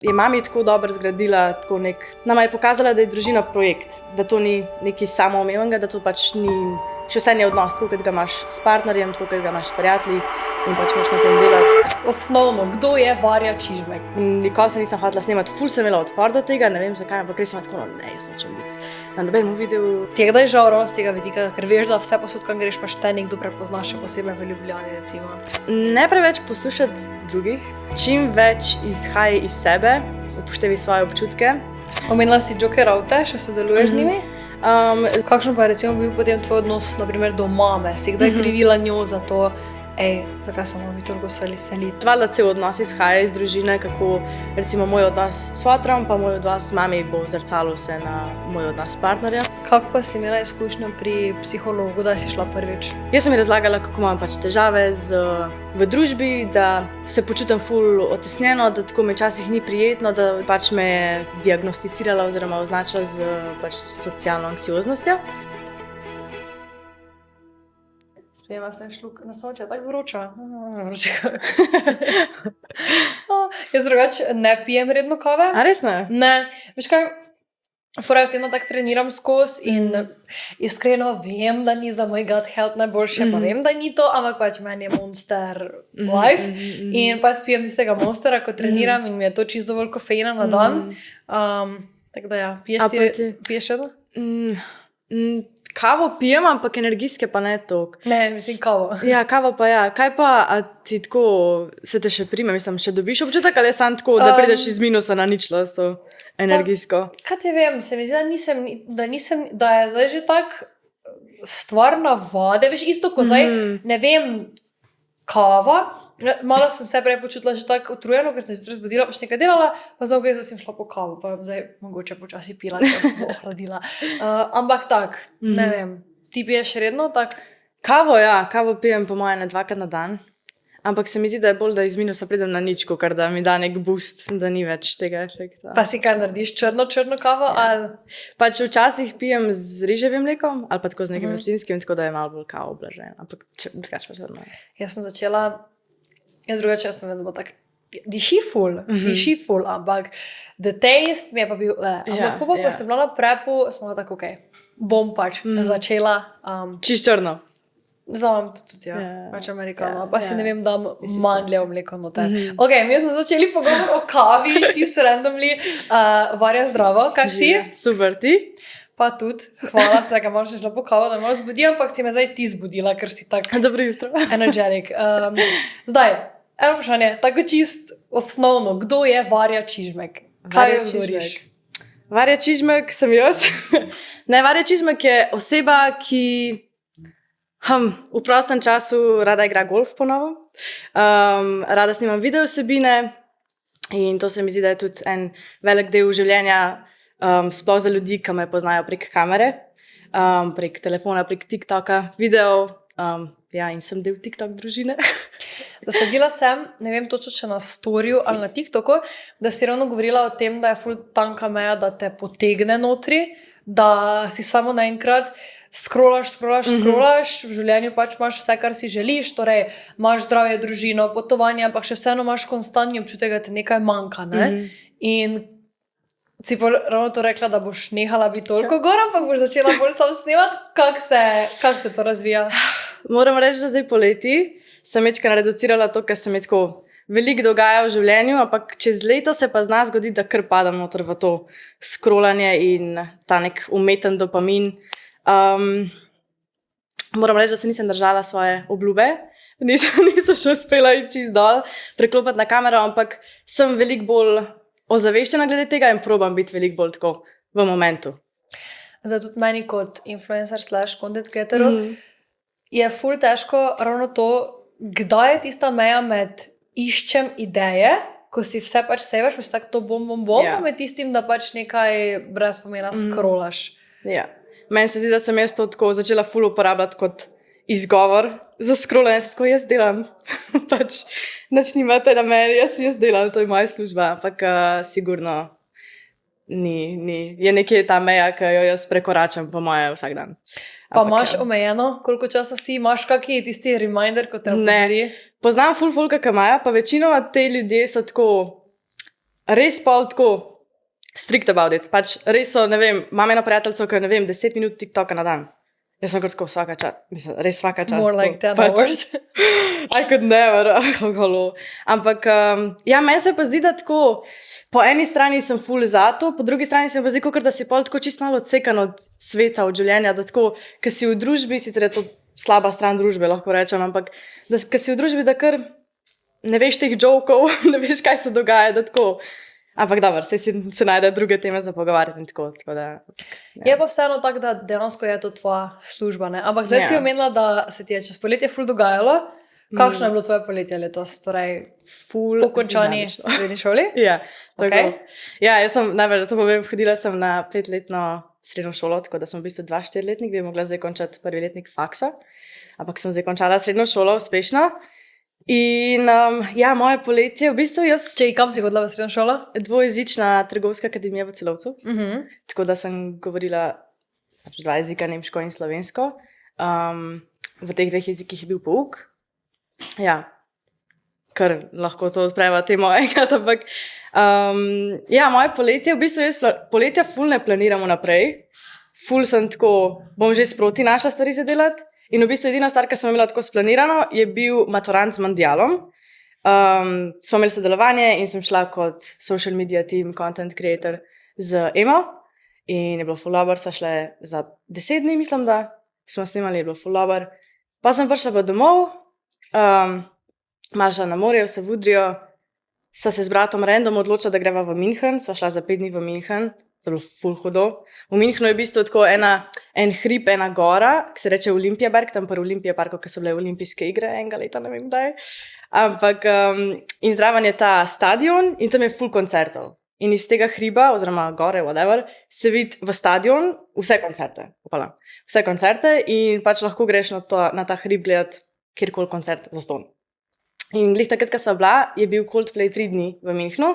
je mami tako dobro zgradila, nama je pokazala, da je družina projekt, da to ni nekaj samoumevnega, da to pač ni še vse ne odnos, tako kot ga imaš s partnerjem, tako kot ga imaš s prijatelji in pač moraš na tem delati. Osnovno, kdo je Varja Čižmek? Nikoli se nisem hotela snemati, ful sem imela odpor do tega, ne vem zakaj, ampak res sem tako, ne, jaz hočem biti na nobenem videu. Ti je kdaj žal ravno z tega vidika, ker veš, da vse posod, kam greš, pač te nekdo prepozna, še posebej v Ljubljani, recimo. Ne preveč poslušati drugih, čim več izhaj iz sebe, upoštevaj svoje občutke. Omenila si Joker Raute, še sodeluješ z njimi? Kakšen pa je recimo bil potem tvoj odnos, naprimer, do mame? Si kdaj krivila njo za to, zakaj se moramo mi toliko seliti? Valjda cel odnos izhaja iz družine, kako recimo moj odnos s fotrom, pa moj odnos s mami bo zrcalo se na moj odnos s partnerjem. Kako pa si imela izkušnjo pri psihologu, da si šla prvič? Jaz sem ji razlagala, kako imam pač težave v družbi, da se počutim ful otesnjeno, da tako mi včasih ni prijetno, da pač me je diagnosticirala oziroma označila z pač socialno anksioznostjo. Spijeva se šluk na soče, tako vroča. Jaz drugače ne pijem redno kave. A res ne? Ne, veš kaj, fora je v tem, da tako treniram skozi in iskreno vem, da ni za moj gut health najboljše, pa vem, da ni to, ampak pač meni je Monster life in pač pijem tistega Monstera, ko treniram in mi je to čisto dovolj kofeina na dan. Tako da ja, piješ jedno? Kavo pijem, ampak energijske pa ne toliko. Ne, mislim kavo. Ja, kavo pa ja. Kaj pa, a ti tako, se te še prime, mislim, še dobiš občutek, ali je sam tako, da prideš iz minusa na ničlo s to energijsko? Kaj te vem, se mi zdi, da je zdaj že tak stvar navade, veš, isto ko zdaj, ne vem, kava, malo sem se prej počutila že tako utrujeno, ker sem se tudi zbudila, pač nekaj delala, pa zdaj sem šla po kavu, pa zdaj mogoče počasi pila, ker sem bo ohladila. Ampak tak, ne vem, ti piješ redno tak? Kavo, ja, kavo pijem po moje 2krat na dan, ampak se mi zdi, da je bolj, da iz minusa pridem na ničko, ker da mi da nek boost, da ni več tega efekta. Pa si kaj narediš, črno kavo, ali? Pač včasih pijem z riževim mlekom, ali pa tako z nekim rastlinskim, tako da je malo bolj kavo oblažen, ampak drugače pa črno. Jaz sem začela, drugače sem vedno tako, diši ful, ampak the taste mi je pa bil, ampak ko sem bila na prepu, smo tako, bom pač začela. Čist črno. Znam tudi, ja, pač amerikano, pa si ne vem, dam mandlje v mleko noter. Ok, mi smo začeli pogovor o kavi, čisto randomly. Varja, zdravo, kak si? Super, ti? Pa tudi, hvala, da ga moraš šla po kavo, da me malo zbudi, ampak si me zdaj ti zbudila, ker si tak dobro jutro. Energetic. Zdaj, eno vprašanje, tako čist osnovno, kdo je Varja Čižmek? Kaj jo govoriš? Varja Čižmek sem jaz. Ne, Varja Čižmek je oseba, ki v prostem času rada igra golf ponovo, rada snimam video vsebine in to se mi zdi, da je tudi en velik del življenja, sploh za ljudi, ki me poznajo prek kamere, prek telefona, prek TikToka, videov, in sem del TikTok družine. Zasledila sem, ne vem točno, če na storju ali na TikToku, da si ravno govorila o tem, da je ful tanka meja, da te potegne notri, da si samo naenkrat scrollaš, v življenju pač imaš vse, kar si želiš, torej imaš zdravje, družino, potovanje, ampak še vseeno imaš konstantni občutek, da te nekaj manjka, ne? In si ravno to rekla, da boš nehala biti toliko gor, ampak boš začela bolj sam snemati, kak se to razvija? Moram reči, da zdaj poleti sem večkrat reducirala to, ker se mi tako veliko dogaja v življenju, ampak čez leto se pa zna zgoditi, da kar padam noter v to scrollanje in ta nek umeten dopamin. Moram reči, da se nisem držala svoje obljube, nisem še uspela iti čist dol, preklopiti na kamero, ampak sem veliko bolj ozaveščena glede tega in probam biti veliko bolj tako v momentu. Zdaj tudi meni kot influencer / content creator je ful težko ravno to, kdaj je tista meja med iščem ideje, ko si vse pač sevaš, pa si tako to bom, pa med tistim, da pač nekaj brez pomena scrollaš. Ja. Meni se zdi, da sem jaz to tako začela ful uporabljati kot izgovor za scrollanje, tako jaz delam. Pač nič nimate na meni, jaz delam, to je moja služba, ampak sigurno je nekje ta meja, ki jo jaz prekoračam po moje vsak dan. Pa imaš omejeno, koliko časa si, imaš kaki tisti reminder, ko te opozori? Ne, poznam fulka, ki imajo, pa večinoma te ljudje so tako, res pol tako strict about it. Pač res so, ne vem, imam eno prijateljco, ki je, ne vem, 10 minut TikToka na dan. Jaz sem tako vsaka čas, mislim, res vsaka čas. More like 10 pač, hours. I could never, halo. Ampak, ja, meni se pa zdi, da tako, po eni strani sem full za to, po drugi strani se mi pa zdi, kot da si pol tako čisto malo odsekan od sveta, od življenja, da tako, ker si v družbi, sicer je to slaba stran družbe, lahko rečem, ampak, da ker si v družbi, da kar ne veš teh jokov, ne veš, kaj se dogaja, da tako. Ampak dobro, se najde druge teme za pogovarjati in tako da. Ja. Je pa vseeno tako, da dejansko je to tvoja služba, ne? Ampak zdaj si omenila, da se ti je čez poletje ful dogajalo. Kakšno je bilo tvoje poletje letos? Torej, ful po končani srednji šoli? Ja, tako. Okay. Ja, jaz sem, najbolj, to povem, hodila sem na 5-letno srednjo šolo, tako da sem v bistvu 2-4-letnik, bi mogla zdaj končati prvi letnik faksa, ampak sem zdaj končala srednjo šolo uspešno. In ja, moje poletje, v bistvu jaz... Če kam si hodila v srednjo šolo? Dvojezična trgovska akademija v Celovcu. Tako da sem govorila pač 2 jezika, nemško in slovensko. V teh 2 jezikih je bil pouk. Ja, kar lahko to odpreva temo enkrat, ampak ja, moje poletje, v bistvu jaz poletja ful ne planiramo naprej. Ful sem tako, bom že sproti našla stvari za delati. In v bistvu edina stvar, ki sem imela tako splanirano, je bil maturant z Mondialom. Smo imeli sodelovanje in sem šla kot social media team, content creator z Emo. In je bilo full dobro, sva šle za 10 dni, mislim, da smo snimali, je bilo full dobro. Pa sem prišla pa domov, malo šla na morje, vse v Udrijo. Sva se z bratom random odločila, da greva v München, sva šla za 5 dni v München. To je bilo ful hudo. V Münchnu je v bistvu tako en hrib, ena gora, ki se reče Olimpijaberg, tam pri Olimpijaparku, ki so bile olimpijske igre enega leta, ne vem kdaj. Ampak in zraven je ta stadion in tam je ful koncertov. In iz tega hriba, oziroma gore, whatever, se vidi v stadion vse koncerte. Upala. Vse koncerte in pač lahko greš na ta hrib gledati kjerkoli koncert za ston. In glih takrat, ko sva bila, je bil Coldplay 3 dni v Münchnu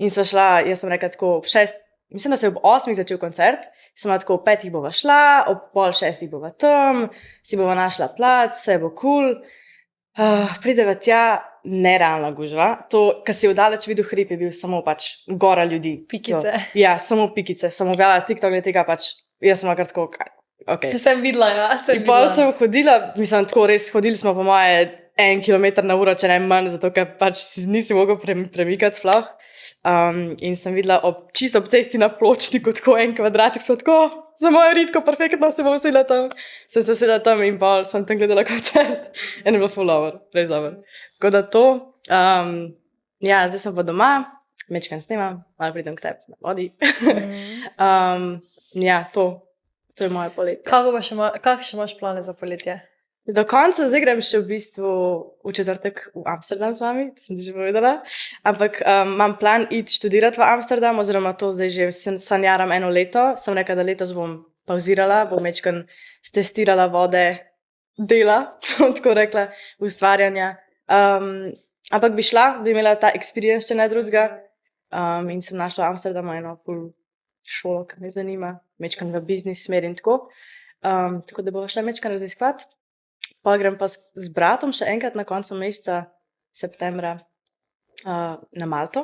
in sva šla, jaz sem rekla tako ob 6, mislim, da se je ob 8 začel koncert, sem tako ob 5 bova šla, ob pol 6 bova tam, si bova našla plac, vse bo cool. Prideva tja, nerealna gužva. To, kar si v daleč videl hrib, je bil samo pač gora ljudi. Pikice. Ja, samo pikice. Sem objavila TikTok tega pač, jaz sem kar tako, ok. Sem videla, ja, sem videla. In pol videla. sem hodila, mislim, tako res, hodili smo po moje 1 kilometer na uro, če ne manj, zato ker pač nisi mogel premikati sploh. In sem videla čisto ob cesti na pločniku tako en kvadratik, smo tako, za mojo ritko, perfektno se bom usedla tam. Sem se usedla tam in pol sem tam gledala koncert. In je bilo full over, res over. Tako da to, ja, zdaj sem pa doma, mečkam snemam, malo pridem k tebi na vodi. Ja, to je moje poletje. Kakšne imaš plane za poletje? Do konca zdaj grem še v bistvu v četrtek v Amsterdam z vami, to sem ti že povedala. Ampak imam plan iti študirati v Amsterdam, oziroma to zdaj že sanjaram 1 leto. Sem rekla, da letos bom pauzirala, bom mečkan stestirala vode dela, tako rekla, ustvarjanja. Ampak bi šla, bi imela ta experience, če ne drugega. In sem našla v Amsterdamu eno full šolo, ki me zanima, mečkan v biznis smer in tako. Tako da bova šla mečkan raziskovati. Pa grem pa z bratom še enkrat na koncu meseca septembra na Malto.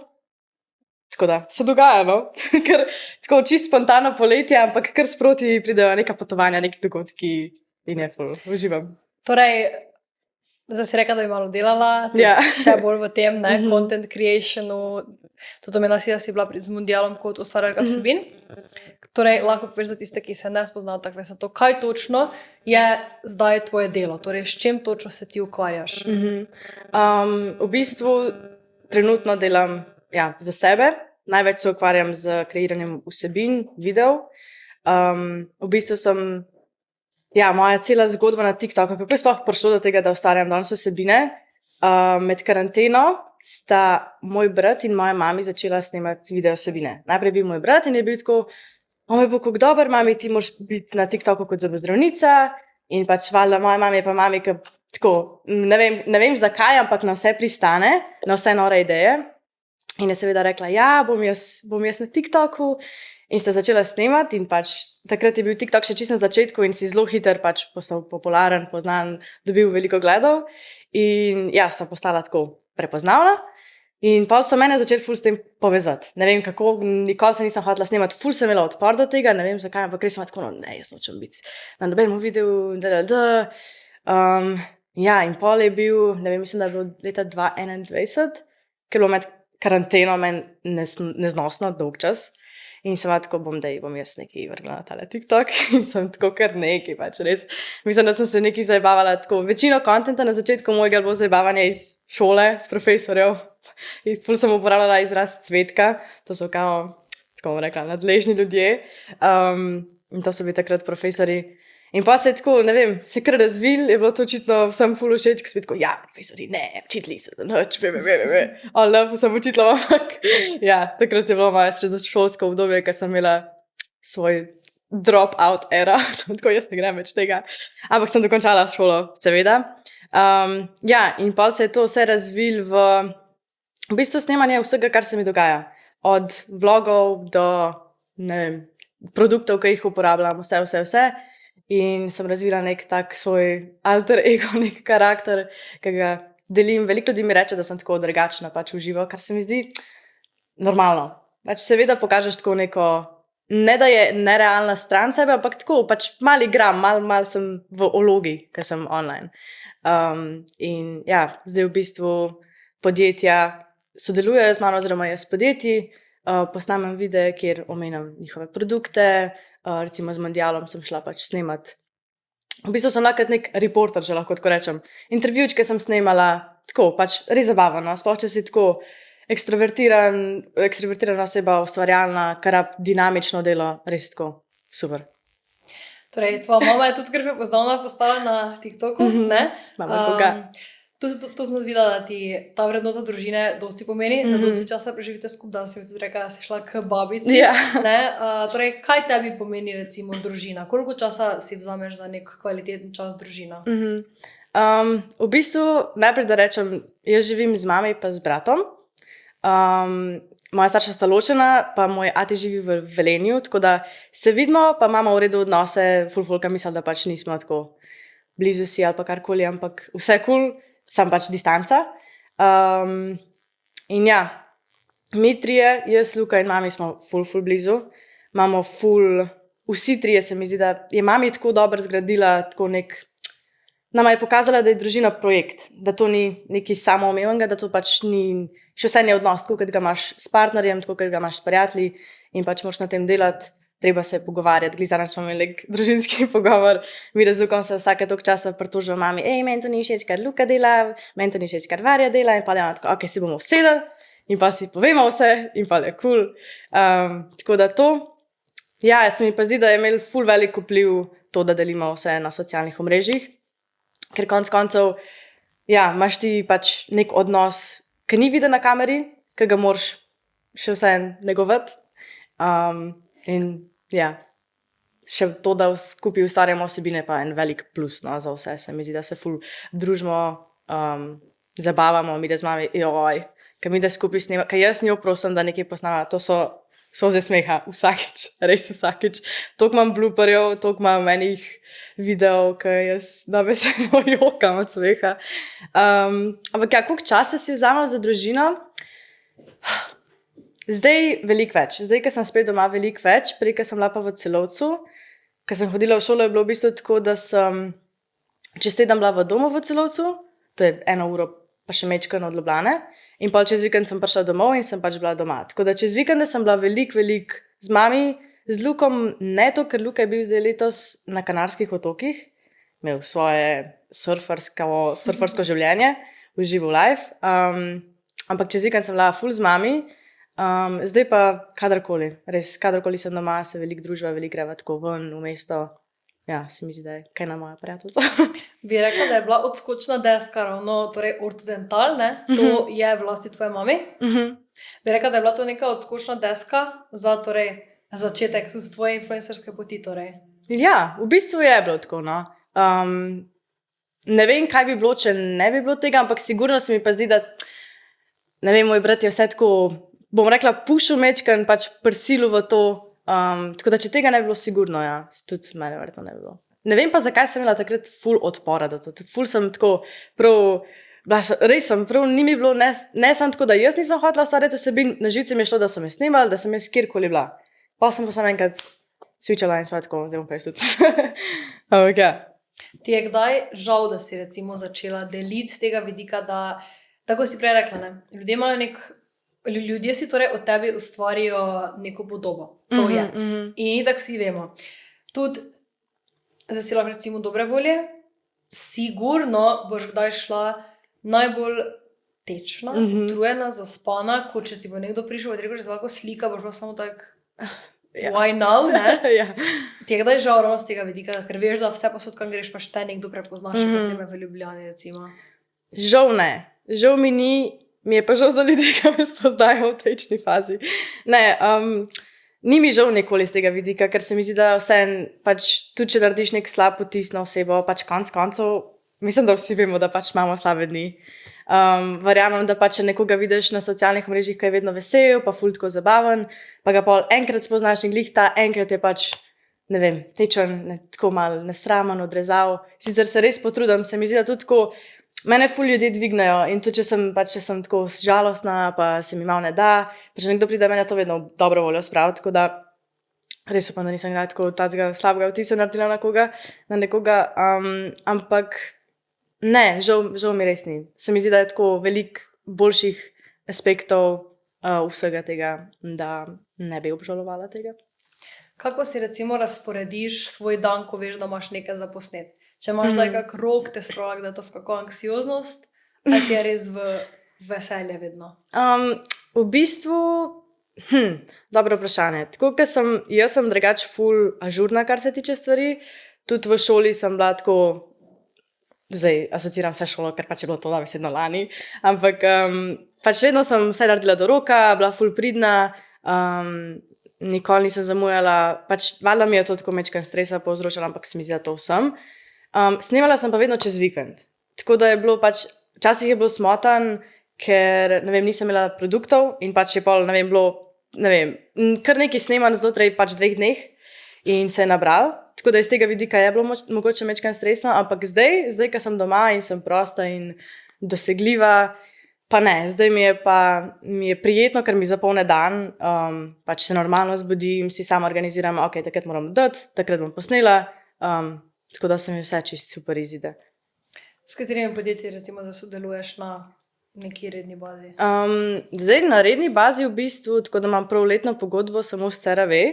Tako da se dogaja, no? Ker tako čisto spontano poletje, ampak kar sproti pridejo neka potovanja, neki dogodki in je ful, uživam. Torej, zdaj si rekla, da bi malo delala, še bolj v tem, ne, content creationu. Tudi omenila si, da si bila z Mondialom kot ustvarjalka vsebin. Torej, lahko poveš za tiste, ki se ne spoznajo tako za to, kaj točno je zdaj tvoje delo, torej s čim točno se ti ukvarjaš? V bistvu trenutno delam za sebe, največ se ukvarjam z kreiranjem vsebin, videov. V bistvu sem, moja cela zgodba na TikToku, kako je sploh prišlo do tega, da ustvarjam danes vsebine. Med karanteno sta moj brat in moja mami začela snemati video vsebine. Najprej je bil moj brat in je bil tako, moj bo, kako dober, mami, ti moraš biti na TikToku kot zobozdravnica. In pač valjda moja mami je pa mami, ki tako, ne vem zakaj, ampak na vse pristane, na vse nore ideje. In je seveda rekla, bom jaz na TikToku. In sta začela snemati in pač takrat je bil TikTok še čisto na začetku in si zelo hiter pač postal popularen, poznan, dobil veliko gledov. In sta postala tako prepoznavna. In pol so mene začeli ful s tem povezati. Ne vem kako, nikoli se nisem hotela snemati, ful sem imela odpor do tega, ne vem zakaj, ampak res sem tako, no, ne, jaz nočem biti na nobenem videu, Ja, in pol je bil, ne vem, mislim, da je bilo leta 2021, ker je bilo med karanteno meni neznosno dolg čas. In sem tako, bom jaz nekaj vrgla na tale TikTok in sem tako kar nekaj, pač res. Mislim, da sem se nekaj zabavala, tako večino kontenta na začetku mojega bilo zabavanje iz šole, s profesorjev. In ful sem uporabljala izraz cvetka, to so kao, tako bom rekla, nadležni ljudje. In to so bili takrat profesori. In pa se je tako, ne vem, se kar razvil, je bilo to očitno vsem ful všeč, ko sem tako, ja, profesori, ne, učitli so, da noč, sem učitla, ampak ja, takrat je bilo moje srednješolsko obdobje, ker sem imela svoj drop-out era, sem tako, jaz ne grem več tega, ampak sem dokončala šolo, seveda. Ja, in pa se je to vse razvil v bistvu snemanje vsega, kar se mi dogaja. Od vlogov do, ne vem, produktov, ki jih uporabljam, vse. In sem razvila nek tak svoj alter ego, nek karakter, ki ga delim. Veliko ljudi mi reče, da sem tako drugačna pač v živo, kar se mi zdi normalno. Pač seveda pokažeš tako neko, ne da je nerealna stran sebe, ampak tako pač mal igram, mal sem v vlogi, ker sem online. In ja, zdaj v bistvu podjetja sodelujejo z mano, oziroma jaz s podjetji, posnamem videe, kjer omenjam njihove produkte, recimo z Mondialom sem šla pač snemat. V bistvu sem lahko nek reporter, že lahko tako rečem. Intervjučke sem snemala, tako pač res zabavno, sploh če si tako ekstrovertirana oseba, ustvarjalna, kar dinamično delo, res tako super. Torej, tvoja mama je tudi kar prepoznavna postala na TikToku, ne? Mama koga. To sem videla, da ti ta vrednota družine dosti pomeni, da dosti časa preživite skupaj, da si tudi rekla, da si šla k babici. Ja. Torej, kaj tebi pomeni recimo družina? Koliko časa si vzameš za nek kvaliteten čas družina? V bistvu, najprej da rečem, jaz živim z mami pa z bratom. Moja starša sta ločena, pa moj ati živi v Velenju, tako da se vidimo, pa imamo v redu odnose, fulka misli, da pač nismo tako blizu si ali pa karkoli, ampak vse kul. Sam pač distanca. In ja, mi trije, jaz, Luka in mami smo ful blizu. Imamo vsi trije se mi zdi, da je mami tako dobro zgradila, tako nama je pokazala, da je družina projekt, da to ni nekaj samoumevnega, da to pač ni, še vse ne odnos, tako kot ga imaš s partnerjem, tako kot ga imaš s prijatelji in pač moraš na tem delati. Treba se pogovarjati, glizarno smo imeli družinski pogovor, mi razlukom se vsake toliko časa pritožimo mami, meni to ni všeč, kar Luka dela, meni to ni všeč, kar Varja dela in pa je ona tako, ok, si bomo usedeli in pa si povemo vse in pa je cool. Tako da to, ja, se mi pa zdi, da je imel ful velik vpliv to, da delimo vse na socialnih omrežjih, ker konec koncev, ja, imaš ti pač nek odnos, ki ni viden na kameri, ki ga moraš še vse negovati. In ja, še to, da skupaj ustvarjamo osebine, pa en velik plus, no, za vse. Se mi zdi, da se ful družimo, zabavamo, mi da z mami, ker mi da skupaj snema, ker jaz njo prosim, da nekaj posnama, to so solze smeha vsakič, res vsakič. Toliko imam blooperjev, toliko imam enih videov, ker jaz dobesedno jokam od smeha. Ampak ja, koliko časa si vzamem za družino? Zdaj veliko več. Zdaj, ko sem spet doma, veliko več. Prej, ko sem bila pa v Celovcu, ko sem hodila v šolo, je bilo v bistvu tako, da sem čez teden bila v domu v Celovcu, to je 1 uro pa še mečkano od Ljubljane, in pa čez vikend sem prišla domov in sem pač bila doma. Tako da čez vikende sem bila veliko z mami, z Lukom ne to, ker Luka je bil zdaj letos na Kanarskih otokih, imel svoje surfersko življenje, užival life, ampak čez vikend sem bila ful z mami. Zdaj pa kadarkoli sem doma, se veliko družba, veliko greva tako ven v mesto. Ja, se mi zdi, da je kaj na moja prijateljica. Bi rekla, da je bila odskočna deska ravno, torej ortodental, ne? To je v lasti tvoje mami. Bi rekla, da je bila to neka odskočna deska za torej začetek tudi tvoje influencerske poti, torej. Ja, v bistvu je bilo tako, no. Ne vem, kaj bi bilo, če ne bi bilo tega, ampak sigurno se mi pa zdi, da ne vem, moj brat je vse tako, bom rekla, pušil mečkan, pač prisilil v to, tako da če tega ne bi bilo sigurno, ja, tudi mene verjetno ne bi bilo. Ne vem pa, zakaj sem imela takrat ful odpora do to, ful sem tako prav res sem, prav ni mi bilo, ne samo tako, da jaz nisem hotela ustvarjati vsebin, na živce mi je šlo, da so me snimali, da sem jaz kjerkoli bila. Pa sem pa samo enkrat switchala in sva tako, zdaj bom pa jaz tudi. Ampak ja. Ti je kdaj žal, da si recimo začela deliti z tega vidika, da, tako si prej rekla, ne? Ljudje si torej od tebi ustvarijo neko podobo. To je. In tako vsi vemo. Tudi, zdaj si lahko recimo dobre volje, sigurno boš kdaj šla najbolj tečna, utrujena, zaspana, kot če ti bo nekdo prišel in rekel, že lahko slika, boš bila samo tak, why now, ne? Ja. Ti je kdaj žal ravno z tega vidika, ker veš, da vse posod, kam greš, pa te nekdo prepoznaš, še posebej v Ljubljani, recimo. Žal ne. Žal mi ni, mi je pa žal za ljudi, ki me spoznajo v tečni fazi. Ne, ni mi žal nikoli z tega vidika, ker se mi zdi, da vseeno, pač tudi če narediš nek slab vtis na osebo, pač konec koncev, mislim, da vsi vemo, da pač imamo slabe dni. Verjamem, da pač, če nekoga vidiš na socialnih mrežih, ki je vedno vesel, pa ful tako zabaven, pa ga pol enkrat spoznaš in glih ta enkrat je pač, ne vem, tečen, tako malo nesramen, odrezal. Sicer se res potrudim, se mi zdi, da tudi tako, mene ful ljudje dvignejo in tudi, če sem tako žalostna, pa se mi malo ne da, pa če nekdo pride, mene to vedno dobro voljo spravi, tako da res upam, da nisem kdaj tako tazga slabega vtisa naredila na nekoga, ampak ne, žal mi res ni. Se mi zdi, da je tako veliko boljših aspektov vsega tega, da ne bi obžalovala tega. Kako si recimo razporediš svoj dan, ko veš, da imaš nekaj za posnet? Če imaš daj kak rok, te spravlja, da je to v kako anksioznost, ali ti je res v veselje vedno? V bistvu, dobro vprašanje. Tako, jaz sem drugače ful ažurna, kar se tiče stvari. Tudi v šoli sem bila tako, zdaj asociiram vse šolo, ker pač je bilo to dobesedno lani, ampak pač vedno sem vse naredila do roka, bila ful pridna, nikoli nisem zamujala, pač valjda mi je to tako mečkan stresa povzročala, ampak se mi zdi, da to vsem. Snemala sem pa vedno čez vikend, tako da je bilo pač, včasih je bilo smotan, ker, ne vem, nisem imela produktov in pač je pol, ne vem, bilo, ne vem, kar nekaj sneman znotraj pač 2 dneh in se je nabral. Tako da iz tega vidika je bilo mogoče mečkan stresno, ampak zdaj, ko sem doma in sem prosta in dosegljiva, pa ne, zdaj mi je prijetno, ker mi zapolne dan, pač se normalno zbudim, si sama organiziram, ok, takrat moram dati, takrat bom posnela, tako da se mi vse čist super izide. S katerimi podjetji recimo sodeluješ na neki redni bazi? Zdaj na redni bazi v bistvu, tako da imam prav letno pogodbo samo s CeraVe.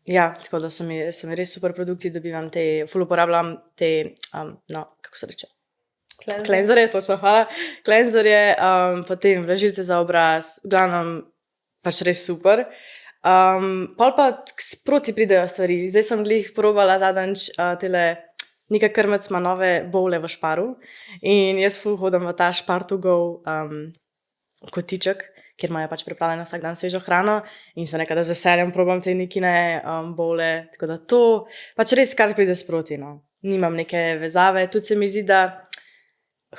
Ja, tako da so mi res super produkti, dobivam te, ful uporabljam te, kako se reče? Klenzerje, točno, hvala. Klenzerje, potem vlažilce za obraz, v glavnem pač res super. Pol pa sproti pridejo stvari. Zdaj sem glih probala zadnjič nekaj krmec ima nove bowle v Šparu in jaz ful hodim v ta Spar to go kotiček, kjer imajo pač pripravljeno vsak dan svežo hrano in se nekaj, da z veseljem probam te nekine bowle, tako da to pač res kar pride sproti, no. Nimam neke vezave, tudi se mi zdi, da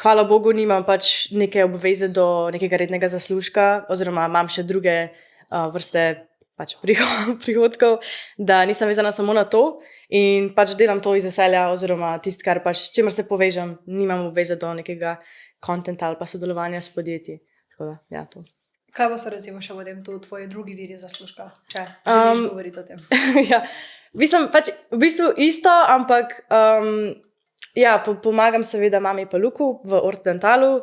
hvala Bogu nimam pač neke obveze do nekega rednega zaslužka oziroma imam še druge vrste pač prihodkov, da nisem vezana samo na to in pač delam to iz veselja oziroma tisto, kar pač, s čimer se povežem, nimam obveze do nekega kontenta ali pa sodelovanja s podjetji, tako da, ja, to. Kaj pa so recimo še potem tu tvoji drugi viri zaslužka, če želiš govoriti o tem? Ja, v bistvu isto, ampak ja, pomagam seveda mami pa Luku v ortodentalu,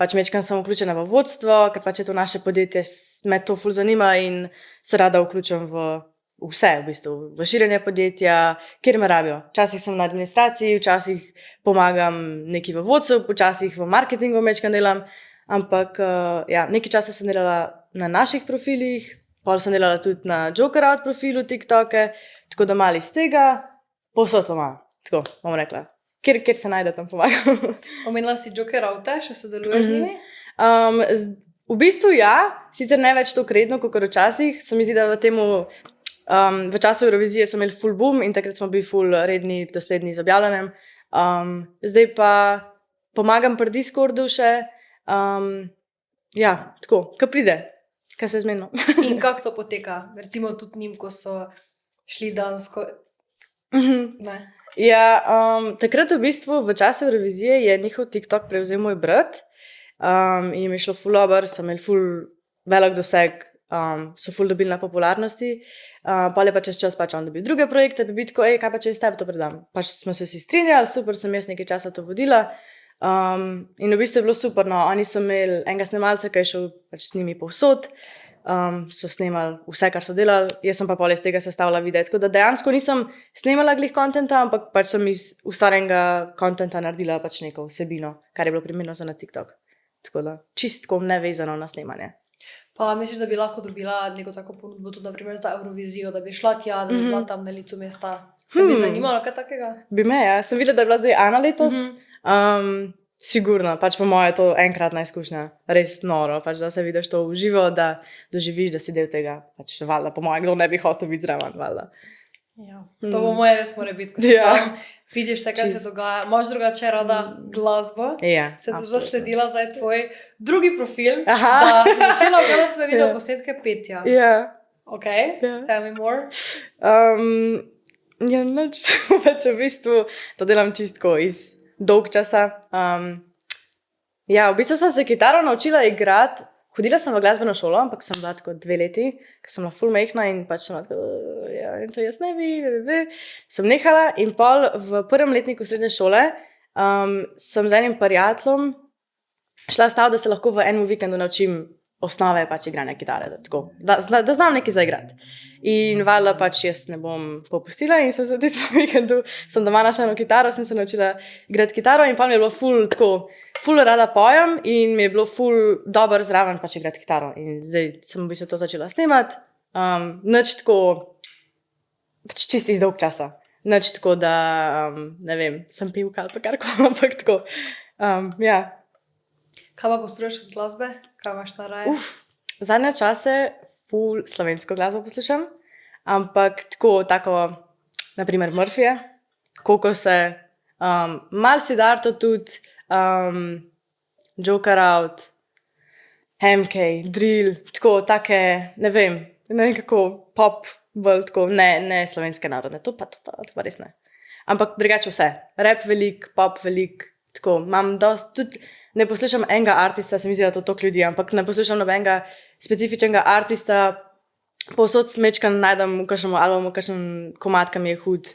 pač mečkam sem vključena v vodstvo, ker pač je to naše podjetje, me to ful zanima in se rada vključim v vse, v bistvu, v širjenje podjetja, kjer me rabijo. Včasih sem na administraciji, včasih pomagam neki v vodstvu, včasih v marketingu mečkam delam, ampak ja, nekaj časa sem delala na naših profilih, pol sem delala tudi na Joker Out profilu TikToke, tako da malo iz tega, povsod pa malo, tako bom rekla. Kjer se najde, tam pomagam. Omenila si Joker Oute, še sodeluješ z njimi? V bistvu ja, sicer ne več toliko redno, kot včasih. Se mi zdi, da v času Eurovizije so imeli ful boom in takrat smo bili ful redni, dosledni z objavljanjem. Zdaj pa pomagam pri Discordu še. Ja, tako, kaj pride, kaj se zmenimo. In kako to poteka? Recimo tudi njim, ko so šli dansko, Ne. Ja, takrat v bistvu v času revizije je njihov TikTok prevzel moj brat in jim je šlo ful dobro, so imeli ful velik doseg, so ful dobili na popularnosti. Pol je pa čez čas pač on dobil druge projekte, bi bil tako, kaj pa če jaz tebi to predam. Pač smo se vsi strinjali, super, sem jaz nekaj časa to vodila. In v bistvu je bilo super, no, oni so imeli enega snemalca, ki je šel pač s njimi povsod. So snemali vse, kar so delali, jaz sem pa pol iz tega sestavila videa. Tako da dejansko nisem snemala glih kontenta, ampak pač sem iz ustvarjenega kontenta naredila pač neko vsebino, kar je bilo primerno za na TikTok. Tako da čistko nevezano na snemanje. Pa misliš, da bi lahko dobila neko tako ponudbo tudi naprimer za Eurovizijo, da bi šla tja, da bi bila tam na licu mesta? Te bi zanimalo kaj takega? Bi me, ja. Sem videla, da je bila zdaj Ana letos. Sigurno, pač po moje je to enkratna izkušnja. Res noro, pač da se vidiš to v živo, da doživiš, da si del tega. Pač valjda, po moje, kdo ne bi hotel biti zraven, valjda. Ja. To po moje res mora biti, ko si Ja. tam, vidiš vse, kaj se dogaja. Imaš drugače rada glasbo? Ja, Se to absolutno. zasledila zdaj tvoj drugi profil, Aha. da si začela gledati svoje video Ja. posnetke petja. Ja. Ok, Ja. tell me more. Ja, nič, pač v bistvu to delam čistko iz dolg časa. Ja, v bistvu sem se kitaro naučila igrati. Hodila sem v glasbeno šolo, ampak sem bila tako 2 leti, ker sem bila ful mehna in pač sem bila tako, ja, in to jaz ne bi. Sem nehala in pol v prvem letniku srednje šole sem z enim prijateljem šla stav, da se lahko v enem vikendu naučim osnove pač igranja kitare, da znam nekaj zaigrati. In valjda pač jaz ne bom popustila in sem se v tistem vikendu, sem doma našla eno kitaro, sem se naučila igrati kitaro in pa mi je bilo ful rada pojem in mi je bilo ful dobro zraven pač igrati kitaro. In zdaj sem v bistvu to začela snemati, nič tako, pač čisti iz dolg časa. Nič tako, da, ne vem, sem pivka ali pa karkoli, ampak tako, ja. Kaj pa poslušaš od glasbe? Kaj imaš na raje? Zadnje čase ful slovensko glasbo poslušam, ampak tako, naprimer Murphyje, Kokose, mal Siddharto tudi, Joker Out, MK, Drill, tako, take, ne vem kako pop, bolj tako, ne slovenske narodne, to pa res ne. Ampak drugače vse, rap velik, pop velik, tako, imam dosti, tudi ne poslušam enega artista, se mi zdi, da to toliko ljudi, ampak ne poslušam nobenega specifičnega artista, povsod smečkam najdem v kakšnem albumu, kakšen komad, ki mi je hud,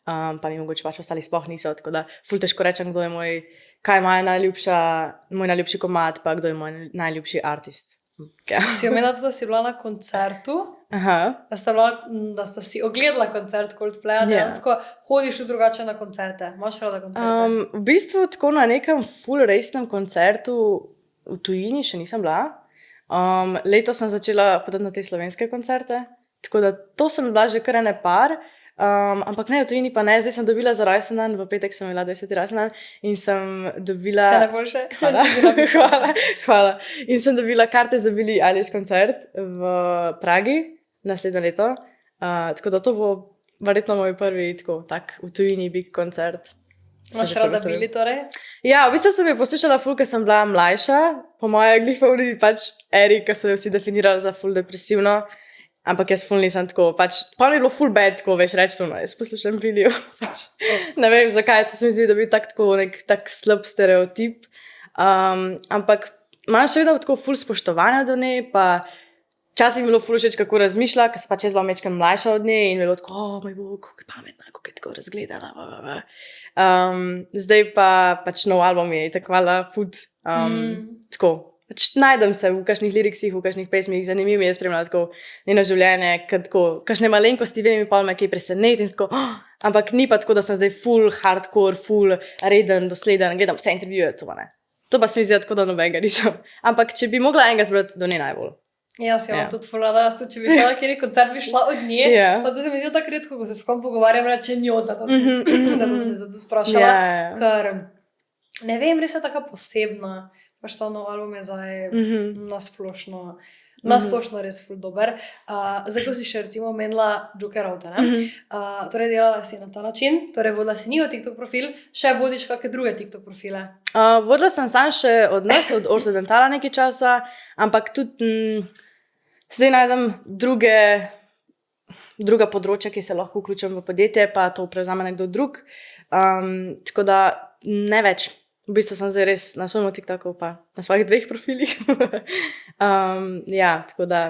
pa mi mogoče pač ostali sploh niso, tako da ful težko rečem, kdo je kaj je moj najljubši komad, pa kdo je moj najljubši artist. Okay. Si omenila tudi, da si bila na koncertu, Aha. da sta si ogledala koncert Coldplaya, dejansko hodiš tudi drugače na koncerte. Imaš rada koncerte? V bistvu tako na nekem ful resnem koncertu v tujini še nisem bila. Letos sem začela hoditi na te slovenske koncerte, tako da to sem bila že kar ene par, ampak ne, v tujini pa ne. Zdaj sem dobila za rojsten dan, v petek sem imela 20. rojsten dan in sem dobila... Še najboljše? Hvala. In sem dobila karte za Billie Eilish koncert v Pragi naslednje leto. Tako da to bo verjetno moj prvi tak v tujini big koncert. Imaš rada Billie torej? Ja, v bistvu sem jo poslušala ful, ker sem bila mlajša. Po moje glih pa vnidi pač eri, ki so jo vsi definirali za ful depresivno. Ampak jaz ful nisem tako, pač, pa mi je bilo ful bad, tako veš reči, no, jaz poslušam Billie, pač, ne vem zakaj, to se mi zdi, da bi nek tak slab stereotip, ampak imam še vedno tako ful spoštovanja do nje, pa včasih mi je bilo ful všeč, kako razmišlja, ker sem pač jaz bila mečkam mlajša od nje in mi je bilo tako, moj bog, kako je pametna, kako je tako razgledana, zdaj pa pač nov album je tako hvala fud, tako. Pač najdem se v kakšnih liriksih, v kakšnih pesmih, zanimivo mi je spremljati tako njeno življenje, kakšne malenkosti, vem, pol me kaj preseneti in tako, ampak ni pa tako, da sem zdaj full hardcore, full reden, dosleden, gledam vse intervjuje, to pa ne. To pa se mi zdi tako, da nobenega nisem. Ampak če bi mogla enega zbrati, do nje najbolj. Ja, si imam tudi full rada, če bi šla na kjeri koncert, bi šla od nje. Pa to se mi zdi tako redko, ko se s kom pogovarjam, reče njo, zato sem zato sprašala, ker ne vem, res je taka posebna. Pač ta nov album je zdaj nasplošno res ful dober. Zdaj, ko si še recimo omenila Joker Out, torej delala si na ta način, torej vodila si njihov TikTok profil, še vodiš kakšne druge TikTok profile? Vodila sem sam še od Ortodentala nekaj časa, ampak tudi zdaj najdem druge druga področja, ki se lahko vključim v podjetje, pa to prevzame nekdo drug. Tako da ne več. V bistvu sem zdaj res na svojem TikToku, pa na svojih 2 profilih. Ja, tako da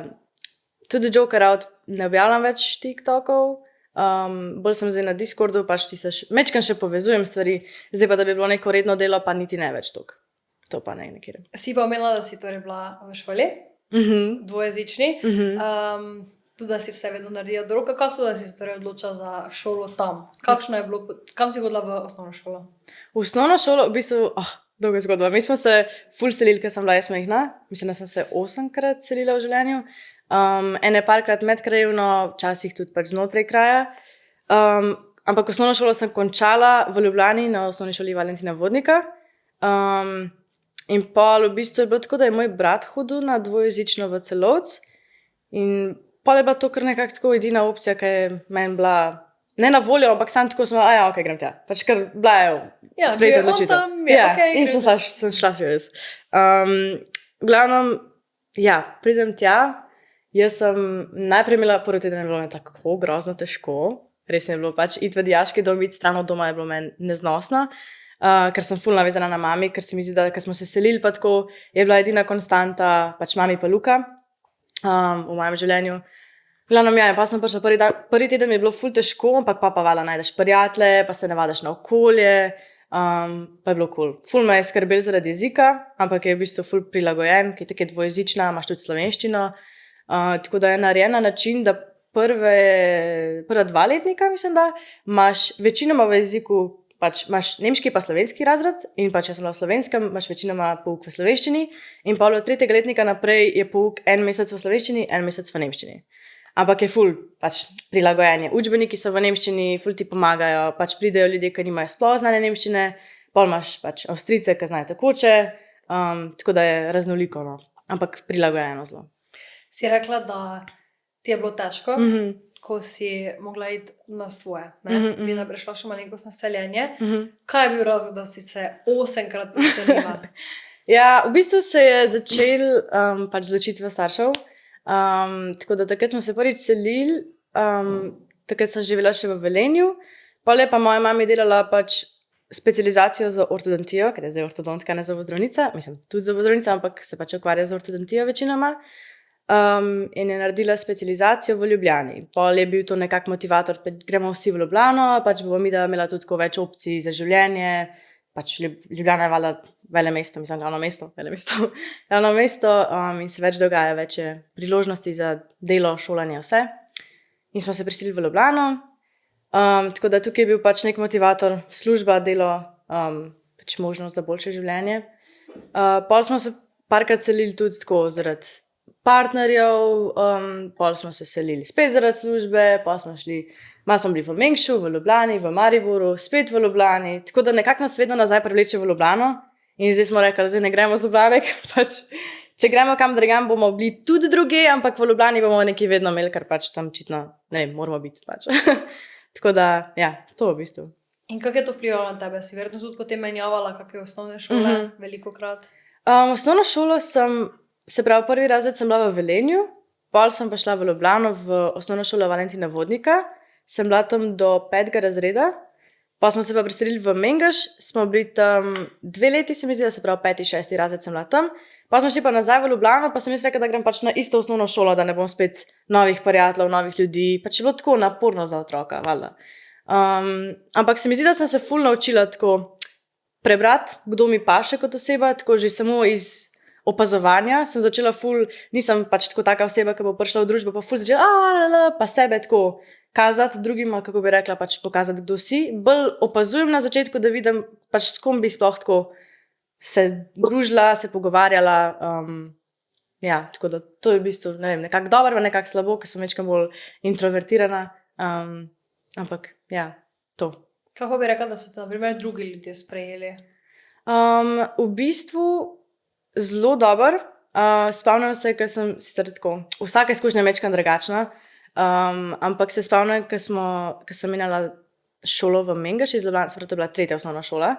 tudi Joker Out ne objavljam več TikTokov. Bolj sem zdaj na Discordu, pač mečkam še povezujem stvari, zdaj pa da bi bilo neko redno delo, pa niti ne več toliko. To pa ne nekjer. Si pa omenila, da si torej bila v šoli, dvojezični, tudi da si vse vedno naredila do roka. Kako to, da si se torej odločila za šolo tam? Kakšno je bilo, kam si hodila v osnovno šolo? V osnovno šolo, v bistvu, dolga zgodba. Mi smo se ful selili, ker sem bila jaz majhna. Mislim, da sem se 8-krat selila v življenju. Ene parkrat medkrajevno, včasih tudi pač znotraj kraja. Ampak osnovno šolo sem končala v Ljubljani na osnovni šoli Valentina Vodnika. In pol v bistvu je bilo tako, da je moj brat hodil na dvojezično v Celovc. In pol je bila to kar nekako tako edina opcija, ki je meni bila ne na voljo, ampak sam tako smo, ok, grem tja. Pač kar bila je sprejeta odločitev. In sem šla še jaz. Glavnem, ja, pridem tja. Jaz sem najprej imela prvi teden, bilo mi tako grozno težko. Res mi je bilo pač iti v dijaški dom, iti stran od doma je bilo meni neznosno. Ker sem ful navezana na mami, ker se mi zdi, da ker smo se selili pa tako, je bila edina konstanta pač mami pa Luka v mojem življenju. Glavno, ja, pa sem prišla prvi teden mi je bilo ful težko, ampak pa vala najdeš prijatelje, pa se navadaš na okolje, pa je bilo cool. Ful me je skrbel zaradi jezika, ampak je v bistvu ful prilagojen, ki je tako dvojezična, imaš tudi slovenščino, tako da je narejen na način, da prva 2 letnika, mislim, da imaš večinoma v jeziku, pač imaš nemški pa slovenski razred in pač jaz sem bila v slovenskem, imaš večinoma pouk v slovenščini in pa od 3. letnika naprej je pouk 1 mesec v slovenščini, 1 mesec v nemščini. Ampak je ful pač prilagojenje. Učbeniki so v nemščini, ful ti pomagajo, pač pridejo ljudje, ki nimajo sploh znane nemščine, pol imaš pač Avstrijce, ki znajo tekoče, tako da je raznoliko, no. Ampak prilagojeno zelo. Si rekla, da ti je bilo težko, ko si mogla iti na svoje. Bi najprej šla še malenkost na seljenje. Kaj je bil razlog, da si se 8-krat preselila? Ja, v bistvu se je začel pač z ločitvijo staršev. Tako da takrat smo se prvič selili, takrat sem živela še v Velenju. Pol je pa moja mama delala pač specializacijo za ortodontijo, ker je zdaj ortodontka, ne zobozdravnica. Mislim, tudi zobozdravnica, ampak se pač ukvarja z ortodontijo večinoma. In je naredila specializacijo v Ljubljani. Pol je bil to nekak motivator, gremo vsi v Ljubljano, pač bomo mi imela tudi več opcij za življenje, pač Ljubljana je vala vele mesto, mislim, glavno mesto, in se več dogaja, več je priložnosti za delo, šolanje, vse. In smo se priselili v Ljubljano, tako da tukaj je bil pač nek motivator, služba, delo, pač možnost za boljše življenje. Pol smo se parkrat selili tudi tako zaradi partnerjev, pol smo se selili spet zaradi službe, pol smo malo smo bili v Mengšu, v Ljubljani, v Mariboru, spet v Ljubljani, tako da nekako nas vedno nazaj privleče v Ljubljano in zdaj smo rekli, zdaj ne gremo z Ljubljane, ker pač, če gremo kam drugam, bomo bili tudi druge, ampak v Ljubljani bomo nekaj vedno imeli, ker pač tam očitno, ne vem, moramo biti pač. Tako da, ja, to v bistvu. In kako je to vplivalo na tebe? Si verjetno tudi potem menjavala kakve osnovne šole, velikokrat? Osnovno šolo se pravi, prvi razred sem bila v Velenju, pol sem pa šla v Ljubljano v osnovno šolo Valentina Vodnika, sem bila tam do 5. razreda, pa smo se pa preselili v Mengeš, smo bili tam 2 leti, se mi zdi, da se pravi 5., 6. razred sem bila tam, pa smo šli pa nazaj v Ljubljano, pa sem jaz rekla, da grem pač na isto osnovno šolo, da ne bom spet novih prijateljev, novih ljudi, pač je bilo tako naporno za otroka, valjda. Ampak se mi zdi, da sem se ful naučila tako prebrati, kdo mi paše kot oseba, tako že samo iz opazovanja sem začela ful, nisem pač tako taka oseba, ki bo prišla v družbo, pa ful začela, pa sebe tako kazati drugim, kako bi rekla, pač pokazati, kdo si. Bolj opazujem na začetku, da vidim, pač s kom bi sploh tako se družila, se pogovarjala. Ja, tako da to je v bistvu, ne vem, nekako dobro, nekako slabo, ker sem večkrat bolj introvertirana. Ampak, ja, to. Kako bi rekla, da so te, na primer, drugi ljudje sprejeli? V bistvu zelo dober. Spomnim se, ker sem sicer tako, vsaka izkušnja je večkrat drugačna, ampak se spomnim, ker sem imela šolo v Mengeš iz Ljubljane, to je bila 3. osnovna šola,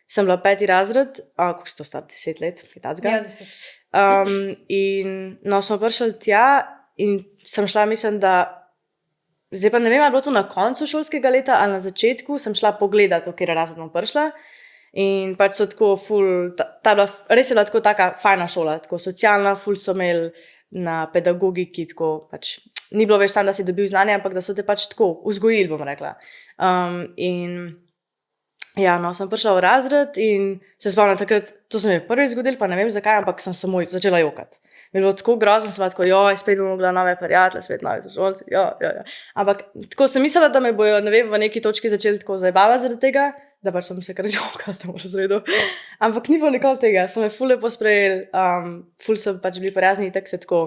sem bila 5. razred, kako se to star, 10 let, kaj tacga. Ja, 10. In no, smo prišli tja in sem šla, mislim, da zdaj pa ne vem, ali je bilo to na koncu šolskega leta ali na začetku, sem šla pogledat, v kateri razred bom prišla. In pač so tako res je bila tako taka fajna šola, tako socialna, ful so imeli na pedagogiki, tako pač ni bilo več samo, da si dobil znanje, ampak da so te pač tako vzgojili, bom rekla. In ja, no, sem prišla v razred in se spomnim takrat, to se mi je prvič zgodilo, pa ne vem zakaj, ampak sem samo začela jokati. Mi je bilo tako grozno, sem bila tako, joj, spet bom mogla nove prijatelje, spet nove sošolce, ja. Ampak tako sem mislila, da me bojo, ne vem, v neki točki začeli tako zabavati zaradi tega, da pač sem se kar jokala tam v razredu. Ampak ni bilo nikoli tega, so me ful lepo sprejeli, ful so pač bili prijazni, tako se tako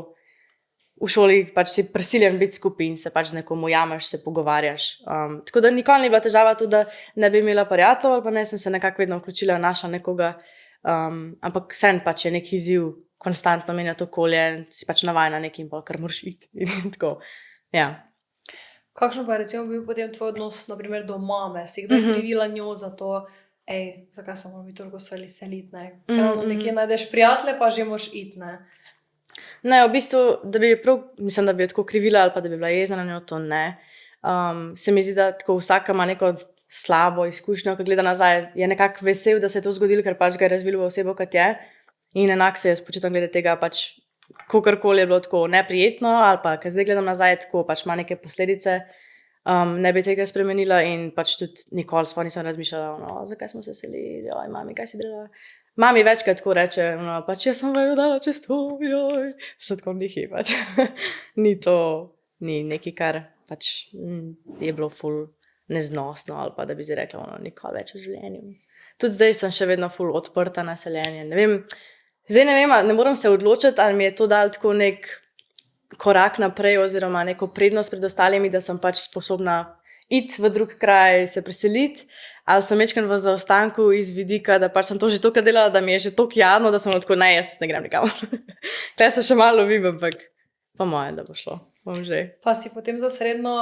v šoli pač si prisiljen biti skupaj in se pač z nekom ujameš, se pogovarjaš. Tako da nikoli ni bila težava to, da ne bi imela prijateljev, ali pa ne, sem se nekako vedno vključila v naša nekoga, ampak sen pač je nek izziv, konstantno menjati okolje, si pač navajena nekim, kar moraš iti in tako, ja. Kakšen pa je recimo bil potem tvoj odnos, naprimer, do mame? Si kdaj krivila njo za to, zakaj se moramo mi toliko seliti, ne? Ravno nekje najdeš prijatelje, pa že moraš iti, ne? Ne, v bistvu, da bi mislim, da bi jo tako krivila ali pa da bi bila jezna na njo, to ne. Se mi zdi, da tako vsaka ima neko slabo izkušnjo, ko gleda nazaj, je nekako vesel, da se je to zgodilo, ker pač ga je razvilo v osebo, kot je. In enak se jaz počutim glede tega, pač kakorkoli je bilo tako neprijetno, ali pa, ker zdaj gledam nazaj, tako pač ima neke posledice, ne bi tega spremenila in pač tudi nikoli sploh nisem razmišljala, no, zakaj smo se selili, joj, mami, kaj si delala? Mami večkrat tako reče, no, pač jaz sem vaju dala čez to, joj, vse tako nihi, pač. Ni nekaj, kar pač je bilo ful neznosno, ali pa da bi zdaj rekla, no, nikoli več v življenju. Tudi zdaj sem še vedno ful odprta na seljenje, ne vem, ne moram se odločiti, ali mi je to dal tako nek korak naprej oziroma neko prednost pred ostalimi, da sem pač sposobna iti v drug kraj, se preseliti, ali sem večkrat v zaostanku iz vidika, da pač sem to že toliko delala, da mi je že toliko jadno, da sem tako, ne, jaz ne grem nikamor. Tukaj se še malo lovim, ampak pa moje, da bo šlo. Bom že. Pa si potem za srednjo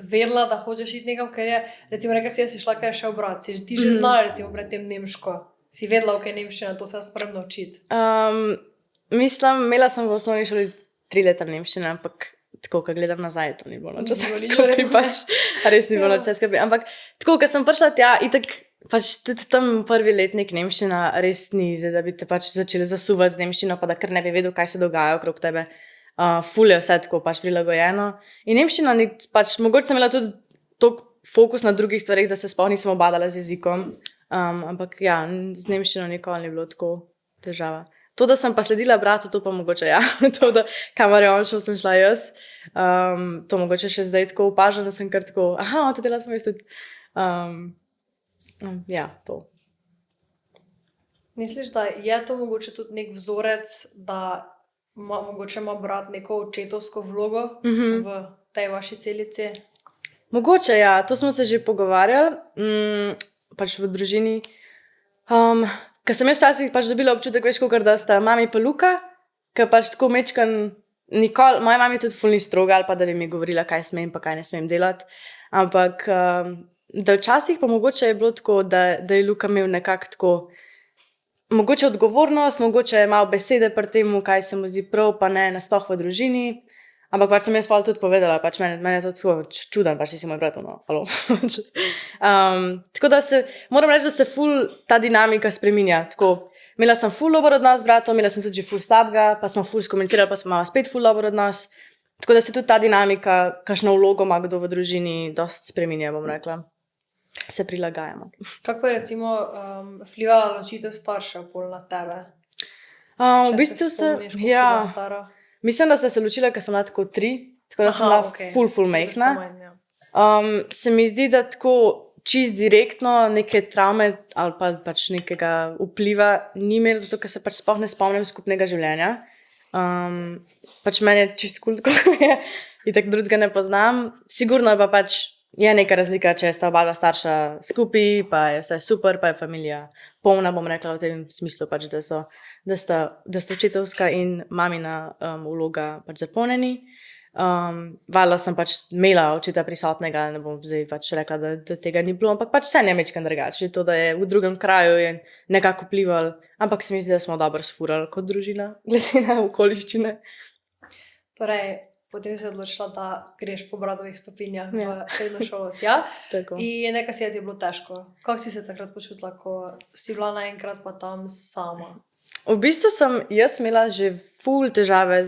vedela, da hočeš iti nekam, ker je, recimo, rekla si, da si šla kar še obrat. Si ti že znala, recimo, pred tem nemško? Si vedela, ok, nemščina, to se jaz moram naučiti? Mislim, imela sem v osnovni šoli 3 leta nemščine, ampak tako, ko gledam nazaj, to ni bilo noč vse skupaj, pač res ni bilo noč vse skupaj. Ampak tako, ko sem prišla tja, itak pač tudi tam prvi letnik nemščina res ni, zdaj, da bi te pač začeli zasuvati z nemščino, pa da kar ne bi vedel, kaj se dogaja okrog tebe. Ful je vse tako pač prilagojeno. In nemščina ni pač, mogoče sem imela tudi toliko fokus na drugih stvarih, da se sploh nisem obadala z jezikom. Ampak ja, z nemščino nikoli ni bilo tako težava. To, da sem pa sledila bratu, to pa mogoče ja. To, da kamor je on šel, sem šla jaz. To mogoče še zdaj tako opažam, da sem kar tako, on to dela tvoj mesto. Ja, to. Misliš, da je to mogoče tudi nek vzorec, da mogoče ima brat neko očetovsko vlogo v tej vaši celici? Mogoče, ja. To smo se že pogovarjali, pač v družini. Ker sem jaz včasih pač dobila občutek, veš, kakor da sta mami pa Luka, ker pač tako mečkan nikoli, moja mami tudi ful ni stroga, ali pa da bi mi govorila, kaj smem pa kaj ne smem delati. Ampak da včasih pa mogoče je bilo tako, da je Luka imel nekako tako mogoče odgovornost, mogoče malo besede pri tem, kaj se mu zdi prav, pa ne nasploh v družini. Ampak pač sem jaz pa tudi povedala, pač mene je to tako čuden, pač si moj brat, no, halo. Tako da moram reči, da se ful ta dinamika spreminja. Tako, imela sem ful dober odnos z bratom, imela sem tudi že ful slabega, pa smo ful skomunicirali, pa smo imela spet ful dober odnos. Tako da se tudi ta dinamika, kakšno vlogo ima kdo v družini, dosti spreminja, bom rekla. Se prilagajamo. Kako je recimo vplivala ločitev staršev pol na tebe? V bistvu spomniš, koliko si bila stara? Mislim, da sem se ločila, ker sem bila tako 3, tako da sem bila ful mehna. Se mi zdi, da tako čist direktno neke travme ali pa pač nekega vpliva ni imel, zato ker se pač sploh ne spomnim skupnega življenja. Pač meni je čist kul, tako je, in tako drugega ne poznam. Sigurno pa pač je neka razlika, če sta oba starša skupaj, pa je vse super, pa je familija polna, bom rekla v tem smislu, pač, da sta očetovska in mamina vloga pač zapolnjeni. Valjda sem pač imela očeta prisotnega, ne bom zdaj pač rekla, da tega ni bilo, ampak pač vse je mečkan drugače. To, da je v drugem kraju, je nekako vplival, ampak se mi zdi, da smo dobro sfurali kot družina, glede na okoliščine. Torej, potem si odločila, da greš po Bradovih stopinjah v Ja. srednjo šolo tja. Tako. In nekaj si je ti bilo težko. Kako si se takrat počutila, ko si bila naenkrat pa tam sama? V bistvu sem jaz imela že ful težave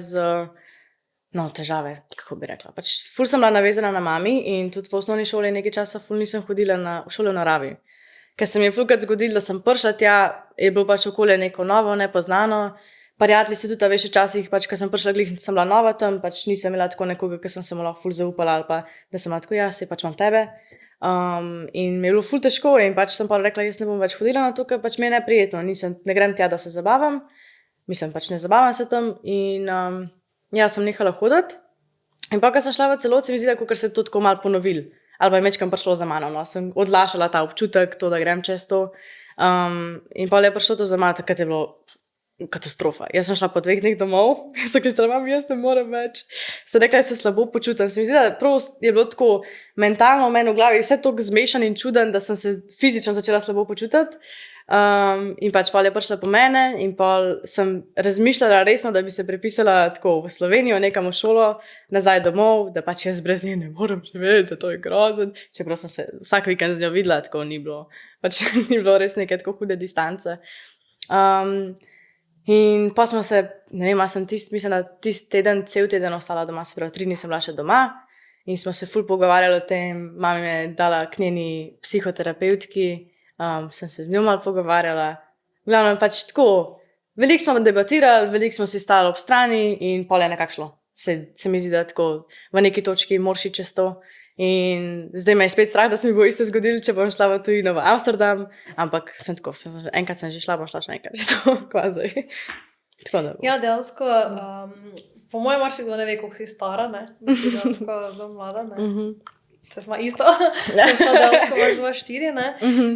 težave, kako bi rekla. Pač ful sem bila navezana na mami in tudi v osnovni šoli nekaj časa ful nisem hodila v šolo v naravi. Ker se mi je fulkrat zgodilo, da sem prišla tja, je bilo pač okolje neko novo, nepoznano. Prijatelji so tudi, veš, včasih, pač, ko sem prišla glih, sem bila nova tam, pač nisem imela tako nekoga, ki sem se mu lahko ful zaupala ali pa da sem bila tako, ja, se pač imam tebe. In mi je bilo ful težko in pač sem pa rekla, jaz ne bom več hodila na to, ker pač mi je neprijetno, ne grem tja, da se zabavam, pač ne zabavam se tam in ja, sem nehala hoditi. In pa, ko sem šla v celot, se mi zdi, da se je to tako malo ponovil, ali pa je mečkam prišlo za mano, no, sem odlašala ta občutek, to, da grem čez to. In pa je prišlo to za mano, takrat je bilo katastrofa. Jaz sem šla po 2 dneh domov, jaz sem rekla, mami, jaz ne morem več. Sem rekla, da se slabo počutim. Se mi zdi, da prav je bilo tako mentalno v meni v glavi, vse tako zmešan in čuden, da sem se fizično začela slabo počutiti. In pač pa je prišla po mene in pa sem razmišljala resno, da bi se prepisala tako v Slovenijo, nekam v šolo, nazaj domov, da pač jaz brez nje ne morem živeti, da to je grozen. Čeprav sem se vsak vikend z njo videla, tako ni bilo, pač ni bilo res neke tako hude distance. In pa smo se, ne vem, mislim, da teden, cel teden ostala doma, se pravi, 3 dni sem bila še doma in smo se ful pogovarjali o tem, mami me je dala k njeni psihoterapevtki, sem se z njo malo pogovarjala. Glavno pač tako, veliko smo debatirali, veliko smo si stali ob strani in pol je nekako šlo. Se mi zdi, da tako v neki točki moraš iti čez to. In zdaj me je spet strah, da se mi bo isto zgodilo, če bom šla v tujino v Amsterdam, ampak enkrat sem že šla, bom šla še enkrat, že to kvazaj. Tako da bo. Ja, dejansko, po mojem marsikdo ne ve, koliko si stara, ne? Da si dejansko zelo mlada, ne? Se smo isto, da smo dejansko več 2-4, ne?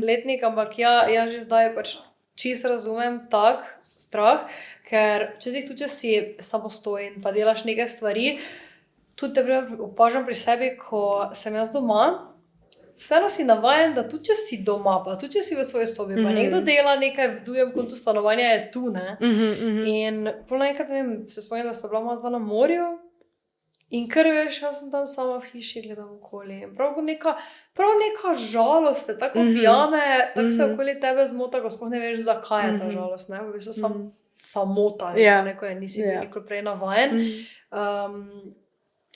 Letnik, ampak ja, že zdaj pač čisto razumem tak strah, ker včasih tudi, če si samostojen pa delaš neke stvari, tudi te opažam pri sebi, ko sem jaz doma, vseeno si navajen, da tudi če si doma, pa tudi če si v svoji sobi, pa nekdo dela nekaj v tujem kontu stanovanja, je tu, ne? In pol naenkrat, ne vem, se spomnim, da sta bila moja dva na morju in kar veš, jaz sem tam sama v hiši, gledam okoli. Prav neka žalost, tako objame, tako se okoli tebe zmota, ko sploh ne veš, zakaj je ta žalost, ne? V bistvu samota, neko je, nisi bil nikoli prej navajen.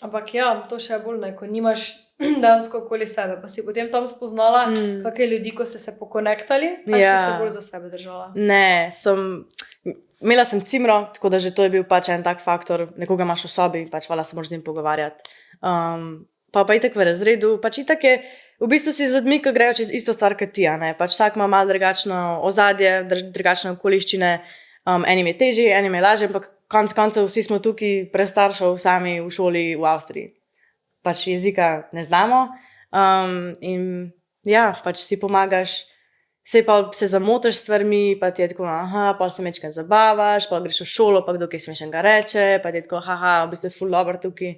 Ampak ja, to še je bolj neko, nimaš dejansko okoli sebe, pa si potem tam spoznala kakšne ljudi, ko ste se pokonektali, ali si se bolj za sebe držala? Ne, imela sem cimro, tako da že to je bil pač en tak faktor, nekoga imaš v sobi, pač hvala se moraš z njim pogovarjati. Pa itak v razredu, pač itak je, v bistvu si z ljudmi, ki grejo čez isto stvar kot ti, ne, pač vsak ima malo drugačno ozadje, drugačne okoliščine, enim je težje, enim je lažje, ampak konec koncev vsi smo tukaj brez staršev sami v šoli v Avstriji. Pač jezika ne znamo in ja, pač si pomagaš, se zamotaš s stvarmi, pa ti je tako, pa se mečkaj zabavaš, pa greš v šolo, pa kdo kaj smešnega reče, pa ti je tako, v bistvu je ful dobro tukaj.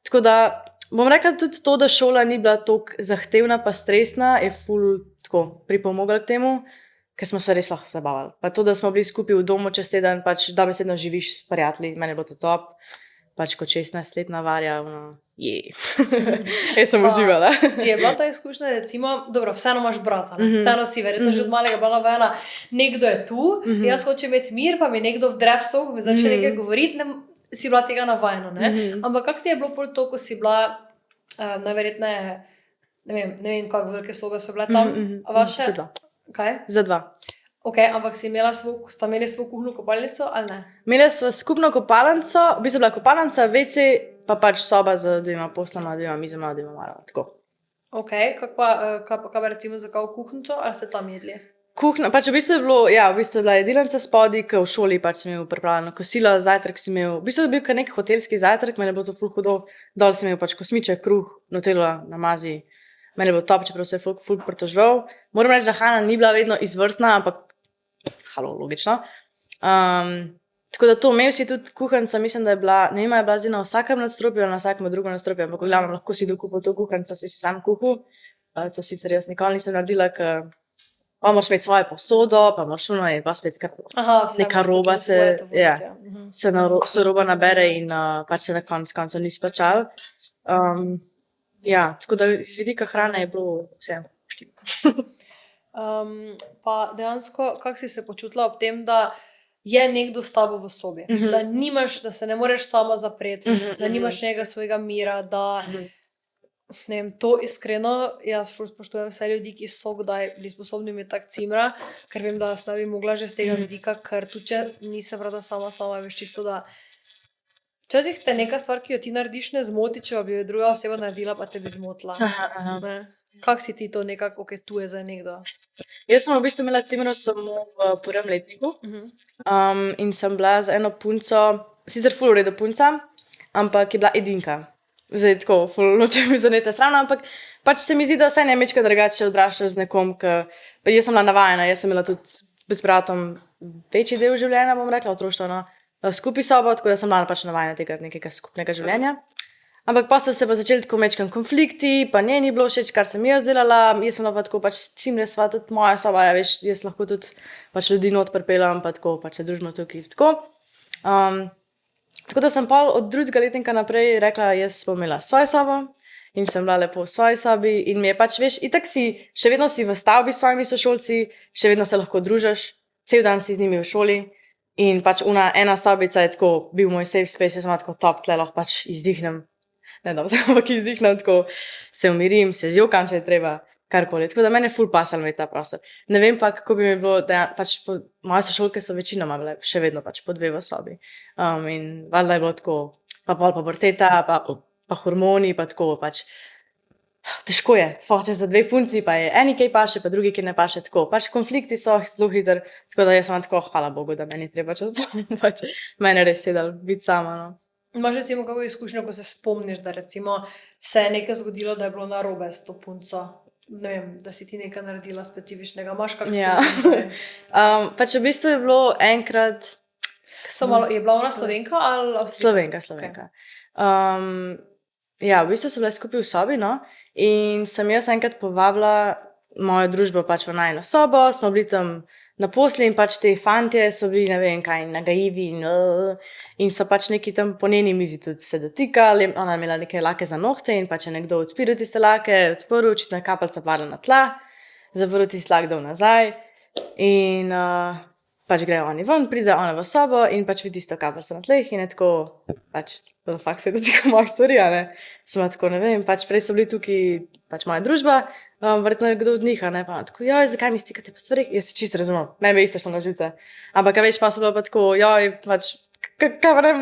Tako da bom rekla tudi to, da šola ni bila toliko zahtevna pa stresna, je ful tako pripomogla k temu, ker smo se res lahko zabavali. Pa to, da smo bili skupaj v domu čez teden, pač dobesedno živiš s prijatelji, meni je bilo to top, pač kot 16-letna Varja, jaz sem uživala. Ti je bila ta izkušnja, recimo, dobro, vseeno imaš brata, ne? Vseeno si verjetno že od malega bila navajena, nekdo je tu, jaz hočem imeti mir, pa mi nekdo vdre v sobo, mi začne nekaj govoriti, si bila tega navajena, ne? Ampak kako ti je bilo pol to, ko si bila najverjetneje, ne vem, kako velike sobe so bile tam, vaše? Za 2. Kaj? Za 2. Ok, ampak sta imeli svojo kuhno kopalnico ali ne? Imeli smo skupno kopalnico, v bistvu bila kopalnica, WC, pa pač soba z 2 poslama, 2 mizama, 2 marama, tako. Ok, kaj pa recimo za kao kuhnico, ali ste tam jedli? Kuhna, pač v bistvu je bila jedilnica spodaj, ker v šoli pač sem imel pripravljeno kosilo, zajtrk si imel, v bistvu je bil kar nek hotelski zajtrk, meni je bilo to ful hudo, dol sem imel pač kosmiček, kruh, nutella, namazi. Meni je bilo top, čeprav se je ful pritoževal. Moram reči, da hrana ni bila vedno izvrstna, ampak logično. Tako da to, imel si tudi kuhanico, mislim, da je bila, ne vem, je bila zdaj na vsakem nadstropju ali na vsakem drugem nadstropju, ampak glavno lahko si dokupil to kuhanico, si sam kuhal. To sicer jaz nikoli nisem naredila, ker pa moraš imeti svojo posodo, pa moraš in pa spet Aha, vse neka imaš roba potem se, svoje tovoriti, ja, ja. Mhm. se roba nabere in pač se na koncu ni splačal. Ja, tako da iz vidika hrane je bilo vse. Pa dejansko, kako si se počutila ob tem, da je nekdo s tabo v sobi, da nimaš, da se ne moreš sama zapreti, da nimaš nekega svojega mira, da ne vem, to iskreno, jaz ful spoštujem vse ljudi, ki so kdaj bili sposobni imeti tak cimra, ker vem, da jaz ne bi mogla že z tega vidika, ker tudi če nisem vrata sama, veš čisto, da včasih te neka stvar, ki jo ti narediš, ne zmoti, če bi jo druga oseba naredila, pa te bi zmotila. Ne? Kako si ti to nekako, ok, tu je za nekdo? Jaz sem v bistvu imela cimro samo v prvem letniku in sem bila z eno punco, sicer ful v redu punca, ampak je bila edinka. Zdaj tako, ful nočem izoneti sravno, ampak pač se mi zdi, da vse nemečka drugače odraščaš z nekom, pa jaz sem bila navajena, jaz sem imela tudi s bratom večji del življenja, bom rekla, otroštvo, no, skupaj sobo, tako da sem bila pač navajena tega nekega skupnega življenja. Ampak pa so se pa začeli tako mečkam konflikti, pa njej ni bilo všeč, kar sem jaz delala, jaz sem pa tako pač cimre sva, tudi moja soba, ja, veš, jaz lahko tudi pač ljudi not pripeljem, pa tako, pač se družimo tukaj, tako. Tako da sem pa od drugega letnika naprej rekla, jaz bom imela svojo sobo in sem bila lepo v svoji sobi in mi je pač, veš, itak si, še vedno si v stavbi s svojimi sošolci, še vedno se lahko družiš, cel dan si z njimi v šoli in pač ena sobica je tako bil moj safe space, jaz sem tako top, tle lahko pač izdihnem. Ne da, ampak izdihnem tako, se umirim, se zjokam, če je treba, karkoli. Tako da mene ful pasalo imeti ta prostor. Ne vem pa, kako bi mi bilo, da pač moje sošolke so večinoma bile še vedno pač po dve v sobi. In valjda je bilo tako, pa pol puberteta, pa hormoni, pa tako pač. Težko je, sploh če za dve punci, pa je eni kaj paše, pa drugi kaj ne paše, tako. Pač konflikti so zelo hiter, tako da jaz sem tako, hvala Bogu, da meni treba čas to, pač mene res sedel biti sama, no. Imaš recimo kako izkušnjo, ko se spomniš, da recimo se je nekaj zgodilo, da je bilo narobe s to punco? Ne vem, da si ti nekaj naredila specifičnega. Imaš kak spomniš? Pač v bistvu je bilo enkrat... Je bila ona Slovenka ali Avstrijka? Slovenka. Ja, v bistvu so bile skupaj v sobi, no, in sem jaz enkrat povabila mojo družbo pač v najino sobo, smo bili tam naposli in pač te fantje so bili, ne vem kaj, nagajivi in so pač neki tam po njeni mizi tudi se dotikali, ona je imela neke lake za nohte in pač je nekdo odpiral tiste lake, odprl, očitno je kapalca padla na tla, zavrl tisti lak dol nazaj in pač grejo oni ven, pride ona v sobo in pač vidi tisto kapalco na tleh in je tako, pač, what the fuck se je dotikal moja storija, ne? Sem tako, ne vem, pač prej so bili tukaj pač moja družba, verjetno je kdo od njih, ne, pa tako, joj, zakaj mi stikate pa stvari? Jaz se čisto razumem, meni bi isto šlo na živce. Ampak, veš, pa so bila pa tako, joj, pač, kaj pa ne,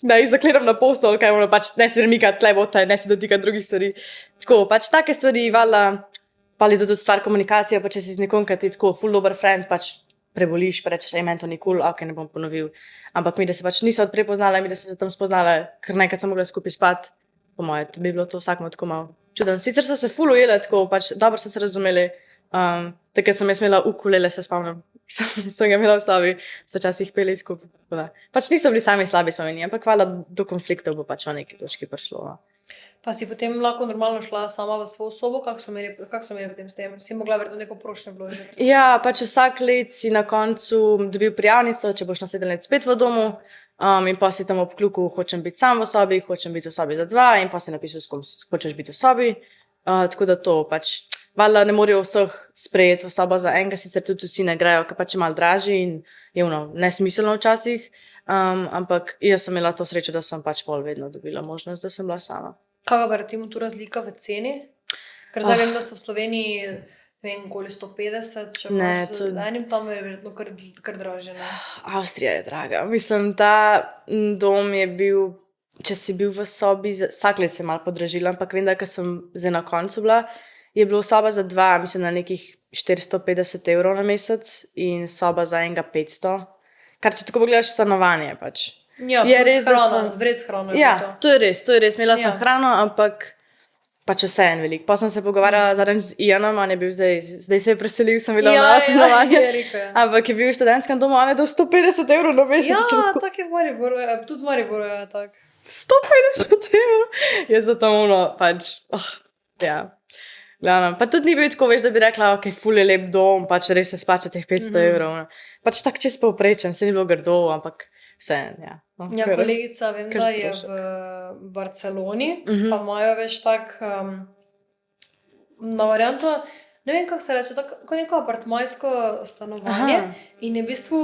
da jih zaklenam na postol, kaj pač ne si remikati tle bote, ne si dotikati drugih stvari. Tako, pač take stvari, valjda, pa je tudi stvar komunikacije, pa če si z nekom, ki ti tako full dober friend, pač preboliš, pa rečeš, meni to ni cool, ok, ne bom ponovil. Ampak mi, da se pač niso odprej poznala, mi, da so se tam spoznala, ker nekaj sem mogla skupaj spati, po moje, to bi bilo to vsakmo tako malo čudno. Sicer so se ful ujele, tako pač dobro so se razumeli. Takrat sem jaz imela ukulele, se spomnim, sem ga imela v sobi, so včasih peli skupaj. Pač niso bili sami slabi smo meni, ampak hvala do konfliktov bo pač v neki točki prišlo. No. Pa si potem lahko normalno šla sama v svojo sobo, kako so imeli potem s tem? Si mogla verjetno neko prošnjo vložiti? Ja, pač vsak let si na koncu dobil prijavnico, če boš naslednji let spet v domu in pa si tam ob kljuku, hočem biti sam v sobi, hočem biti v sobi za dva in pa si napisal, s kom hočeš biti v sobi. Tako da to pač, valjda ne morajo vseh sprejeti v sobo za enega, sicer tudi vsi ne grejo, ker pač je malo dražji in je nesmiselno včasih. Ampak jaz sem imela to srečo, da sem pač pol vedno dobila možnost, da sem bila sama. Kaj pa recimo tu razlika v ceni? Ker zdaj vem, da so v Sloveniji, ne vem, koli 150, če imaš z enim, tam je verjetno kar dražje, ne? Avstrija je draga. Mislim, ta dom je bil, če si bil v sobi, vsak let se malo podražila, ampak vem, da ko sem zdaj na koncu bila, je bilo soba za dva, mislim, na nekih 450 € na mesec in soba za enega 500. Kar če tako pogledaš, stanovanje pač. Ja, je res, vred s hrano je ja, to je res. Imela sem hrano, ampak pač vse en velik. Pa sem se pogovarjala zadnjič z Ianom, on je bil zdaj se je preselil, sem bila na stanovanje. Ampak je bil v študentskem domu, on je dal 150 € na mesec. Ja, tako je v Mariboru, tudi v Mariboru je tak. 150 €? Je za to pač, ja. Glavno, pa tudi ni bil tako, veš, da bi rekla, ok, ful je lep dom, pač res se splača teh 500 evrov. No. Pač tak čez povprečen, se ni bilo grdo, ampak vse, ja. No, Ja, kar- kolegica, vem, kar da je strošek. v Barceloni, pa imajo več tak, na varianto, ne vem, kako se reče, tako neko apartmajsko stanovanje Aha. in je v bistvu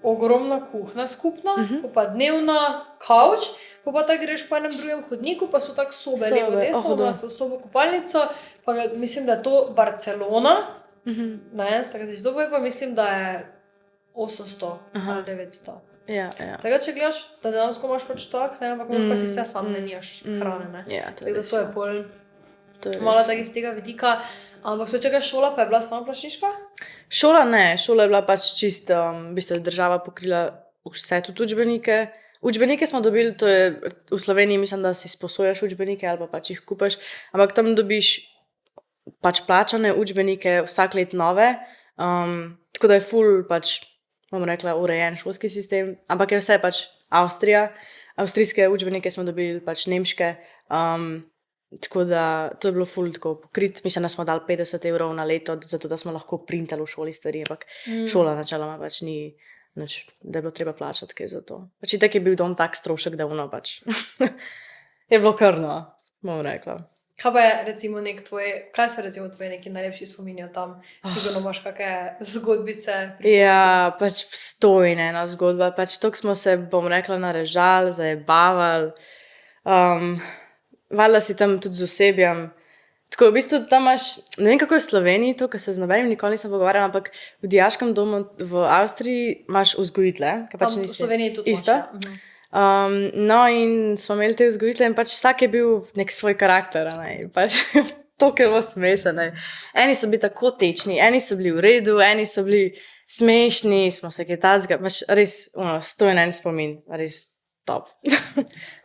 ogromna kuhna skupna, pa dnevna kavč, pa tako greš po enem drugem hodniku, pa so tako sobe, Sobe, levo, desno, hudo. imaš sobo, kopalnico, pa mislim, da je to Barcelona, ne, tako da to pa mislim, da je 800 ali 900. Ja, ja. Tega, če gledaš, da dejansko imaš pač tak, ne, ampak moraš pa si vse sam menjaš hrane, ne. Ja, to Tako je da res. to je bolj To je malo res. tako iz tega vidika. Ampak spet čakaj, šola pa je bila sama plačniška? Šola ne, šola je bila pač čisto, v bistvu je država pokrila vse tudi učbenike. Učbenike smo dobili, to je v Sloveniji, mislim, da si sposojaš učbenike ali pa pač jih kupaš, ampak tam dobiš pač plačane učbenike vsak let nove, tako da je ful pač, bom rekla, urejen šolski sistem, ampak je vse pač Avstrija, avstrijske učbenike smo dobili pač nemške, tako da to je bilo ful tako pokrit, mislim, da smo dali 50 evrov na leto, zato da smo lahko printali v šoli stvari, ampak šola načeloma pač ni, nič, da je bilo treba plačati kaj za to. Pač itak je bil dom tak strošek, da ono pač je bilo krno, bom rekla. Kaj pa je recimo kaj so recimo tvoji neki najlepši spomini od tam? Sigurno imaš kakšne zgodbice. Ja, pač stojna ena zgodba. Pač toliko smo se, bom rekla, narežali, zajebavali. Valjda si tam tudi z osebjem. Tako v bistvu tam imaš, ne vem kako je v Sloveniji to, ker se z nobenim nikoli nisem pogovarjala, ampak v dijaškem domu v Avstriji imaš vzgojitelje. Ker pač Tam v nisi Sloveniji tudi isto. imaš, ja. No, in smo imeli te vzgojitelje, in pač vsak je bil nek svoj karakter. a Ne? In pač to, ker bo smešno. ne. Eni so bili tako tečni, eni so bili v redu, eni so bili smešni, smo se kaj tazga, pač res, stojen en spomin, res top.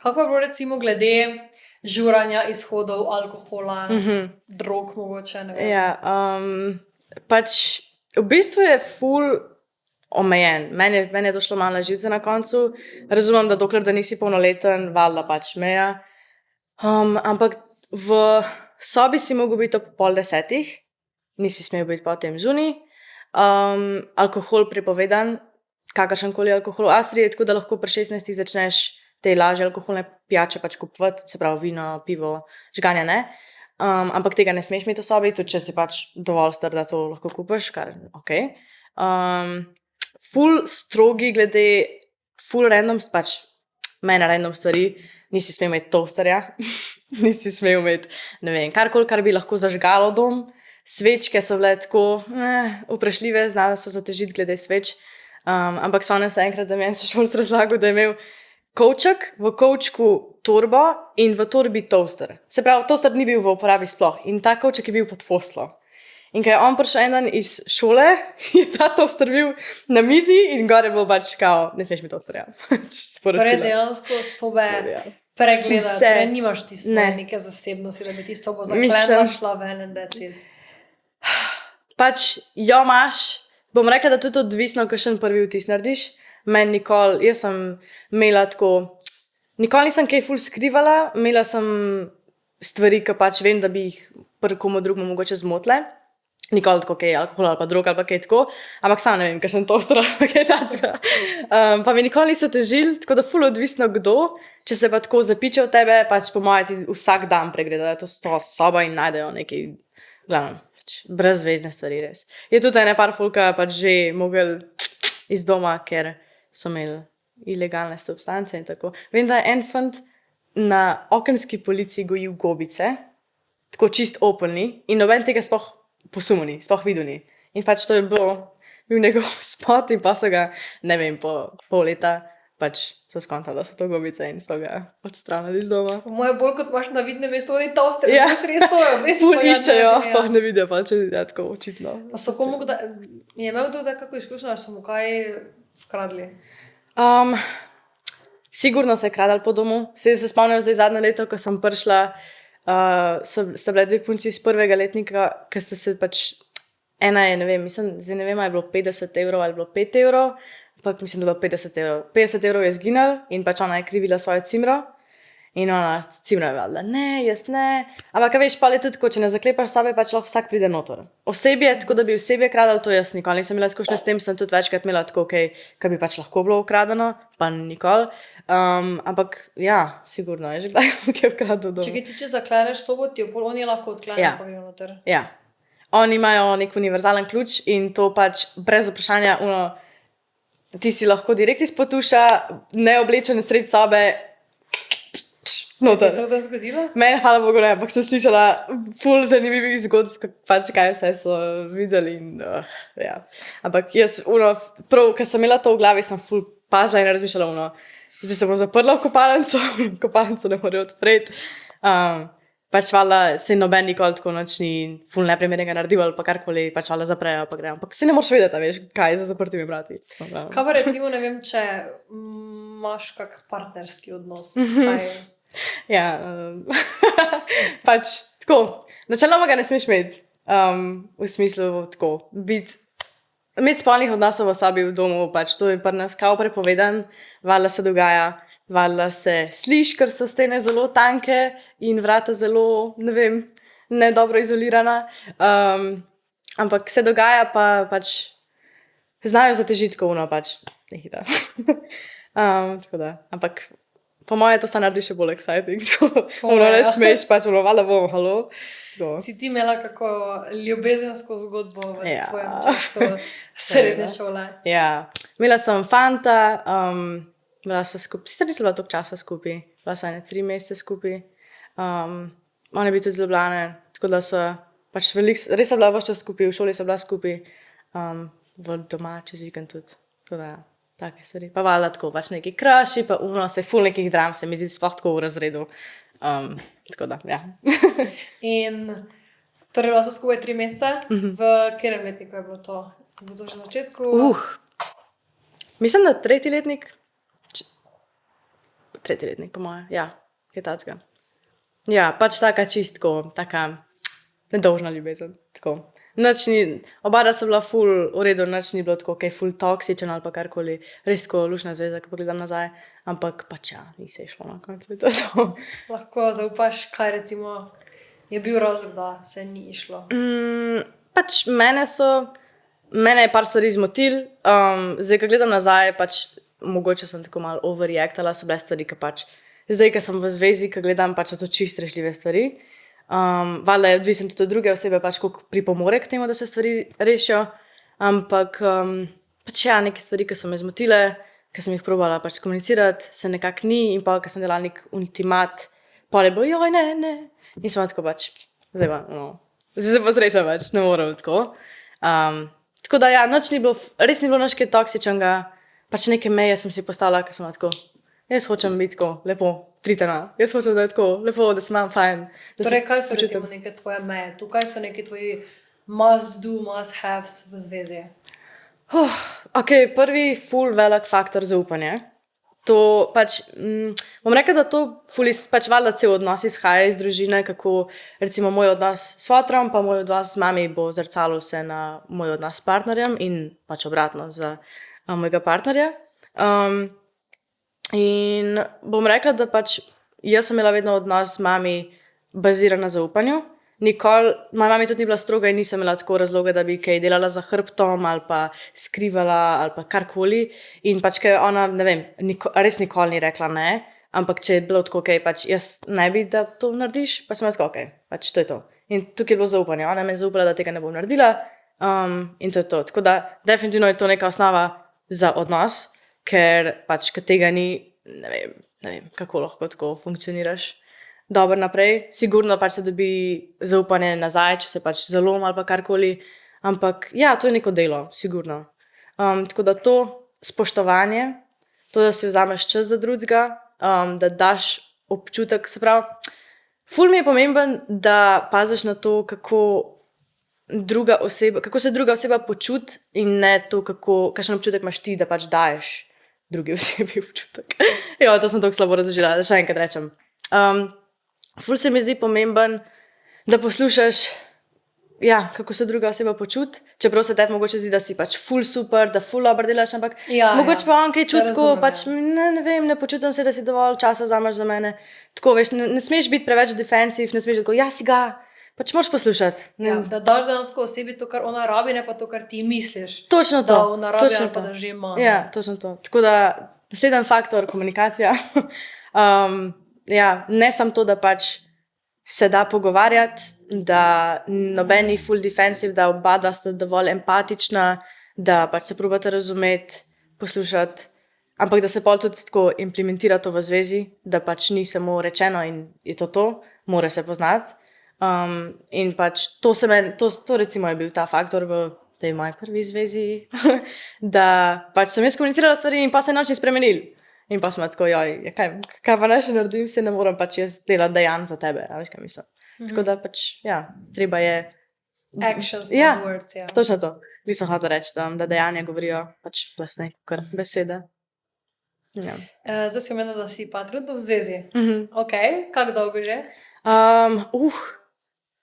Kako pa je bilo recimo glede žuranja, izhodov, alkohola, drog mogoče, ne vem. Ja, pač v bistvu je ful omejen. Meni je to šlo malo na živce na koncu. Razumem, da dokler da nisi polnoleten, valjda pač meja. Ampak v sobi si mogel biti ob 9:30, nisi smel biti potem zunaj. Alkohol prepovedan, kakršenkoli alkohol. V Avstriji je tako, da lahko pri 16 začneš te lažje alkoholne pijače pač kupovati, se pravi vino, pivo, žganja ne. Ampak tega ne smeš imeti v sobi, tudi če si pač dovolj star, da to lahko kupiš, kar je ok. Ful strogi glede, ful random, pač meni random stvari, nisi smel imeti toasterja, nisi smel imeti, ne vem, karkoli, kar bi lahko zažgalo dom. Svečke so bile tako vprašljive, znala so zatežiti glede sveč. Ampak spomnim se enkrat, da mi je en sošolc razlagal, da je imel kovček, v kovčku torbo in v torbi toaster. Se pravi, toaster ni bil v uporabi sploh in ta kovček je bil pod poslo. In ko je on prišel en dan iz šole, je ta toaster bil na mizi in gore je bilo pač kao, ne smeš mi toasterja. Torej dejansko sobe Ja. pregledati, Vse. torej nimaš ti svoje Ne. neke zasebnosti, da bi ti sobo Mislim- zaklenila, šla ven in that's it. Pač jo imaš, bom rekla, da tudi odvisno, kakšen prvi vtis narediš. Meni nikoli, jaz sem imela tako, nikoli nisem kaj ful skrivala, imela sem stvari, ki pač vem, da bi jih pri komu drugemu mogoče zmotile. Nikoli tako kaj alkohol ali pa drog ali pa kaj tako, ampak sam ne vem, kakšen toaster ali pa kaj takega. Pa mi nikoli niso težili, tako da ful odvisno kdo, če se pa tako zapiče v tebe, pač po mojem ti vsak dan pregledajo to sobo in najdejo nekaj, glavno, pač brezvezne stvari res. Je tudi ene par folka pač že mogel iz doma, ker so imeli ilegalne substance in tako. Vem, da je en fant na okenski polici gojil gobice, tako čist opolni in noben tega sploh posumni, sploh videl ni. In pač to je bil njegov spot in pa so ga, ne vem, po pol leta pač so skontali, da so to gobice in so ga odstranili iz doma. Po moje bolj kot imaš na vidnem mestu, oni toaster, Ja. res so, res Ful so, ja, iščejo, ja. sploh ne vidijo, pa če je tako očitno. Pa so komu, je imel kdo kako izkušnjo, da so mu kaj vkradli? Sigurno se je kradal po domu. Se spomnim zdaj zadnje leto, ko sem prišla, sta bile dve punci iz prvega letnika, ki sta se pač, ena je, ne vem, mislim, zdaj ne vem, ali je bilo 50 evrov ali je bilo 5 evrov, ampak mislim, da je bilo 50 evrov. 50 evrov je zginil in pač ona je krivila svojo cimro. In ona cimra je vedela, ne, jaz ne. Ampak, a veš, pa je tudi tako, če ne zaklepaš sobe, pač lahko vsak pride noter. Osebje, tako da bi osebje kradali, to jaz nikoli nisem imela izkušnje s tem, sem tudi večkrat imela tako, kaj bi pač lahko bilo ukradeno, pa nikoli. Ampak, ja, sigurno je že kdaj kaj ukradel dom. Če ti zakleneš sobo, ti jo pol oni lahko odklenejo, Ja. pa grejo noter. Ja. Oni imajo nek univerzalen ključ in to pač brez vprašanja, ti si lahko direkt iz potuša, neoblečen sred sobe, Se noter. je to da zgodilo? Mene, hvala Bogu, ne, ampak sem slišala ful zanimivih zgodb, pač kaj vse so videli. In, ja. Ampak jaz, prav, ker sem imela to v glavi, sem ful pazila in razmišljala, zdaj se bom zaprla v kopalnico ne more odpreti. Pač hvala, se noben nikoli tako noč ni ful neprimernega naredil ali pa karkoli, pač hvala zaprejo, pa grem. Ampak se ne moreš vedeti, veš, kaj je za zaprtimi vrati. Kaj pa recimo, ne vem, če imaš kak partnerski odnos. Kaj... Ja, pač tako. Načeloma ga ne smeš imeti, v smislu tako, imeti spolnih odnosov v sobi v domu, pač to je pri nas kao prepovedan, valjda se dogaja, valjda se sliši, ker so stene zelo tanke in vrata zelo, ne vem, ne dobro izolirana. Ampak se dogaja, pa pač znajo zatežiti kovno, pač ne hita. Tako da, ampak po moje to se naredi še bolj exciting. Ne smeš, pač valjda bom, halo. Tako. Si ti imela kako ljubezensko zgodbo v Ja. tvojem času srednje šole? Ja, imela sem fanta, bila sem skupaj, sicer nisem bila toliko časa skupaj, bila sem 3 mesece skupaj. On je bil tudi iz Ljubljane, tako da so pač res sem bila ves čas skupaj, v šoli sem bila skupaj, v doma čez vikend tudi. Tako da, take stvari. Pa valjda tako, pač neki kraši, pa se ful nekih dram, se mi zdi sploh tako v razredu. Tako da, ja. In torej bila so skupaj 3 mesece. V katerem letniku je bilo to? Je bilo to že na začetku? Mislim, da tretji letnik. Tretji letnik, po moje. Ja, kaj takega. Ja, pač taka čistko, taka nedolžna ljubezen. Tako. Oba so bila ful v redu, nič ni bilo tako, kaj ful toksičen ali pa karkoli. Res tako lušna zveza, ko pogledam nazaj. Ampak pač ja, ni se išlo na koncu. Lahko zaupaš, kaj recimo je bil razlog, da se ni išlo. Pač mene je par stvari zmotil. Zdaj, ko gledam nazaj, pač mogoče sem tako malo overreactala, so bile stvari, ki pač zdaj, ko sem v zvezi, ko gledam, pač so to čist rešljive stvari. Valjda je odvisen tudi od druge osebe, pač koliko pripomore k temu, da se stvari rešijo. Ampak pač ja, neke stvari, ki so me zmotile, ki sem jih probala pač skomunicirati, se nekako ni in pa, ko sem delala nek ultimat, pa je bilo, joj, ne. In sem tako pač, zdaj pa, zdaj se pa zresa pač, ne morem tako. Tako da ja, res ni bilo nič kaj toksičnega, pač neke meje sem si postavila, ker sem tako, jaz hočem biti tako, lepo, tritena, jaz hočem, da je tako, lepo, da se imam fajn. Torej, kaj so recimo neke tvoje meje? Tukaj so neki tvoji must do, must haves v zvezi? Ok, prvi ful velik faktor zaupanje. To pač, bom rekla, da to pač valjda cel odnos izhaja iz družine, kako recimo moj odnos s fotrom, pa moj odnos z mami bo zrcalo se na moj odnos s partnerjem in pač obratno za mojega partnerja. In bom rekla, da pač jaz sem imela vedno odnos z mami baziran na zaupanju. Nikoli, moja mama tudi ni bila stroga in nisem imela tako razloga, da bi kaj delala za hrbtom ali pa skrivala ali pa karkoli. In pač, ker ona, ne vem, res nikoli ni rekla ne, ampak če je bilo tako, ok, pač jaz ne bi, da to narediš, pa sem jaz tako, ok, pač to je to. In tukaj je bilo zaupanje, ona me je zaupala, da tega ne bom naredila in to je to. Tako da definitivno je to neka osnova za odnos, ker pač, ker tega ni, ne vem, kako lahko tako funkcioniraš. Dobro naprej, sigurno pač se dobi zaupanje nazaj, če se pač zalom ali pa karkoli, ampak ja, to je neko delo, sigurno. Tako da to spoštovanje, to, da si vzameš čas za drugega, da daš občutek, se pravi, ful mi je pomemben, da paziš na to, kako se druga oseba počuti in ne to, kakšen občutek imaš ti, da pač daješ drugi osebi občutek. Jo, to sem tako slabo razložila, da še enkrat rečem. Ful se mi zdi pomemben, da poslušaš ja, kako se druga oseba počuti, čeprav se tebi mogoče zdi, da si pač ful super, da ful dobro delaš, ampak mogoče pa on kaj čuti, tako pač ne vem, ne počutim se, da si dovolj časa vzameš za mene. Tako, veš, ne smeš biti preveč defensiv, ne smeš tako, ja si ga, pač moraš poslušati. Ja, da daš dejansko osebi to, kar ona rabi, ne pa to, kar ti misliš. Točno to. Da ona rabi, točno pa to. da že ima. Ja, točno to. Tako da, naslednji faktor, komunikacija. Ja, ne samo to, da pač se da pogovarjati, da noben ni full defensive, da oba dva sta dovolj empatična, da pač se probate razumeti, poslušati, ampak da se pol tudi tako implementira to v zvezi, da pač ni samo rečeno in je to, mora se poznati. In pač to recimo je bil ta faktor v tej moji prvi zvezi, da pač sem jaz komunicirala stvari in pa se noč ni spremenil. In pa smo tako, joj, kaj pa ne še naredim, se ne moram pač jaz delati dejanj za tebe, a veš kaj mislim. Tako da pač, ja, treba je... Actions, ja, not words, ja. Točno to. Nisem hotel reči, da dejanja govorijo pač glasneje kot besede. Ja. Zdaj si omenila, da si pa trenutno v zvezi. Ok, kako dolgo že?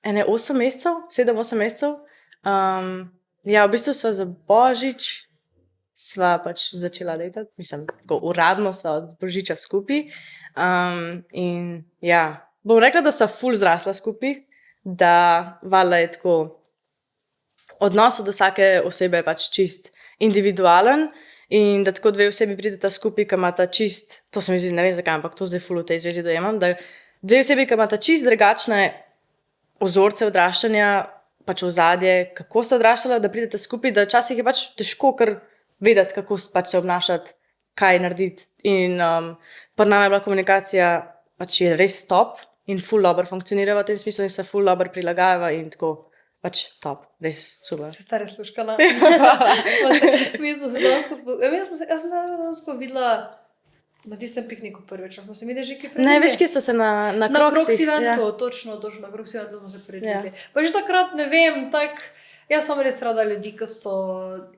Ene 8 mesecev, 7-8 mesecev. Ja, v bistvu sva za Božič sva pač začela letati, mislim, tako uradno sva od Božiča skupaj. In ja, bom rekla, da sva ful zrasla skupaj, da valjda je tako odnos od vsake osebe pač čist individualen in da tako dve osebi prideta skupaj, ki imata čist, to se mi zdi, ne vem zakaj, ampak to zdaj ful v tej zvezi dojemam, da dve osebi, ki imata čist drugačne vzorce odraščanja, pač ozadje, kako sta odraščala, da pridete skupaj, da včasih je pač težko kar vedeti, kako pač se obnašati, kaj narediti. In pri nama je bila komunikacija pač je res top in ful dobro funkcionira v tem smislu in se ful dobro prilagajava in tako pač top, res super. Se stare sluškala. Mi smo se danes videla na tistem pikniku prvič. Smo se mi že kaj predvideli? Ne, veš, kje so se na Kroksi eventu, točno, na Kroksi eventu smo se predvideli. Pa že takrat, ne vem, jaz sem res rada ljudi, ki so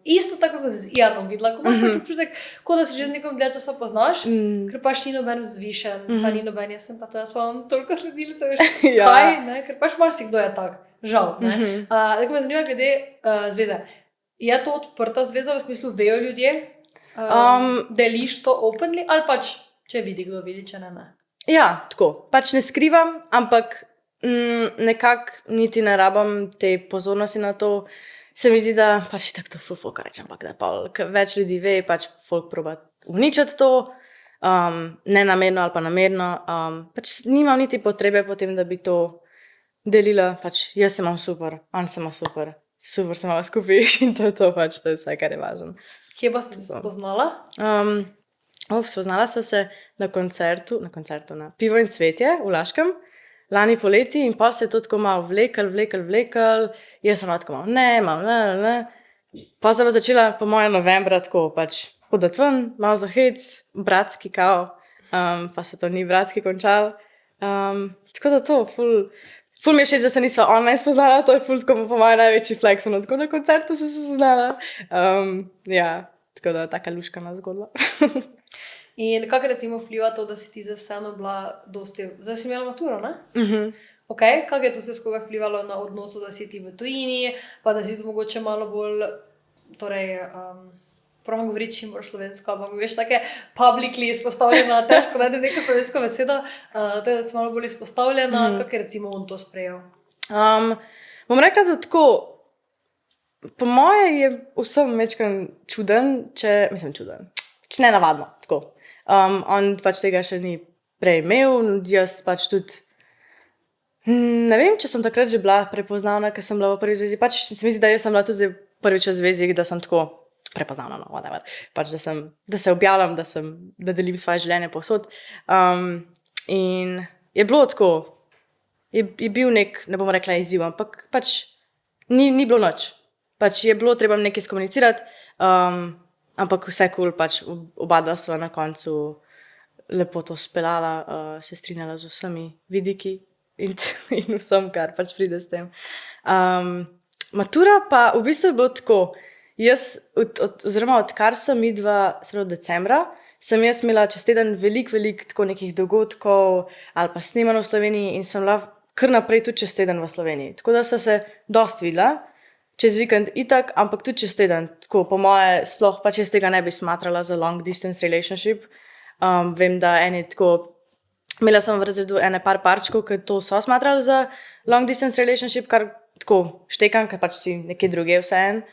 isto tako smo se z Ianom videla, ko imaš pač občutek, kot da se že z nekom dlje časa poznaš, ker pač ni noben vzvišen, pa ni noben, jaz sem pa to, jaz pa imam toliko sledilcev, veš, kaj, ne, ker pač marsikdo je tak, žal, ne. Tako me zanima glede zveze. Je to odprta zveza, v smislu vejo ljudje, deliš to openly, ali pač, če vidi, kdo vidi, če ne. Ja, tako, pač ne skrivam, ampak nekako niti ne rabam te pozornosti na to. Se mi zdi, da pač tako to ful folk reče, ampak da pa več ljudi ve, pač folk proba uničiti to, ne namerno ali pa namerno. Pač nimam niti potrebe potem, da bi to delila, pač jaz sem imam super, on sem imam super sem imala skupaj in to je to pač, to je vse, kar je važno. Kje pa si se spoznala? Spoznala sva se na koncertu, na Pivo in cvetje v Laškem. Lani poleti in pa se je to tako malo vlekel, jaz sem tako malo, ne. Pa sem začela po mojem novembra tako pač hoditi ven, malo za hec, bratski kao, pa se to ni bratski končal. Tako da to, ful mi je všeč, da se nisva online spoznala, to je ful tako po mojem največji flex, tako na koncertu se spoznala. Ja, tako da taka luškana zgodba. In kako recimo vpliva to, da si ti za vseeno bila dosti... Zdaj si imela maturo, ne? Ok, kako je to vse skupaj vplivalo na odnosu, da si ti v tujini, pa da si mogoče malo bolj, torej, pravim govoriti čim bolj slovensko, ampak veš, take publicly izpostavljena, težko najde neko slovensko besedo, to je, da si malo bolj izpostavljena, kako je recimo on to sprejel? Bom rekla, da tako, po moje je vsem mečkan čuden, če nenavadno, tako. On pač tega še ni prej imel, jaz pač tudi ne vem, če sem takrat že bila prepoznavna, ker sem bila v prvi zvezi, pač se mi zdi, da jaz sem bila tudi prvič v zvezi, da sem tako prepoznavna, no, whatever, pač da se objavljam, da delim svoje življenje povsod. In je bilo tako, je bil ne bom rekla izziv, ampak pač ni bilo nič, pač je bilo treba nekaj skomunicirati, ampak vse cool, pač oba dva sva na koncu lepo to speljala, se strinjala z vsemi vidiki in vsem, kar pač pride s tem. Matura pa v bistvu je bilo tako, jaz, oziroma odkar sem midva, od decembra, sem jaz imela čez teden veliko tako nekih dogodkov ali pa snemanj v Sloveniji in sem bila kar naprej tudi čez teden v Sloveniji. Tako da so se dost videla, čez vikend itak, ampak tudi čez teden. Tako po moje, sploh pa čez tega ne bi smatrala za long distance relationship. Vem, da eni tako, imela sem v razredu ene parčkov, ki to so smatrali za long distance relationship, kar tako štekam, ker pač si nekje druge vseeno,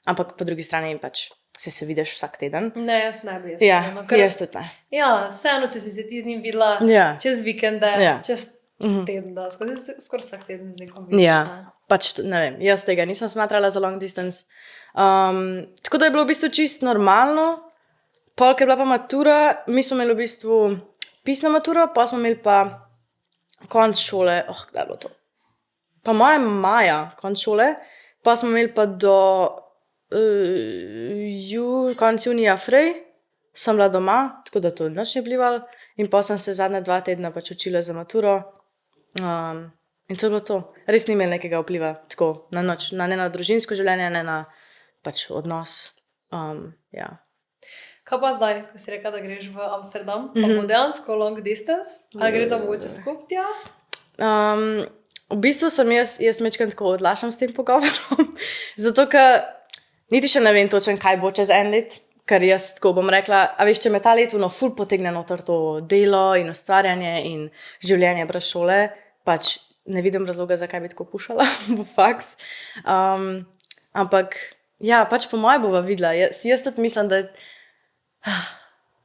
ampak po drugi strani pač se vidiš vsak teden. Ne, jaz ne bi. Ja, jaz tudi ne. Ja, vseeno, če si se ti z njim videla čez vikende, čez teden, da skoraj vsak teden z nekom vidiš. Ja, pač ne vem, jaz tega nisem smatrala za long distance. Tako da je bilo v bistvu čisto normalno. Pol, ker je bila pa matura, mi smo imeli v bistvu pisno maturo, pa smo imeli pa konc šole, kdaj je bilo to? Pa moje maja, konc šole, pa smo imeli pa do konc junija frej, sem bila doma, tako da to nič ni vplivalo, in pa sem se zadnja 2 tedna pač učila za maturo, in to je bilo to. Res ni imel nekega vpliva, tako, na noč, ne na družinsko življenje, ne na pač odnos, ja. Kaj pa zdaj, ko si rekla, da greš v Amsterdam, pa bo dejansko long distance, ali gre da mogoče skup tja? V bistvu sem jaz mečkam tako odlašam s tem pogovorom, zato ker niti še ne vem točno, kaj bo čez en let, ker jaz tako bom rekla, a veš, če me ta let ful potegne noter to delo in ustvarjanje in življenje brez šole, pač ne vidim razloga, zakaj bi tako pušala v faks. Ampak, ja, pač po moje bova videla. Jaz tudi mislim, da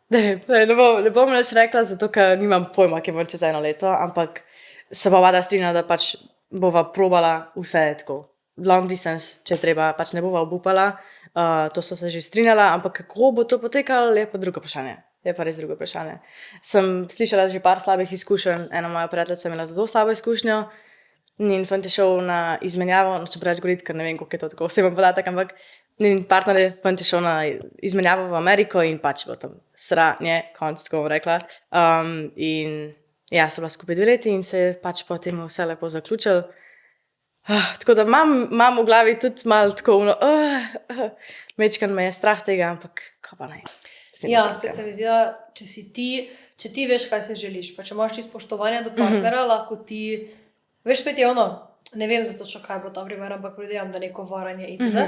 ne bom več rekla, zato ker nimam pojma, kje bom čez 1 leto, ampak se bova da strinjala, da pač bova probala vse tako. Long distance, če treba, pač ne bova obupala, to so se že strinjala, ampak kako bo to potekalo, je pa drugo vprašanje. Je pa res drugo vprašanje. Sem slišala že par slabih izkušenj, ena moja prijateljica je imela zelo slabo izkušnjo, njen fant je šel na izmenjavo, če preveč govoriti, ker ne vem, koliko je to tako oseben podatek, ampak njen partner je fant je šel na izmenjavo v Ameriko in pač bo tam sranje, konc, tako bom rekla. In ja, so bila skupaj 2 leti in se je pač potem vse lepo zaključilo. Tako da imam v glavi tudi malo tako, mečkan me je strah tega, ampak kaj pa naj. Ja, spet se mi zdi, če ti veš, kaj se želiš, pa če imaš čisto spoštovanje do partnera, lahko ti, veš, spet je ono, ne vem zato, kaj bo ta primer, ampak predvidevam, da neko varanje itd.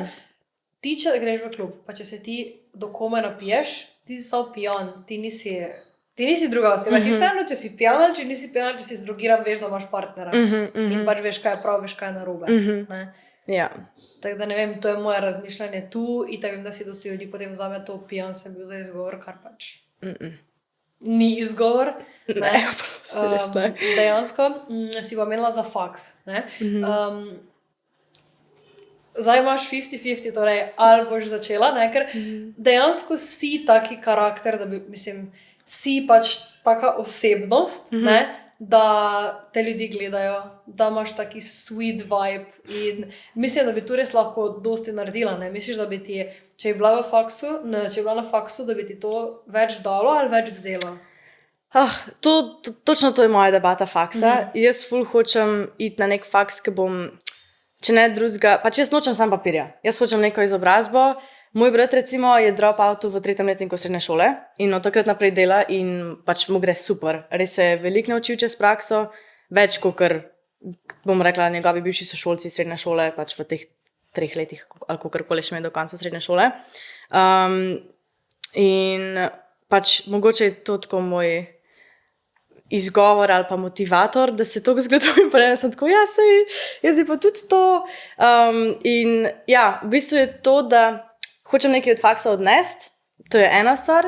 Ti, če greš v klub, pa če se ti do kome napiješ, ti si samo pijan, ti nisi druga oseba, ti vseeno, če si pijan, če nisi pijan, če si zdrogiran, veš, da imaš partnera. In pač veš, kaj je prav, veš, kaj je narobe. Ja. Tako da ne vem, to je moje razmišljanje tu in tako vem, da si dosti ljudi potem vzame to pijan, sem bil za izgovor, kar pač ni izgovor. Ne, res ne. Dejansko si pa menila za faks. Zdaj imaš 50-50, torej ali boš začela, ker dejansko si taki karakter, da bi, mislim, si pač taka osebnost, da te ljudi gledajo, da imaš taki sweet vibe in mislim, da bi tu res lahko dosti naredila, ne? Misliš, da bi ti, če je bila na faksu, da bi ti to več dalo ali več vzelo? Točno to je moja debata faksa. Jaz ful hočem iti na nek faks, ki bom, če ne drugega, pač jaz nočem sam papirja. Jaz hočem neko izobrazbo. Moj brat recimo je drop-outu v 3. letniku srednje šole in od takrat naprej dela in pač mu gre super. Res se je veliko naučil čez prakso, več kakor, bom rekla, njegovi bivši sošolci srednje šole, pač v teh 3 letih, ali kakorkoli še imel do konca srednje šole. In pač mogoče je to tako moj izgovor ali pa motivator, da se to zgodi in pa sem tako, jaz bi pa tudi to. In ja, v bistvu je to, da hočem nekaj od faksa odnesti, to je ena stvar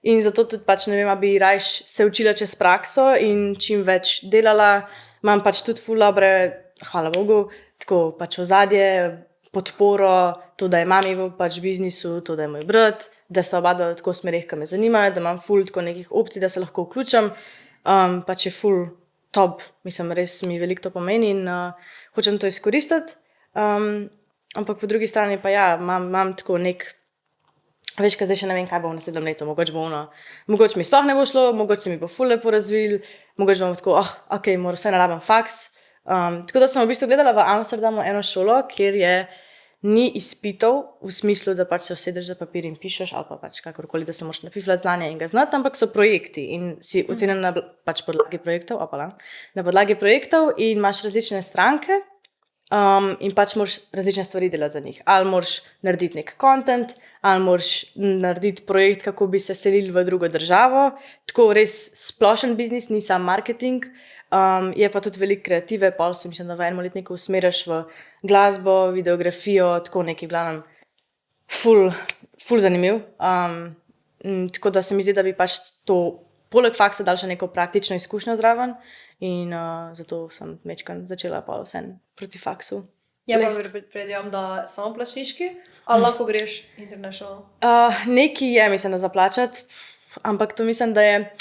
in zato tudi pač ne vem, bi rajš se učila čez prakso in čim več delala, imam pač tudi ful dobre, hvala Bogu, tako pač ozadje, podporo, to, da je mami v pač biznisu, to, da je moj brat, da se oba tako smerih, ki me zanimajo, da imam ful tako nekih opcij, da se lahko vključam, pač je ful top, mislim, res mi veliko to pomeni in hočem to izkoristiti. Ampak po drugi strani pa ja, imam tako nek, veš, zdaj še ne vem, kaj bo v naslednjem letu, mogoče mi sploh ne bo šlo, mogoče se mi bo ful lepo razvil, mogoče bom tako, ok, moram vse narabam faks. Tako da sem v bistvu gledala v Amsterdamu eno šolo, kjer je ni izpitov v smislu, da pač se usedeš za papir in pišeš, ali pa pač kakorkoli, da se moraš napifljati znanje in ga znati, ampak so projekti in si ocenjen na pač podlagi projektov, na podlagi projektov in imaš različne stranke in pač moraš različne stvari delati za njih. Ali moraš narediti nek content, ali moraš narediti projekt, kako bi se selili v drugo državo, tako res splošen biznis, ni sam marketing. Je pa tudi veliko kreative, pol se mislim, da v enem letniku usmeriš v glasbo, videografijo, tako neki v glavnem ful zanimiv. Tako da se mi zdi, da bi pač to poleg faksa dal še neko praktično izkušnjo zraven in zato sem mečkan začela pa vsem proti faksu. Je pa predvidevam, da samo plačniški, ali lahko greš international? Neki je, mislim, da zaplačati, ampak to mislim, da je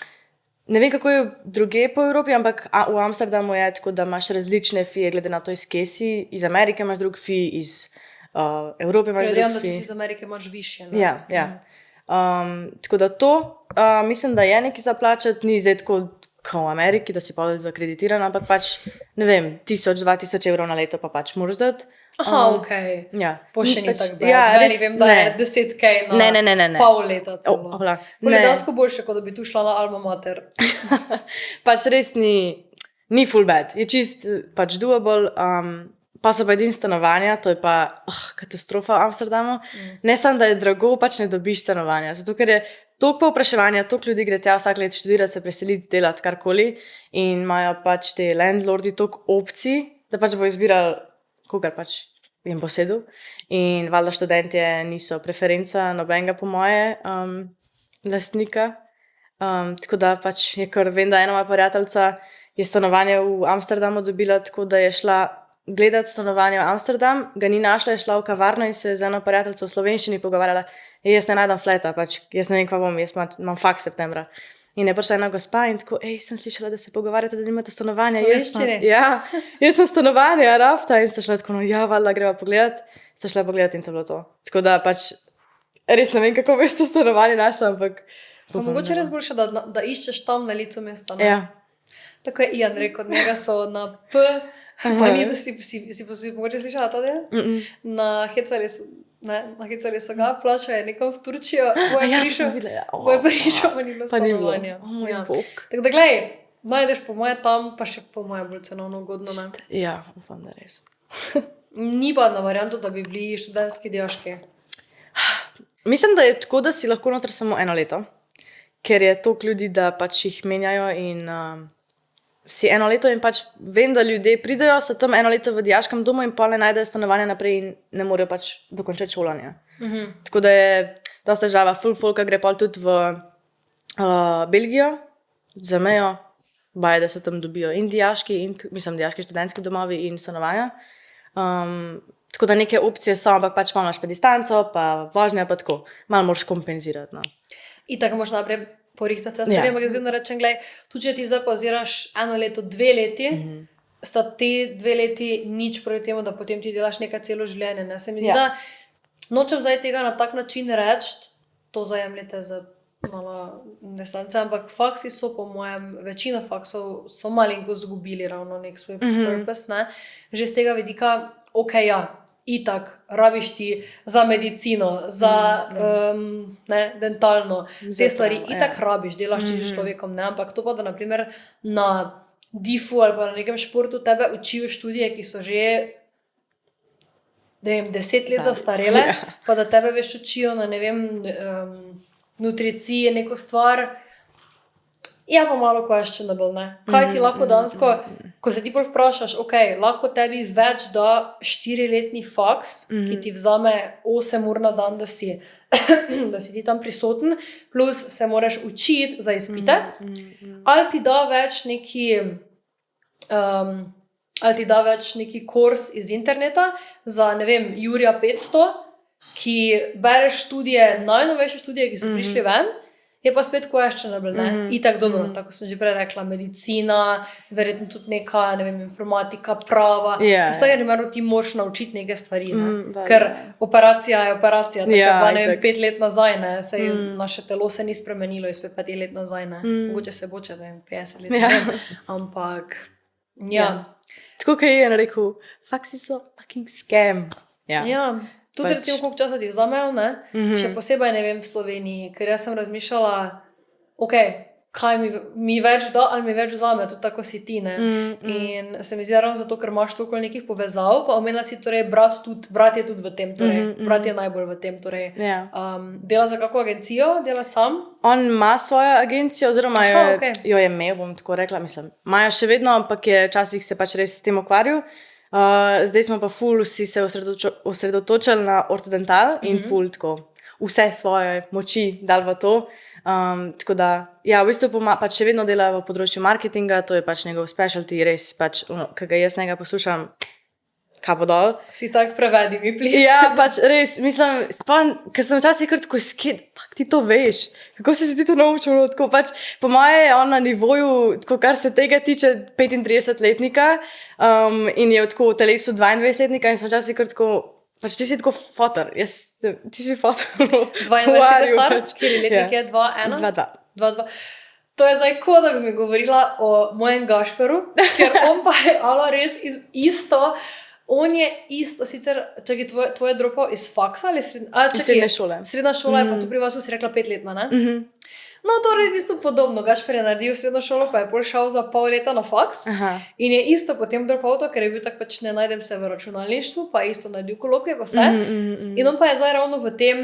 ne vem, kako je druge po Evropi, ampak v Amsterdamu je tako, da imaš različne fije, glede na to, iz kje si. Iz Amerike imaš drug fij, iz Evrope imaš drug fij. Predvidevam, da če si iz Amerike imaš više. Ne? Ja. Tako da to, mislim, da je nekaj zaplačati, ni zdaj tako v Ameriki, da si pa zakreditiran, ampak pač, ne vem, 1000-2000 evrov na leto pa pač moraš dati. Aha, ok. Ja. Pošte ni Pač, tako bad. ja, Meni res vem, da je 10K na Ne. pol leta celo. Ne. Dejansko boljše, kot da bi tu šla na Alma Mater. Pač res ni full bad, je čist pač doable, pa so pa edin stanovanja, to je pa katastrofa v Amsterdamu. Ne samo, da je drago, pač ne dobiš stanovanja, zato ker je toliko povpraševanja, toliko ljudi gre tja vsak let študirati, se preseliti, delati karkoli in imajo pač te landlordi toliko opcij, da pač bo izbirali, kogar pač jim bo sedel. In valjda študentje niso preferenca nobenega po moje lastnika. Tako da pač je kar, vem, da ena moja prijateljica je stanovanje v Amsterdamu dobila tako, da je šla gledati stanovanje v Amsterdam, ga ni našla, je šla v kavarno in se z eno prijateljico v slovenščini pogovarjala, jaz ne najdem fleta, pač jaz ne vem, kva bom, jaz imam faks septembra. In je prišla ena gospa in tako, sem slišala, da se pogovarjate, da nimate stanovanja. Jaz sem stanovanje, rafta in sta šla tako, valjda greva pogledat, sta šla pogledat in to bilo to. Tako da pač res ne vem, kako bi to stanovanje našla, ampak... Pa mogoče res boljše, da iščeš tam na licu mesta. Ne? Ja. Tako je Ian rekel, od njega so na P, pa ni, da si mogoče slišala ta del? Nahecali so ga, plačajo nekom v Turčijo, boje prišel, pa ni bilo stanovanja. Tako da glej, najdeš po moje tam, pa še po moje bolj cenovno ugodno. Ne? Ja, upam, da res. Ni pa na variantu, da bi bili študentski dijaški. Mislim, da je tako, da si lahko noter samo 1 leto, ker je toliko ljudi, da pač jih menjajo in si 1 leto in pač vem, da ljudje pridejo, so tam 1 leto v dijaškem domu in pol ne najdejo stanovanja naprej in ne morejo pač dokončati šolanja. Tako da je dosta težava, folka gre pol tudi v Belgijo, za mejo, baje, da se tam dobijo in dijaški, dijaški študentski domovi in stanovanja. Tako da neke opcije so, ampak pač malo imaš pa distanco, pa vožnja pa tako, malo moraš kompenzirati. No. In tako moraš naprej porihtati cestarje, ampak jaz vedno rečem, glej, tudi če ti zdaj pauziraš 1 leto, 2 leti, sta te 2 leti nič proti temu, da potem ti delaš nekaj celo življenje. Ne? Se mi zdi, da nočem zdaj tega na tak način reči, to zajemljete za malo distance, ampak faksi so po mojem, večina faksov so malinko zgubili ravno nek svoj purpose, ne? Že z tega vidika, itak, rabiš ti za medicino, za dentalno, te stvari, itak rabiš, delaš ti s človekom, ne? Ampak to pa, da naprimer na difu ali pa na nekem športu tebe učijo študije, ki so že 10 let zastarele, pa da tebe veš učijo na, ne vem, nutriciji, neko stvar, je pa malo questionable, ne? Kaj ti lahko dansko, ko se ti bolj vprašaš, lahko tebi več da 4-letni faks, ki ti vzame 8 ur na dan, da si ti tam prisoten, plus se moraš učiti za izpite, ali ti da več neki kurs iz interneta za, ne vem, Jurija 500, ki bereš študije, najnovejše študije, ki so prišli ven, je pa spet questionable, ne? Itak dobro, tako sem že prej rekla, medicina, verjetno tudi neka, ne vem, informatika, prava, se vsaj primeru ti moraš naučiti neke stvari, ne? Ker operacija je operacija, tako pa, ne vem, 5 let nazaj, ne? Sej naše telo se ni spremenilo izpred 5 let nazaj, ne? Mogoče se bo čez, ne vem, 50 let, ne vem, ampak, Tako, kaj je rekel, faksi so fucking scam. Ja. Ja, tudi Pač- recimo, koliko časa ti vzamejo, ne? Še posebej, ne vem, v Sloveniji, ker jaz sem razmišljala, ok, kaj mi več da ali mi več vzame, tudi tako si ti, ne? In se mi zdi ravno zato, ker imaš toliko nekih povezav, pa omenila si torej brat je tudi v tem, torej brat je najbolj v tem, torej Ja. dela za kakšno agencijo, dela sam? On ima svojo agencijo, oziroma Aha, okej. jo je imel, bom tako rekla, mislim. Imajo še vedno, ampak je včasih se pač res s tem ukvarjal. Zdaj smo pa ful vsi se osredotočili na ortodontal in ful tako vse svoje moči dal v to. Tako da, ja, v bistvu pač še vedno dela v področju marketinga, to je pač njegov specialty, res pač, ki ga jaz njega poslušam, kapo dol. Si tak prevedi mi, please. Ja, pač res, mislim, ker sem včasih kar tako pak ti to veš, kako si se ti to naučil, no, tako pač, po moje je on na nivoju, tako kar se tega tiče 35-letnika in je tako v telesu 22-letnika in sem včasih kar tako, pač ti si tako fotor, ti si fotor. 22 je star, kjer letnik je 2-1? 2-2. 2-2. To je zdaj kot, da bi mi govorila o mojem Gašperu, ker on pa je res isto. On je isto, sicer, čakaj, tvoje dropo iz faksa ali Srednje šole. Srednja šola je pa tu pri vas, si rekla 5-letna, ne? No, torej v bistvu podobno. Gašper je naredil srednjo šolo, pa je pol šel za pol leta na faks. In je isto potem dropal to, ker je bil tak pač ne najdem se v računalništvu, pa je isto naredil kolokvije, pa vse. In on pa je zdaj ravno v tem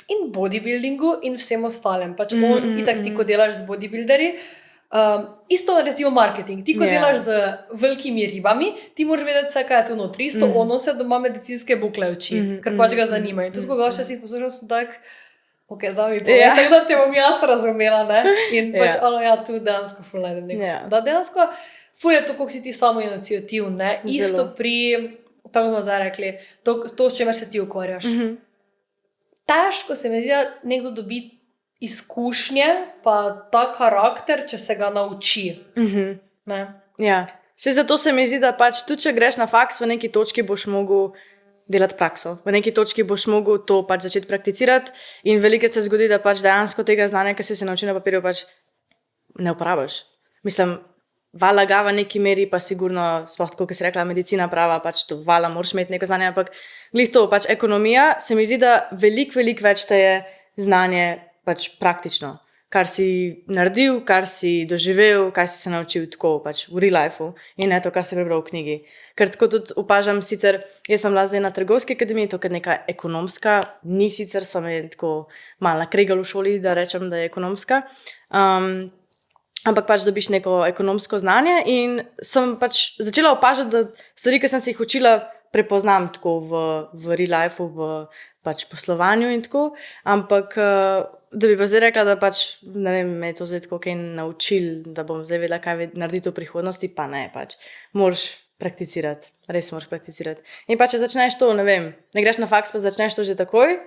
in bodybuildingu in vsem ostalem. Pač on, itak ti, ko delaš z bodybuilderji, isto recimo marketing. Ti, ko delaš z velikimi ribami, ti moraš vedeti vse, kaj je tu notri. Isto ono se doma medicinske bukle uči, ker pač ga zanima. In tudi, ko ga včasih poslušal, sem tak, ok, zdaj mi povej, tako da te bom jaz razumela, ne? In pač, ja, tu dejansko ful najdem nekaj. Da dejansko, ful je to, koliko si ti samo iniciativ, ne? Isto pri, tako smo zdaj rekli, to, s čemer se ti ukvarjaš. Težko se mi zdi, da nekdo dobi izkušnje, pa ta karakter, če se ga nauči. Ne? Ja, zato se mi zdi, da pač tudi, če greš na faks, v neki točki boš mogel delati prakso. V neki točki boš mogel to pač začeti prakticirati in veliko se zgodi, da pač dejansko tega znanja, ki si se naučil na papirju, pač ne uporabiš. Mislim, vala ga v neki meri, pa sigurno, sploh tako, ki si rekla, medicina prava, pač to vala, moraš imeti neko znanje, ampak glih to, pač ekonomija, se mi zdi, da veliko več te je znanje pač praktično. Kar si naredil, kar si doživel, kar si se naučil tako pač v real lifeu in ne to, kar si prebral v knjigi. Ker tako tudi opažam, sicer jaz sem bila zdaj na trgovski akademiji, to je neka ekonomska, ni sicer, sem je tako malo nakregal v šoli, da rečem, da je ekonomska, ampak pač dobiš neko ekonomsko znanje in sem pač začela opažati, da stvari, ki sem se jih učila, prepoznam tako v real lifeu, v pač poslovanju in tako, ampak da bi pa zdaj rekla, da pač, ne vem, me je to zdaj tako kaj naučil, da bom zdaj vedela, kaj narediti v prihodnosti, pa ne, pač. Moraš prakticirati, res moraš prakticirati. In pa če začneš to, ne vem, ne greš na faks, pa začneš to že takoj,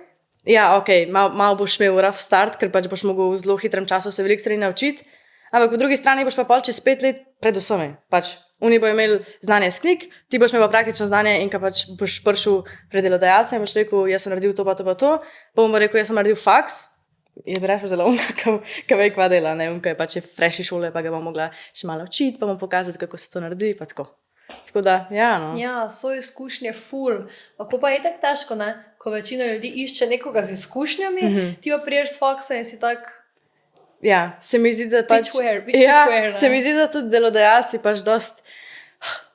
ja, ok, malo boš imel rough start, ker pač boš mogel v zelo hitrem času se veliko stvari naučiti, ampak po drugi strani boš pa pol čez 5 let pred vsemi, pač. Oni bojo imeli znanje z knjig, ti boš imel pa praktično znanje in ko pač boš prišel pred delodajalcem in boš rekel, jaz sem naredil to, pa bom rekel, jaz sem naredil faks. Je bi rešil zelo kaj ve kva dela, ne vem, kaj pač je fresh iz šole, pa ga bom mogla še malo učiti, pa bom pokazati, kako se to naredi, pa tako. Tako da, ja, no. Ja, so izkušnje ful. Ako pa je tako težko, ne? Ko večina ljudi išče nekoga z izkušnjami, ti pa priješ s faksa in si tak... Ja, se mi zdi, da pač... Se mi zdi, da tudi delodajalci pač dost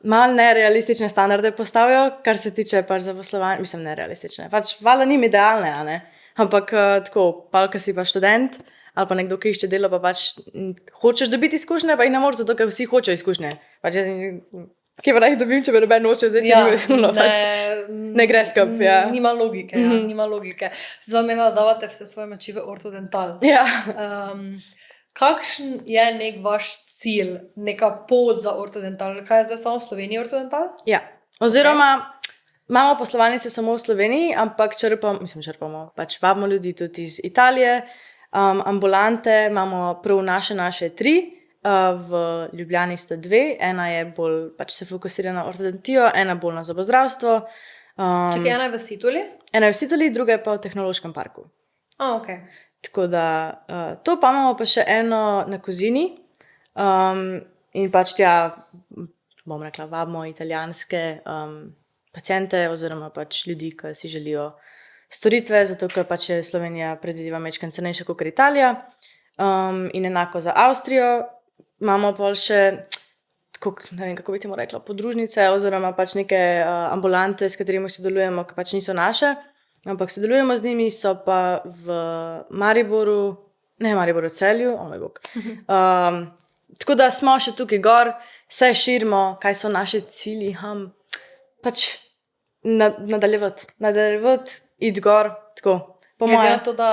malo nerealistične standarde postavijo, kar se tiče pač zaposlovanja, mislim, nerealistične. Pač vala njim idealne, a ne? Ampak tako, pa ko si pa študent ali pa nekdo, ki išče delo, pa pač hočeš dobiti izkušnje, pa jih ne moreš, zato ker vsi hočejo izkušnje. Pač kje pa naj dobim, če me noben noče vzeti, ne gre skup. Ja. Nima logike, nima logike. Zamenjala davate vse svoje moči v ortodental. Ja. Kakšen je nek vaš cilj, neka pot za ortodental? Kaj je zdaj samo v Sloveniji ortodental? Ja, oziroma imamo poslovalnice samo v Sloveniji, ampak črpamo, pač vabimo ljudi tudi iz Italije, ambulante imamo prav naše 3, v Ljubljani sta 2, ena je bolj, pač se fokusira na ortodontijo, ena bolj na zobozdravstvo. Čakaj, ena je v Situli? Ena je v Situli, druga je pa v Tehnološkem parku. Ok. Tako da, to pa imamo pa še eno na Kozini in pač tja, bom rekla, vabimo italijanske paciente oziroma pač ljudi, ki si želijo storitve, zato ker pač je Slovenija predvideva mečkan cenejša kot Italija. In enako za Avstrijo imamo pol še, ne vem, kako bi temu rekla, podružnice oziroma pač neke ambulante, s katerimi sodelujemo, ki pač niso naše, ampak sodelujemo z njimi, so pa v Mariboru, Celju, oh moj bog. Tako da smo še tukaj gor, vse širimo, kaj so naše cilji, pač nadaljevati, iti gor, tako, po Glede moje. na to, da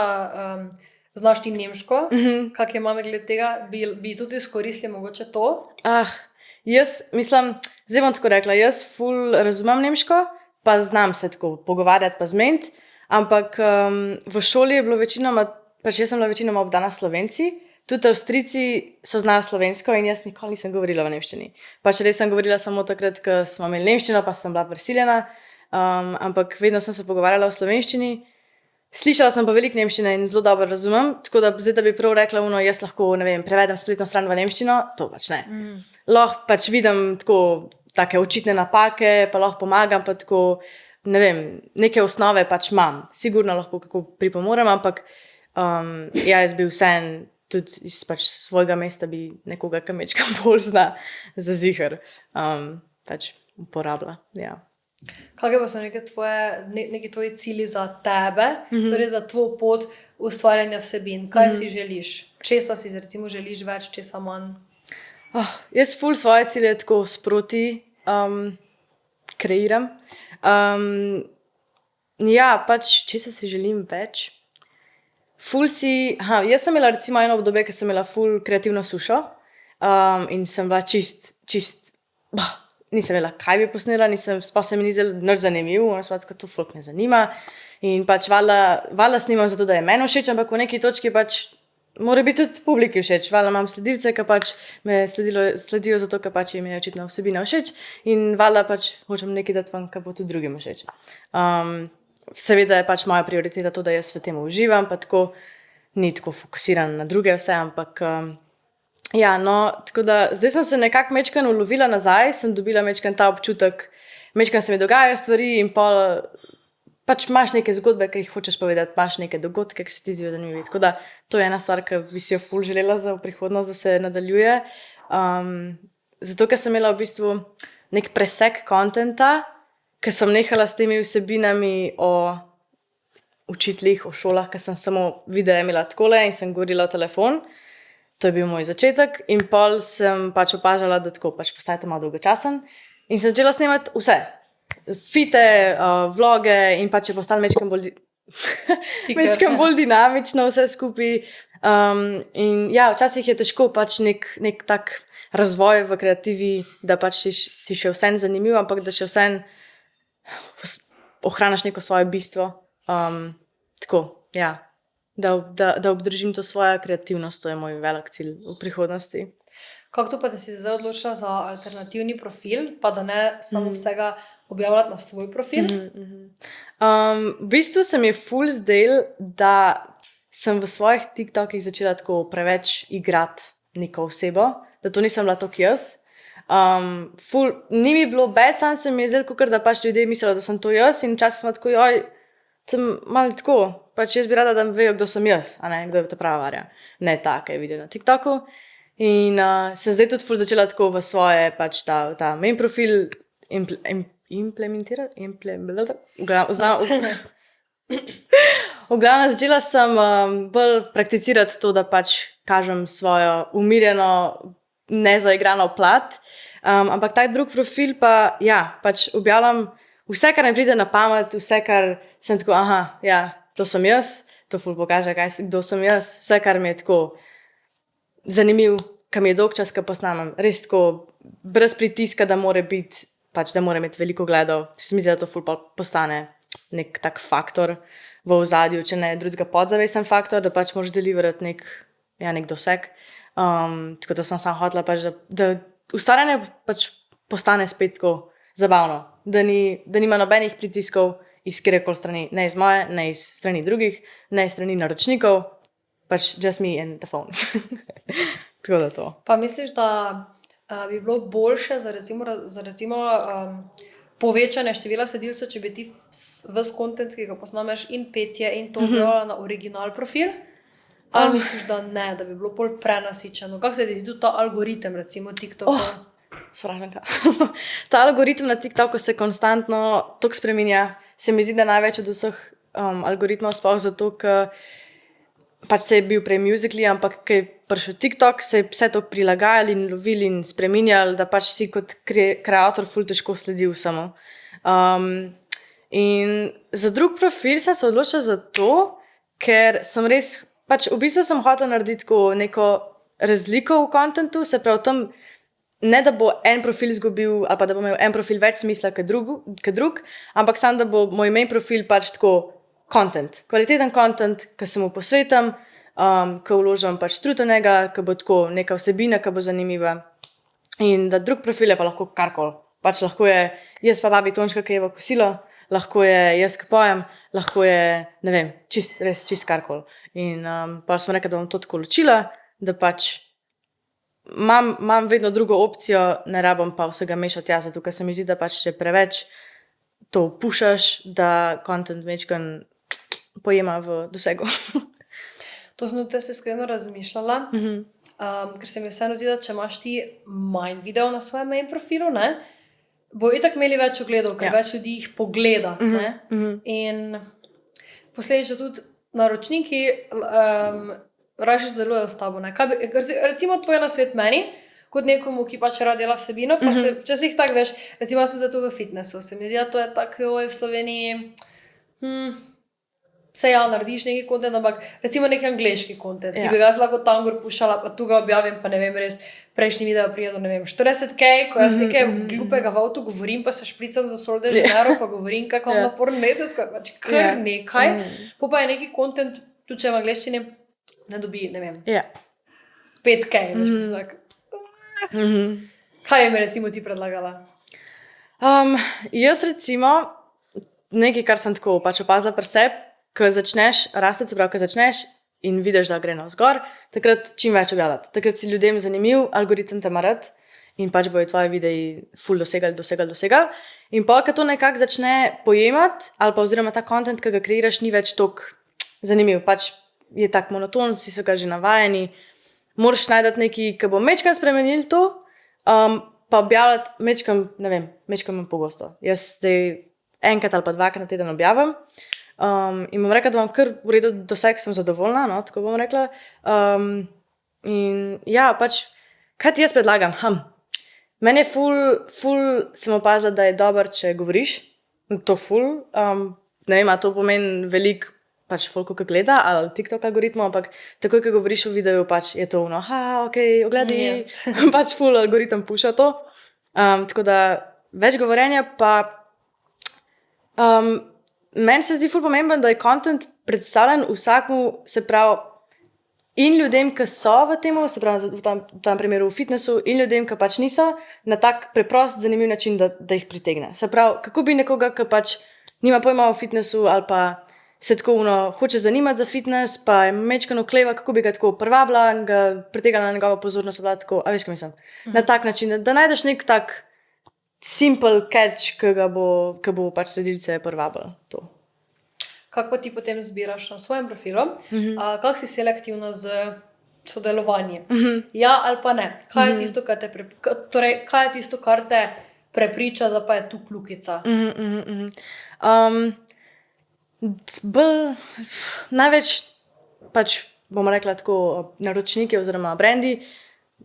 znaš ti nemško, kak je mame glede tega, bi tudi izkoristili mogoče to? Jaz mislim, zdaj bom tako rekla, jaz ful razumem nemško, pa znam se tako pogovarjati, pa zmeniti, ampak v šoli je bilo večinoma, pač jaz sem bila večinoma obdana Slovenci, tudi Avstrijci so znali slovensko in jaz nikoli nisem govorila v nemščini. Pač res sem govorila samo takrat, ko smo imeli nemščino, pa sem bila prisiljena, ampak vedno sem se pogovarjala v slovenščini. Slišala sem pa veliko nemščine in zelo dobro razumem, tako da zdaj, da bi prav rekla, jaz lahko, ne vem, prevedem spletno stran v nemščino, to pač ne. Lahko pač vidim tako take očitne napake, pa lahko pomagam, pa tako, ne vem, neke osnove pač imam. Sigurno lahko kako pripomorem, ampak jaz bi vseeno tudi iz pač svojega mesta bi nekoga, ki mečkam bolj zna za ziher, pač uporabila, ja. Kakšne pa so neki tvoji cilji za tebe, torej za tvoj pot ustvarjanja vsebin? Kaj si želiš? Česa si recimo želiš več, česa manj? Jaz ful svoje cilje tako sproti kreiram. Ja, pač česa si želim več? Jaz sem imela recimo eno obdobje, ko sem imela ful kreativno sušo in sem bila čist nisem vedela, kaj bi posnela, pa se mi ni zdelo nič zanimivo, to folk ne zanima in pač valjda snimam zato, da je meni všeč, ampak v neki točki pač mora biti tudi publiki všeč, valjda imam sledilce, ki pač me sledijo zato, ker pač jim je očitno vsebina všeč in valjda pač hočem nekaj dati ven, ki bo tudi drugim všeč. Seveda je pač moja prioriteta to, da jaz v tem uživam, pa tako ni tako fokusiran na druge vse, ampak ja, no, tako da zdaj sem se nekako mečkan ulovila nazaj, sem dobila mečkan ta občutek, mečkan se mi dogajajo stvari in pol pač imaš neke zgodbe, ki jih hočeš povedati, imaš neke dogodke, ki se ti zdijo zanimivi. Tako da to je ena stvar, ki bi si jo ful želela za prihodnost, da se nadaljuje. Zato, ker sem imela v bistvu nek presek kontenta, ker sem nehala s temi vsebinami o učiteljih, o šolah, ker sem samo videa imela takole in sem govorila v telefon. To je bil moj začetek in pol sem pač opažala, da tako pač postaje to malo dolgočasen in sem začela snemati vse. Fite, vloge in pač je postalo mečkam bolj dinamično vse skupaj. In ja, včasih je težko pač nek tak razvoj v kreativi, da pač si še vseeno zanimiv, ampak da še vseeno ohraniš neko svoje bistvo. Tako, ja. Da obdržim to svojo kreativnost, to je moj velik cilj v prihodnosti. Kako to pa, da si zdaj odločila za alternativni profil, pa da ne samo vsega objavljati na svoj profil? V bistvu se mi je ful zdel, da sem v svojih TikTokih začela tako preveč igrati neko osebo, da to nisem bila toliko jaz. Ni mi bilo bad, sam se mi je zdel, kakor da pač ljudje mislijo, da sem to jaz in včasih sem tako, sem malo tako, pač jaz bi rada, da vejo, kdo sem jaz, a ne, kdo je ta prava Varja. Ne ta, ki je videl na TikToku. In sem zdaj tudi ful začela tako v svoje, pač ta main profil implementirati. V glavnem začela sem bolj prakticirati to, da pač kažem svojo umirjeno, nezaigrano plat. Ampak ta drug profil pa, ja, pač objavljam vse, kar mi pride na pamet, vse, kar sem tako, ja, to sem jaz, to ful pokaže, kdo sem jaz, vse, kar mi je tako zanimiv, kar mi je dolg čas, kar posnamem, res tako, brez pritiska, da mora biti, pač, da mora imeti veliko gledov, se mi zdi, da to ful postane nek tak faktor v ozadju, če ne drugega podzavesten faktor, da pač moraš deliverati nek doseg. Tako da sem samo hotela pač, da ustvarjanje pač postane spet tako zabavno, da nima nobenih pritiskov iz kjerkoli strani, ne iz moje, ne iz strani drugih, ne iz strani naročnikov, pač just me and the phone. Tako da to. Pa misliš, da bi bilo boljše za recimo povečanje števila sledilcev, če bi ti ves kontent, ki ga posnameš in petje in to objavila na original profil? Ali misliš, da ne, da bi bilo bolj prenasičeno? Kako se ti zdi tudi ta algoritem, recimo TikTok? Sovražnega. Ta algoritem na TikToku se konstantno toliko spreminja. Se mi zdi, da največ od vseh algoritmov sploh zato, ker pač se je bil prej Musical.ly, ampak ko je prišel TikTok, se je vse to prilagajali in lovili in spreminjali, da pač si kot kreator ful težko sledi vsemu. In za drug profil sem se odločila zato, ker sem res, pač v bistvu sem hotela narediti neko razliko v kontentu, se pravi tam, ne da bo en profil izgubil, ali pa da bo imel en profil več smisla kot drug, ampak samo da bo moj main profil pač tako content, kvaliteten content, ki se mu posvetam, ki vložim pač trud v njega, ki bo tako neka vsebina, ki bo zanimiva. In da drug profil je pa lahko karkoli. Pač lahko je jaz pa babi Tončka, ki je v kosilo, lahko je jaz, ki pojem, lahko je, ne vem, res čist karkoli. In pa sem rekla, da bom to tako ločila, da pač imam vedno drugo opcijo, ne rabim pa vsega mešati jaz, zato ker se mi zdi, da pač če preveč to pušaš, da content večkrat pojema v dosegu. To sem tudi se iskreno razmišljala, ker se mi vseeno zdi, da če imaš ti manj videov na svojem main profilu, ne, bo itak imeli več ogledov, ker več ljudi jih pogleda. Ne? In posledično tudi naročniki raje sodelujejo s tabo. Ne? Recimo tvoj nasvet meni, kot nekomu, ki pač rad dela vsebino, pa se včasih tako veš, recimo sem zato v fitnessu, se mi zdi, da to je tako v Sloveniji, se narediš neki kontent, ampak recimo neki angleški kontent, ki bi ga jaz lahko tam gor pušala, pa tu ga objavim, pa ne vem, res prejšnji video prije do, ne vem, 40K, ko jaz nekaj glupega v avtu govorim, pa se špricam za Sol de Janeiro, pa govorim, kako imam naporen mesec, pač kar nekaj, pa je neki kontent, tudi če v angleščini ne dobi, ne vem, 5K, veš, ko se tako. Kaj je mi recimo ti predlagala? Jaz recimo, nekaj, kar sem tako pač opazila pri sebi, ko začneš rasti, se pravi, ko začneš in vidiš, da gre navzgor, takrat čim več objavljati. Takrat si ljudem zanimiv, algoritem te ima rad in pač bojo tvoji videi ful dosegali. In pol, ko to nekako začne pojemati, ali pa oziroma ta content, ki ga kreiraš, ni več toliko zanimiv, pač je tak monoton, si so ga že navajeni, moraš najdati nekaj, ki bo mečkam spremenil to, pa objavljati mečkam, ne vem, mečkam pogosto. Jaz zdaj enkrat ali pa dvakrat na teden objavim, in bom rekla, da imam kar v redu doseg, sem zadovoljna, no, tako bom rekla. In ja, pač, kaj ti jaz predlagam? Meni je ful sem opazila, da je dobro, če govoriš, to ful, ne vem, a to pomeni veliko pač folko, ki gleda, ali TikTok algoritmov, ampak takoj, ko govoriš v videu, pač je to ogledi, pač ful algoritem puša to. Tako da več govorjenja, pa meni se zdi ful pomemben, da je content predstavljen vsakmu, se pravi, in ljudem, ki so v tem, se pravi, v tem primeru v fitnessu, in ljudem, ki pač niso, na tak preprost, zanimiv način, da jih pritegne. Se pravi, kako bi nekoga, ki pač nima pojma o fitnessu ali pa se tako hoče zanimati za fitness, pa je mečkano kleva, kako bi ga tako privabila in ga pritegala na njegovo pozornost, pa tako, a veš, kaj mislim, na tak način, da najdeš nek tak simple catch, ki bo pač sledilce privabila to. Kako pa ti potem zbiraš na svojem profilu? Kako si selektivna z sodelovanjem? Ja ali pa ne? Kaj je tisto, kaj je tisto, kar te prepriča, da pa je tu kljukica? Največ pač, bomo rekla tako, naročniki oziroma brendi,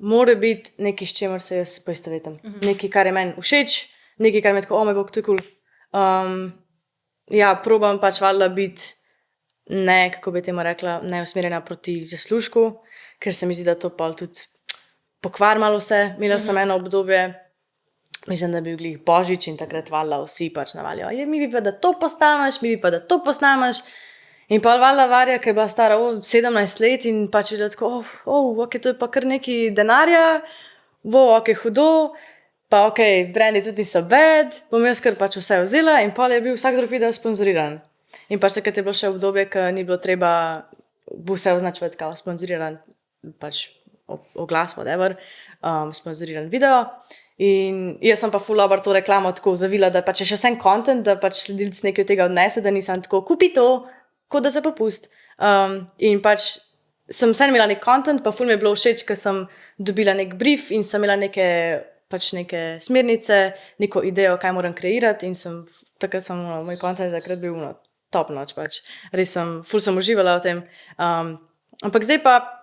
mora biti nekaj, s čemer se jaz poistovetim. Nekaj, kar je meni všeč, nekaj, kar me tako, moj bog, to je cool. Ja, probam pač valjda biti ne, kako bi temu rekla, ne usmerjena proti zaslužku, ker se mi zdi, da to pa tudi pokvar malo vse. Imela sem eno obdobje, mislim, da bi bil Božič in takrat valjda vsi pač navalijo. Mi bi pa da to posnamaš, in pa valjda Varja, ki je bila stara 17 let in pač je tako, ok, to je pa kar nekaj denarja, ok, hudo, pa ok, brendi tudi niso bad, bom jaz kar pač vse vzela in pol je bil vsak drug video sponzoriran. In pač takrat je bilo še obdobje, ko ni bilo treba vse označevati kao sponzoriran, pač oglas, whatever, sponzoriran video. In jaz sem pa ful dobro to reklamo tako zavila, da pač je še vsem content, da pač sledilci nekaj od tega odnese, da nisem tako, kupi to, kot da se popust. In pač sem vsem imela nek content, pa ful mi je bilo všeč, ker sem dobila nek brief in sem imela neke smernice, neko idejo, kaj moram kreirati in takrat sem, moj content takrat bil top noč pač. Res ful sem uživala v tem. Ampak zdaj pa,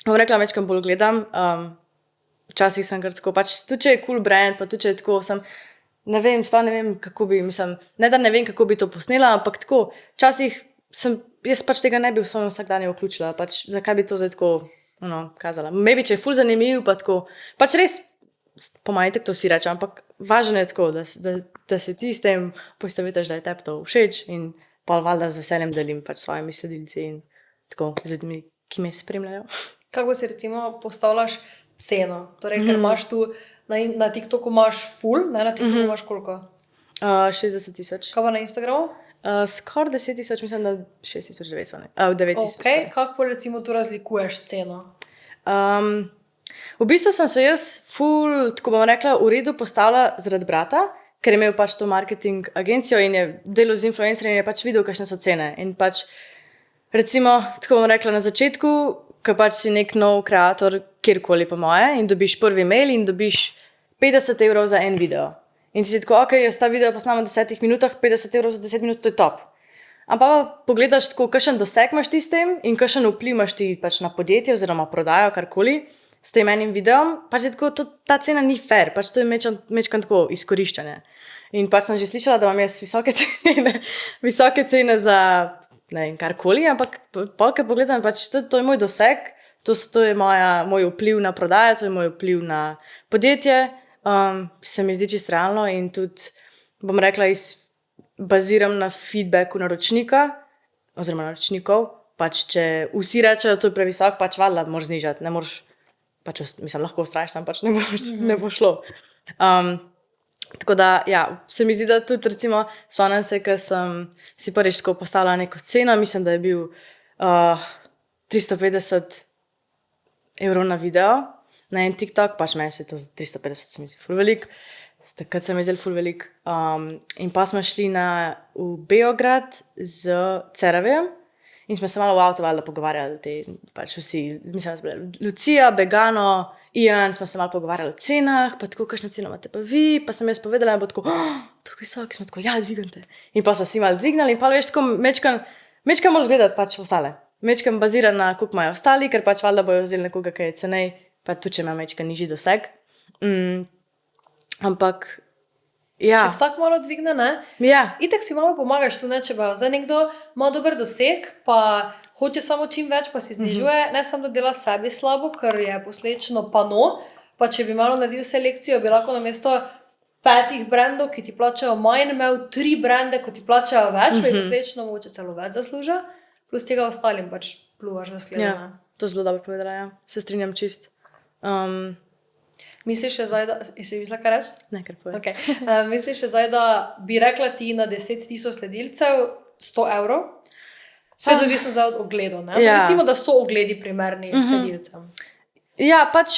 bom rekla, večkrat bolj gledam. Včasih sem kar tako, pač tudi če je cool brand, pa tudi če je tako, ne vem, kako bi, ne da ne vem, kako bi to posnela, ampak tako, včasih jaz pač tega ne bi v svojem vsakdanju vključila, pač zakaj bi to zdaj tako, kazala. Maybe, če je ful zanimiv, pa tako, pač res, po mojem tako to vsi reče, ampak važno je tako, da se ti s tem poistovetiš, da je tebi to všeč in pa valjda z veseljem delim pač svojimi sledilci in tako z ljudmi, ki me spremljajo. Kako si recimo postavljaš ceno? Torej, ker imaš tu na TikToku imaš ful, ne, na TikToku imaš koliko? 60,000. Kaj pa na Instagramu? Skoraj 10,000, mislim, da 6,900. 9,000. Ok, kako recimo tu razlikuješ ceno? V bistvu sem se jaz ful, tako bom rekla, v redu postavila zaradi brata, ker je imel pač to marketing agencijo in je delal z influencerji in je pač videl, kakšne so cene. In pač, recimo, tako bom rekla, na začetku, ko pač si nek nov kreator, kjerkoli po moje, in dobiš prvi mail in dobiš 50 € za en video. In ti si tako, ok, jaz ta video posnamem v 10 minutah, 50 € za 10 minut, to je top. Ampak pa pogledaš tako, kakšen doseg imaš ti s tem in kakšen vpliv imaš ti pač na podjetje oziroma prodajo, karkoli, s tem enim videom, pač je tako, ta cena ni fair, pač to je mečkan tako izkoriščanje. In pač sem že slišala, da imam jaz visoke cene za, ne vem, karkoli, ampak polke pogledam, pač to je moj doseg, to je moj vpliv na prodajo, to je moj vpliv na podjetje, se mi zdi čisto realno in tudi, bom rekla, baziram na feedbacku naročnika oziroma naročnikov, pač če vsi rečejo, da to je previsok, pač valjda moraš znižati, ne moreš, pač lahko ustrajiš, pač ne bo šlo. Tako da, ja, se mi zdi, da tudi recimo spomnim se, ker sem si prvič tako postavila neko ceno, mislim, da je bil 350 € na video, na en TikTok, pač meni se to 350 se mi zdi ful velik, takrat se mi zdi ful velik. In pa smo šli v Beograd z Ceravijem in smo se malo v avtu valjda pogovarjali, pač vsi, mislim, da so bile Lucija, Begano, Ian, smo se malo pogovarjali o cenah, pa tako, kakšno ceno imate pa vi, pa sem jaz povedala in bo tako, tako visok, smo tako, ja, dvigante. In pa so vsi malo dvignali in pa veš, tako mečkan moraš gledati pač ostale. Mečkan bazira na, koliko imajo ostali, ker pač valjda bojo vzeli nekoga, kaj je cenej, pa tudi, če ima mečkan nižji doseg. Ampak, ja. Če vsak malo dvigne, ne? Ja. Itak si malo pomagaš tu, ne, če pa zdaj nekdo ima dober doseg, pa hoče samo čim več, pa si znižuje, ne samo da dela sebi slabo, ker je posledično pano, pa če bi malo naredil selekcijo, bi lahko namesto 5 brandov, ki ti plačajo manj, imel 3 brande, ko ti plačajo več, pa je posledično mogoče celo več zasluža, plus tega ostalim pač pluvaš na skledo. Ja, to zelo dobro povedala, ja. Se strinjam čist. Misliš še zdaj, da... Si mislila kaj reči? Ne, kar povem. Okay. Misliš še zdaj, da bi rekla ti na 10,000 sledilcev 100 €? Spet odvisno zdaj od ogledov, ne? Ja. Recimo, da so ogledi primerni sledilcem. Ja, pač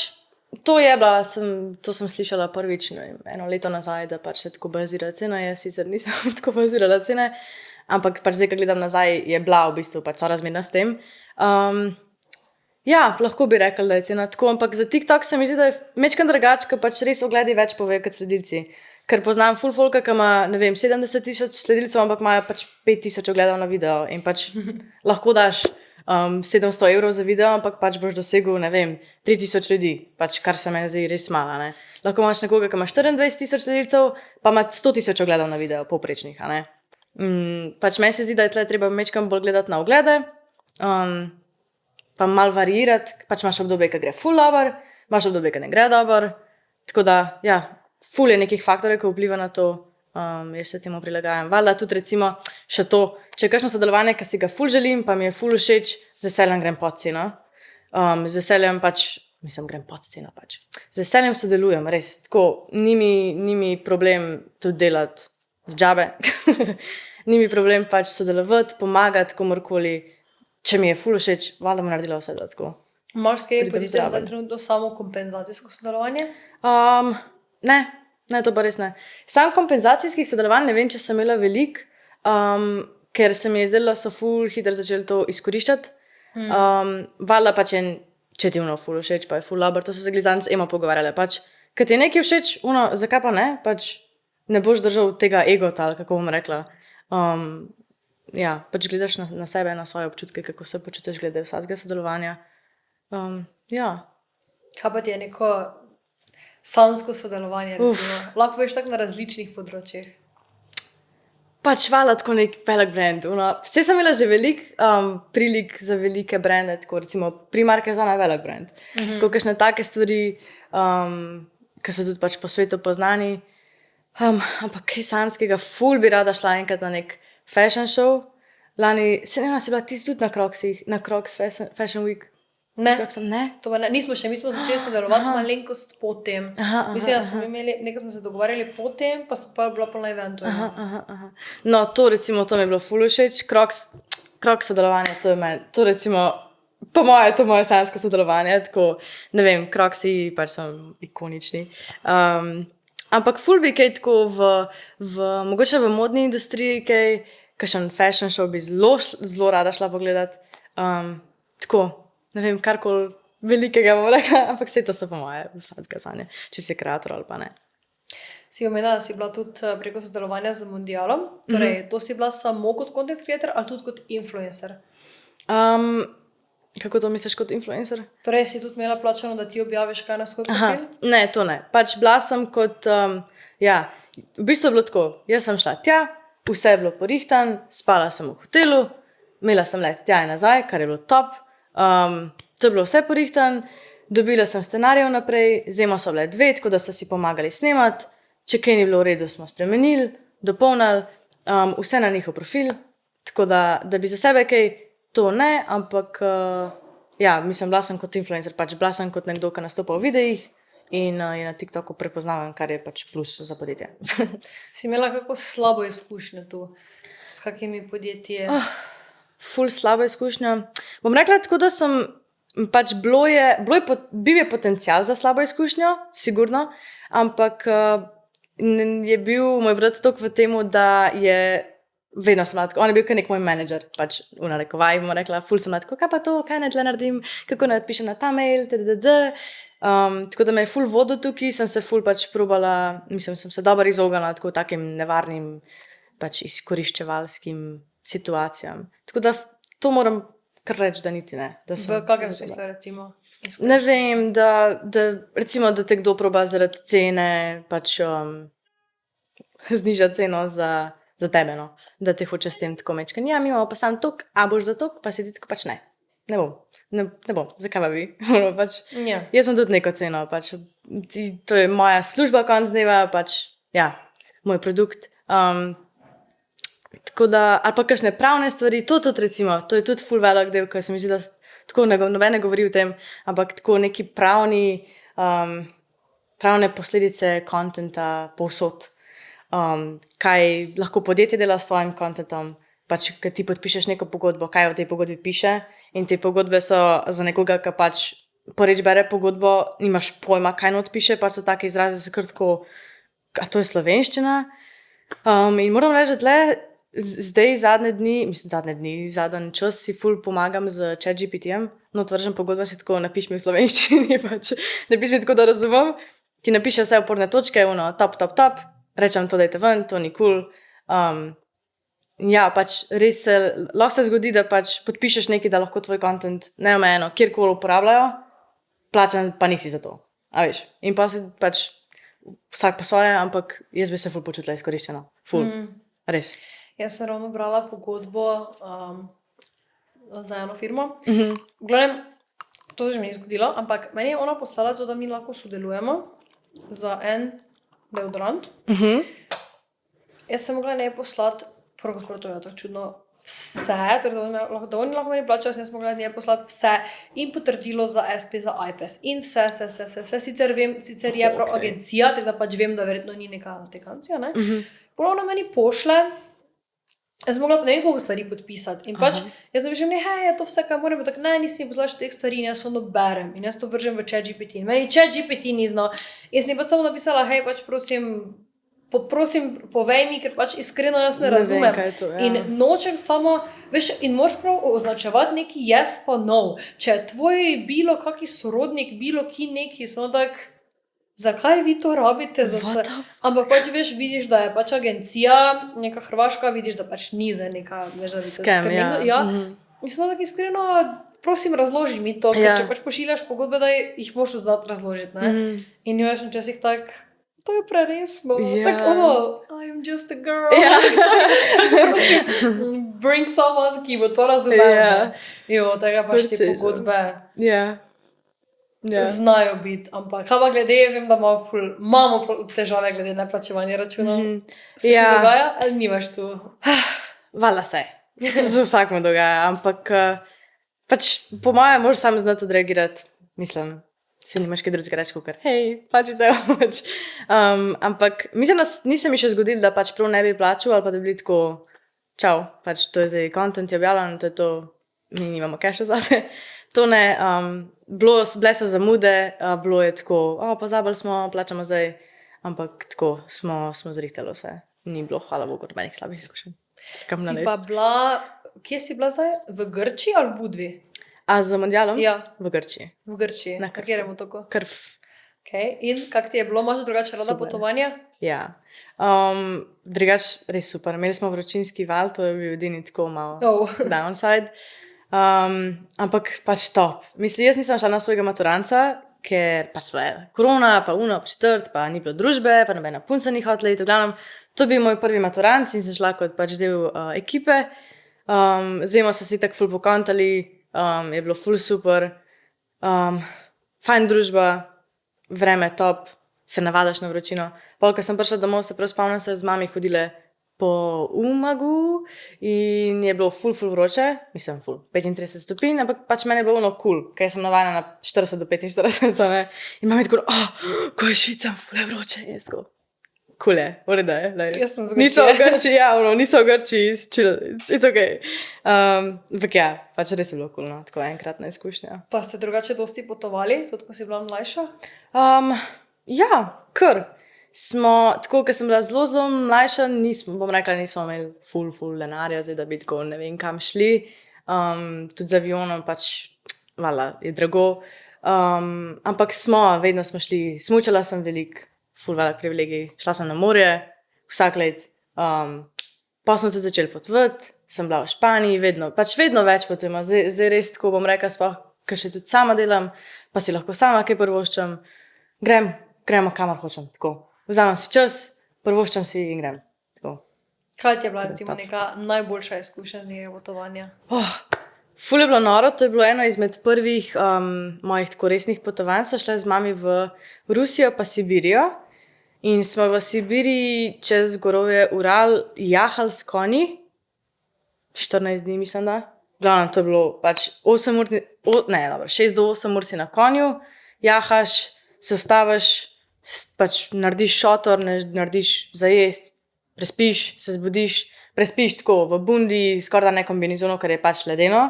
to je bila, to sem slišala prvič, ne vem, 1 leto nazaj, da pač se tako bazira cena, jaz sicer nisem tako bazirala cene, ampak pač zdaj, ko gledam nazaj, je bila v bistvu pač sorazmerna s tem. Ja, lahko bi rekla, da je cena tako, ampak za TikTok se mi zdi, da je mečkan drugače, ker pač res ogledi več pove kot sledilci. Ker poznam ful folka, ki ima, ne vem, 70,000 sledilcev, ampak imajo pač 5,000 ogledov na video in pač lahko daš 700 € za video, ampak pač boš dosegel, ne vem, 3,000 ljudi, pač kar se meni zdi res malo, ne. Lahko imaš nekoga, ki ima 24,000 sledilcev, pa ima 100,000 ogledov na video, povprečnih, a ne. Pač meni se zdi, da je tle treba mečkan bolj gledati na oglede, pa malo varirati, pač imaš obdobje, ki gre ful dobro, imaš obdobje, ki ne gre dobro, tako da, ja, ful je nekih faktorjev, ki vpliva na to, jaz se temu prilagajam. Valjda tudi recimo še to, če je kakšno sodelovanje, ki si ga ful želim, pa mi je ful všeč, z veseljem grem pod ceno, z veseljem pač, grem pod ceno pač, z veseljem sodelujem, res, tako, ni mi problem tudi delati z džabe, ni mi problem pač sodelovati, pomagati komorkoli. Če mi je ful všeč, valjda bom naredila vse da tako. Imaš kaj podjetjem za trenutno samo kompenzacijsko sodelovanje? Ne, to pa res ne. Sam kompenzacijskih sodelovanj ne vem, če sem imela veliko, ker se mi je zdelo, da so ful hitro začeli to izkoriščati. Valjda pač če ti ful všeč, pa je ful dobro, to so se glizanc Ema pogovarjale. Pač, ker ti je nekaj všeč, zakaj pa ne? Pač ne boš držal tega egota, ali kako bom rekla. Ja, pač gledaš na sebe, na svoje občutke, kako se počutiš glede vsakega sodelovanja. Ja. Kaj pa ti je neko sanjsko sodelovanje, recimo? Lahko veš tako na različnih področjih. Pač hvala tako nek velik brand. Vse sem imela že veliko prilik za velike brande, tako recimo Primark je za me velik brand. Tako kakšne take stvari, ki so tudi pač po svetu poznani. Ampak kaj sanjskega, ful bi rada šla enkrat na nek fashion show. Lani, se ne vem, si bila tisti tudi na Crocs Fashion Week. Ne, Ne? to pa ne, mi smo začeli sodelovati malenkost potem. Mislim, da smo imeli, nekaj smo se dogovarjali potem, pa sem pa bila pa na eventu. No, to recimo, to mi je bilo ful všeč. Crocs sodelovanje, to recimo, po moje, to moje sanjsko sodelovanje, tako, ne vem, Crocsi pač so ikonični. Ampak ful bi kaj tako mogoče v modni industriji, kakšen fashion show bi zelo rada šla pogledat. Tako, ne vem, karkoli velikega bom rekla, ampak vse to so po moje vsadske sanje, če si kreator ali pa ne. Si omenila, da si bila tudi preko sodelovanja z Mondialom. Torej, to si bila samo kot content creator ali tudi kot influencer? Kako to misliš kot influencer? Torej, si tudi imela plačano, da ti objaviš kaj na svoj profil? Ne, to ne. Pač bila sem kot, v bistvu je bilo tako, jaz sem šla tja, vse je bilo porihtan, spala sem v hotelu, imela sem let tja in nazaj, kar je bilo top. To je bilo vse porihtan, dobila sem scenarijev naprej, z Emo so bile 2, tako da so si pomagali snemati, če kaj ni bilo v redu, smo spremenili, dopolnili, vse na njihov profil, tako da bi za sebe kaj, to ne, ampak mislim, bila sem kot influencer, pač bila sem kot nekdo, ki nastopa v videih in je na TikToku prepoznaven, kar je pač plus za podjetje. Si imela kako slabo izkušnjo tu, s kakimi podjetji? Ful slaba izkušnja. Bom rekla tako, da sem pač bil je potencial za slabo izkušnjo, sigurno, ampak je bil moj brat toliko v temu, da je vedno sem tako, on je bil kar nek moj menedžer, pač v narekovaj, bom rekla, ful sem tako, kaj pa to, kaj naj tle naredim, kako naj odpišem na ta mail, tako da me je ful vodil tukaj, sem se ful pač probala, mislim, sem se dobro izognila tako takim nevarnim, pač izkoriščevalskim situacijam. Tako da to moram kar reči, da niti ne. V kakem smislu, recimo? Ne vem, da recimo, da te kdo proba zaradi cene pač zniža ceno za tebe, no. Da te hoče s tem tako mečkan. Ja, mi imamo pa sam tok, a boš za tok, pa si ti tako pač ne. Ne bom. Ne bom. Zakaj pa bi? Pač, jaz sem tudi neko ceno. Pač, to je moja služba konc dneva, pač, moj produkt. Tako da, ali pa kakšne pravne stvari, to tudi recimo, to je tudi ful velik del, ker se mi zdi, da tako noben ne govori o tem, ampak tako neki pravne posledice contenta povsod. Kaj lahko podjetje dela s svojim contentom, pač, ker ti podpišeš neko pogodbo, kaj v tej pogodbi piše in te pogodbe so za nekoga, ki pač poreč bere pogodbo, nimaš pojma, kaj not piše, pač so take izraze, se kar tako, a to je slovenščina. In moram reči, da tle zdaj zadnji čas si ful pomagam z ChatGPT-jem, no otvržem pogodbo, si tako napiš mi v slovenščini, pač napiš mi tako, da razumem, ti napiše vse oporne točke, top, rečem to, dajte ven, to ni cool. Pač res lahko se zgodi, da pač podpišeš nekaj, da lahko tvoj content neomejeno kjerkoli uporabljajo, plačan pa nisi za to, a veš. In pa se pač vsak po svoje, ampak jaz bi se ful počutila izkoriščeno, ful, res. Jaz sem ravno brala pogodbo za eno firmo. V glavnem, to se že mi ni zgodilo, ampak meni je ona poslala, da mi lahko sodelujemo za en deodorant. Jaz sem mogla ne poslati, prvo to je tako čudno, vse, torej da oni lahko meni plačajo, jaz sem mogla ne poslati vse in potrdilo za SP, za IPS in vse. Sicer je prav agencija, tako da pač vem, da verjetno ni neka agencija, ne. Ponovno meni pošle Jaz sem mogla ne vem koliko stvari podpisati in pač jaz sem že ne, hej, je to vse, kaj moram, tako ne, nisi mi poslaš teh stvari in jaz to berem in jaz to vržem v ChatGPT in meni ChatGPT ni znal. Jaz sem pač samo napisala, hej, pač prosim, povej mi, ker pač iskreno jaz ne razumem. kaj je to, ja. In nočem samo, veš, in moraš prav označevati neki yes pa no. Če je tvoj bilo kaki sorodnik, bilo ki neki, samo tak, zakaj vi to rabite za se? Ampak pač veš, vidiš, da je pač agencija, neka hrvaška, vidiš, da pač ni za neka, veš, da Scam, ja. Ja. In smo tako iskreno, prosim, razloži mi to, ker če pač pošiljaš pogodbe, da jih moraš znati razložiti, ne? In jaz sem včasih tak, to je preresno. Tako I'm just a girl. Prosim, bring someone, ki bo to razumel. Jo, tega pač te pogodbe znajo biti, ampak kaj pa glede, vem, da imamo težave glede neplačevanja računov. Se ti dogaja ali nimaš tu? Vala se. To se vsakmu dogaja, ampak pač po mojem moraš sam znati odreagirati. Mislim, se nimaš kaj drugega reči, kot hej, plačite pač. Ampak mislim, da nisem mi še zgodil, da pač prav ne bi plačal ali pa da bi bili tako, čau, pač to je zdaj content je objavljen, to je to, mi nimamo cache zate. To ne, bile so zamude, bilo je tako, pozabili smo, plačamo zdaj, ampak tako smo zrihtali vse. Ni bilo, hvala Bogu, nobenih slabih izkušenj. Si pa bila, kje si bila zdaj? V Grčiji ali v Budvi? A za mondialom? Ja. V Grčiji. V Grčiji. Na katerem otoku? Krf. Okay. In kak ti je bilo, imaš drugače rada potovanja? Ja. Drugač res super. Imeli smo vročinski val, to je bil edini tako malo downside. Ampak pač top. Mislim, jaz nisem šla na svojega maturanca, ker pač bila je korona, pa četrt, pa ni bilo družbe, pa nobena punca ni hotela iti. V glavnem, to bi moj prvi maturanc in sem šla kot pač del ekipe. Zimo so si tako ful pokontali, je bilo ful super. Fajn družba, vreme top, se navadaš na vročino. Pol, ko sem prišla domov, se prav spomnim, se z mami hodile po Umagu in je bilo ful vroče, mislim ful, 35 stopinj, ampak pač meni je bilo ono cool, ker sem navajena na 40 do 45, ne? In mami je tako, ko je Švica, ful je vroče, je tako. Cool je, vreda je. Niso v Grčiji, niso v Grčiji, it's okay. Ampak ja, pač res je bilo cool, no, tako enkratna izkušnja. Pa ste drugače dosti potovali, tudi ko si bila mlajša? Ja, kar. Tako, ker sem bila zelo mlajša, nismo imeli ful denarja, zdaj da bi tako ne vem kam šli. Tudi z avionom pač, vala, je drago. Ampak vedno smo šli, smučala sem veliko, ful velik privilegij. Šla sem na morje, vsak let. Pa sem tudi začela potovati, sem bila v Španiji, vedno več potujemo. Zdaj res tako bom rekla, sploh, ker še tudi sama delam, pa si lahko sama kaj prvoščam. Gremo kamor hočem, tako. Vzamem si čas, prvoščam si in grem. Tako. Kaj ti je bila recimo neka najboljša izkušnja potovanja? Ful je bilo noro, to je bilo eno izmed prvih mojih tako resnih potovanj. Sva šla z mami v Rusijo pa Sibirijo in smo v Sibiriji čez gorovje Ural jahali s konji. 14 dni mislim, da. Glavno, to je bilo pač 6 do 8 ur si na konju, jahaš, se ustaviš, pač narediš šotor, narediš za jest, prespiš, se zbudiš, prespiš tako v bundi, skoraj ne kombinizonu, ker je pač ledeno.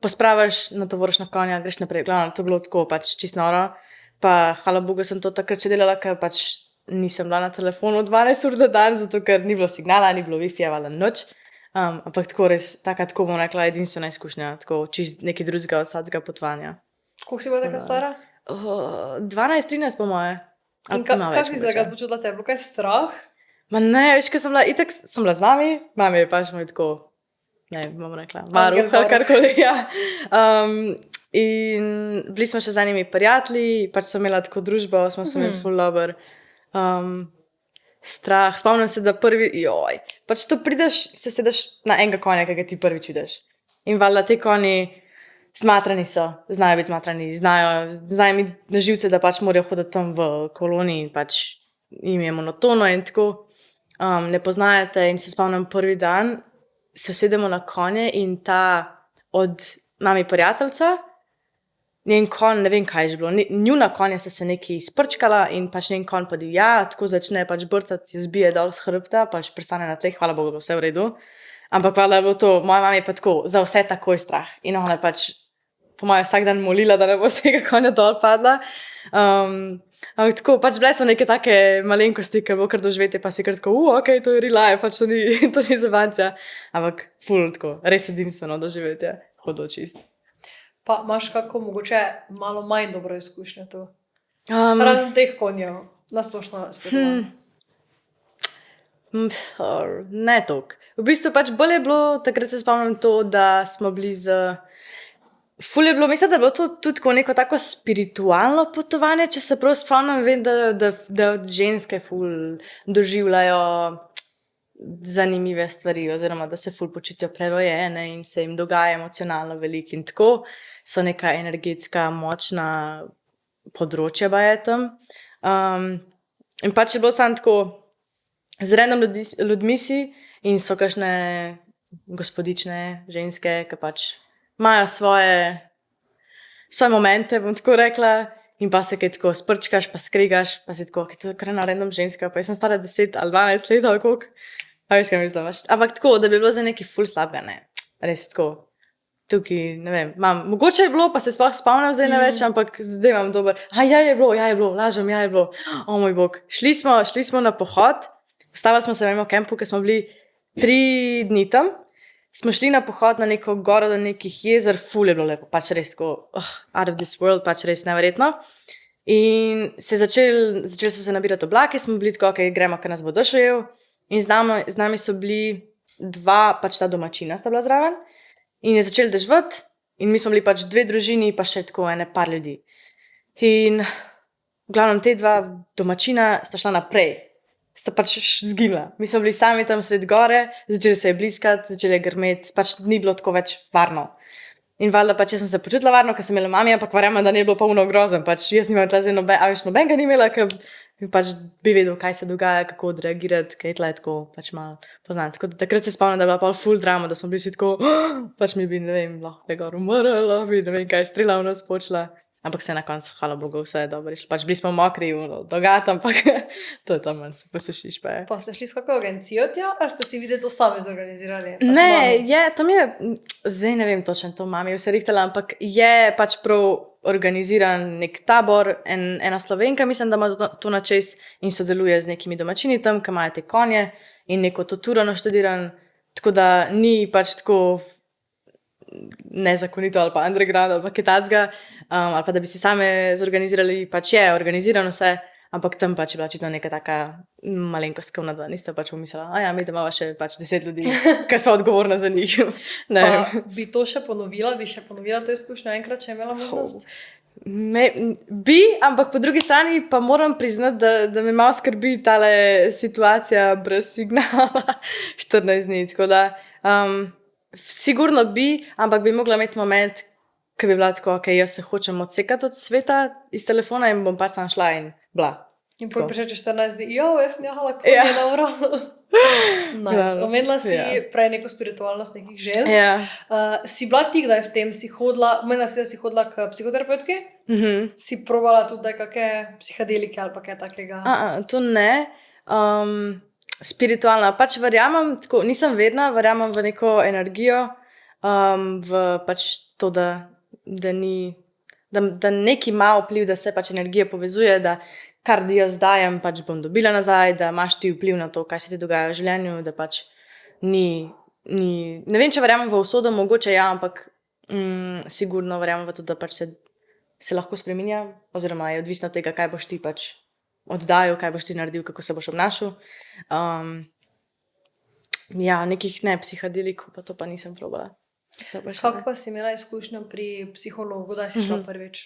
Pospraviš, natovoriš na konja, greš naprej. Glavno, to je bilo tako pač čist noro. Pa hvala Bogu sem to takrat še delala, ker pač nisem bila na telefonu 12 ur na dan, zato ker ni bilo signala, ni bilo Wi-Fi, vala noč. Ampak tako res, tako bom rekla, edinstvena izkušnja, tako čist nekaj drugega od sadskega potovanja. Koliko si bila taka stara? 12-13 po moje. In kaj si zdaj počutila te? Bilo kaj strah? Ma ne, veš, ker sem bila z mami je pač moj tako, ne, bom rekla, varuh ali karkoli, ja. In bili smo še z enimi prijatelji, pač sem imela tako družbo, smo se imeli ful dober. Strah, spomnim se, da pač to prideš, se sedeš na enega konja, ki ga ti prvič vidiš. In valjda te konji zmatrani so, znajo biti zmatrani, znajo mi na živce, da pač morajo hoditi tam v koloniji, pač jim je monotono in tako, ne poznajete. In se spomnim prvi dan, se usedemo na konje in ta od mami prijateljca njen konj, ne vem kaj je že bilo, njuna konja sta se nekaj sprčkala in pač njen konj podivja, tako začne pač brcati, jo zbije dol z hrbta, pač pristane na tleh, hvala Bogu, bilo vse v redu. Ampak hvala je bilo to, moja mama je pa tako, za vse takoj strah. In ona je pač, po mojem, vsak dan molila, da ne bo z tega konja dol padla. Ampak tako, pač bile so neke take malenkosti, ki bo kar doživeti, pa si kar tako, ok, to je real life, pač to ni zabanča. Ampak ful, tako, res edinstveno doživeti, hodo čist. Pa imaš kako mogoče malo manj dobro izkušnje tu? Razen teh konjev, nasplošno spet. Ne toliko. V bistvu pač bolj je bilo, takrat se spomnim to, da smo bili ful je bilo, mislim, da je bilo to tudi neko tako spiritualno potovanje, če se prav spomnim, vem, da ženske ful doživljajo zanimive stvari, oziroma da se ful počutijo prerojene in se jim dogaja emocionalno veliko in tako so neka energetska, močna področja baje tam. In pač je bilo samo tako, z random ljudmi si in so kakšne gospodične ženske, ki pač imajo svoje momente, bom tako rekla, in pa se kaj tako sprčkaš, pa skregaš, pa si tako, to je kar ena random ženska, pa jaz sem stara 10 ali 12 let ali koliko. A veš, kaj mislim, ampak tako, da bi bilo za nekaj ful slabega, ne. Res tako, tukaj, ne vem, mogoče je bilo, pa se spomnim zdaj ne več, ampak zdaj imam dober, ja je bilo, lažem, ja je bilo, o moj bog. Šli smo na pohod, postavili smo se v kempu, ker smo bili 3 dni tam, smo šli na pohod na neko goro do nekih jezer, ful je bilo lepo, pač res tako, out of this world, pač res neverjetno. In začeli so se nabirati oblaki, smo bili tako, ok, gremo, ker nas bo došel. In z nami so bili 2, pač ta domačina sta bila zraven. In je začel deževati, in mi smo bili pač 2 družini, pa še tako ene par ljudi. In v glavnem te 2 domačina sta šla naprej, sta pač zginila. Mi smo bili sami tam sred gore, začeli se je bliskati, začeli je grmeti, pač ni bilo tako več varno. In valjda pač jaz sem se počutila varno, ker sem imela mami, ampak verjamem, da ni bilo polno grozen, pač jaz nimam tle zdaj nobenega ni imela, ker pač bi vedel, kaj se dogaja, kako odreagirati, kaj tle tako pač malo poznam. Tako da takrat se spomnim, da je bila pol ful drama, da smo bili vsi tako, pač mi bi, ne vem, lahko gor umrla, bi ne vem, kaj strela v nas počela. Ampak se na koncu, hvala Bogu, vse je dobro. Pač bili smo mokri, dogat, ampak to je to, manj se posušiš pa je. Pa ste šli s kakšno agencijo tja, ali ste si videli to sami zorganizirali? Ne, tam je, zdaj ne vem točno, to mami vse rihtala, ampak je pač prav organiziran nek tabor, ena Slovenka, mislim, da ima to na čez in sodeluje z nekimi domačini tam, ki imajo te konje in neko to turo naštudiran, tako da ni pač tako nezakonito ali pa underground ali pa kaj takega, ali pa da bi si same zorganizirali, pač je organizirano vse, ampak tam pač je bila očitno neka taka malenkost skavna dva, niste pač pomislila, mi tam imamo še pač 10 ljudi, ki so odgovorna za njih. Bi to še ponovila, to izkušnjo enkrat, če je imela možnost? Bi, ampak po drugi strani pa moram priznati, da me malo skrbi tale situacija brez signala 14 dni, tako da sigurno bi, ampak bi mogla imeti moment, ki bi bila tako, ok, jaz se hočem odsekati od sveta iz telefona in bom pač sam šla in bla. In potem prišel 14 dni, jaz njahala konje na uro. Nice. Omenila si prej neko spiritualnost nekih žensk. Si bila ti kdaj v tem, omenila si, da si hodila k psihoterapevtki? Si probala tudi kakšne psihadelike ali pa kaj takega? To ne. Spiritualna, pač verjamem, tako, nisem vedna, verjamem v neko energijo, v pač to, da neki ima vpliv, da se pač energija povezuje, da kar jaz dajem, pač bom dobila nazaj, da imaš ti vpliv na to, kaj se ti dogaja v življenju, da pač ni, ne vem, če verjamem v usodo, mogoče ja, ampak sigurno verjamem v to, da pač se lahko spreminja, oziroma je odvisno od tega, kaj boš ti pač oddajal, kaj boš ti naredil, kako se boš obnašal. Nekih psihadelikov, pa to pa nisem probala. Kako pa si imela izkušnjo pri psihologu, da si šla prvič?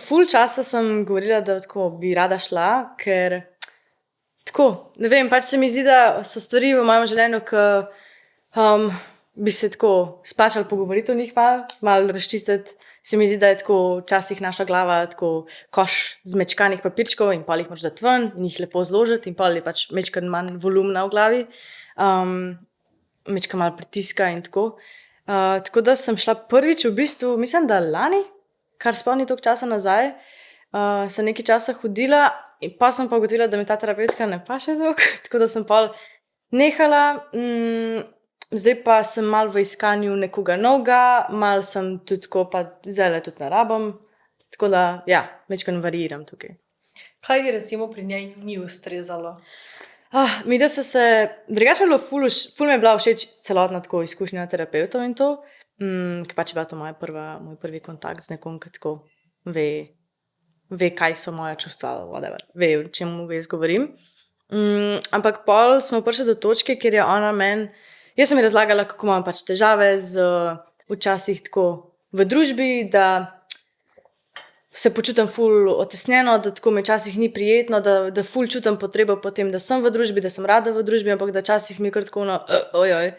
Ful časa sem govorila, da tako bi rada šla, ker tako, ne vem, pač se mi zdi, da so stvari v mojem življenju, ki bi se tako splačali pogovoriti o njih malo razčistiti. Se mi zdi, da je tako včasih naša glava tako koš zmečkanih papirčkov in pol jih moraš dati ven in jih lepo zložiti in pol je pač mečkan manj volumna v glavi, mečkan malo pritiska in tako. Tako da sem šla prvič v bistvu, mislim, da lani, kar spomni toliko časa nazaj, sem nekaj časa hodila in pa sem pa ugotovila, da mi ta terapevtka ne paše toliko, tako da sem pol nehala. Zdaj pa sem malo v iskanju nekoga novega, malo sem tudi tako, pa zdajle tudi ne rabim, tako da, ja, večkrat variiram tukaj. Kaj ti recimo pri njej ni ustrezalo? Mi da so se, drugače mi je bilo ful mi je bila všeč celotna tako izkušnja terapevtov in to, ker pač je bila to moj prvi kontakt z nekom, ki tako ve, kaj so moja čustva, whatever, ve, o čem jaz govorim. Ampak pol smo prišli do točke, kjer je ona jaz sem ji razlagala, kako imam pač težave včasih tako v družbi, da se počutim ful otesnjeno, da tako mi včasih ni prijetno, da ful čutim potrebo potem, da sem v družbi, da sem rada v družbi, ampak da včasih mi je kar tako ojoj.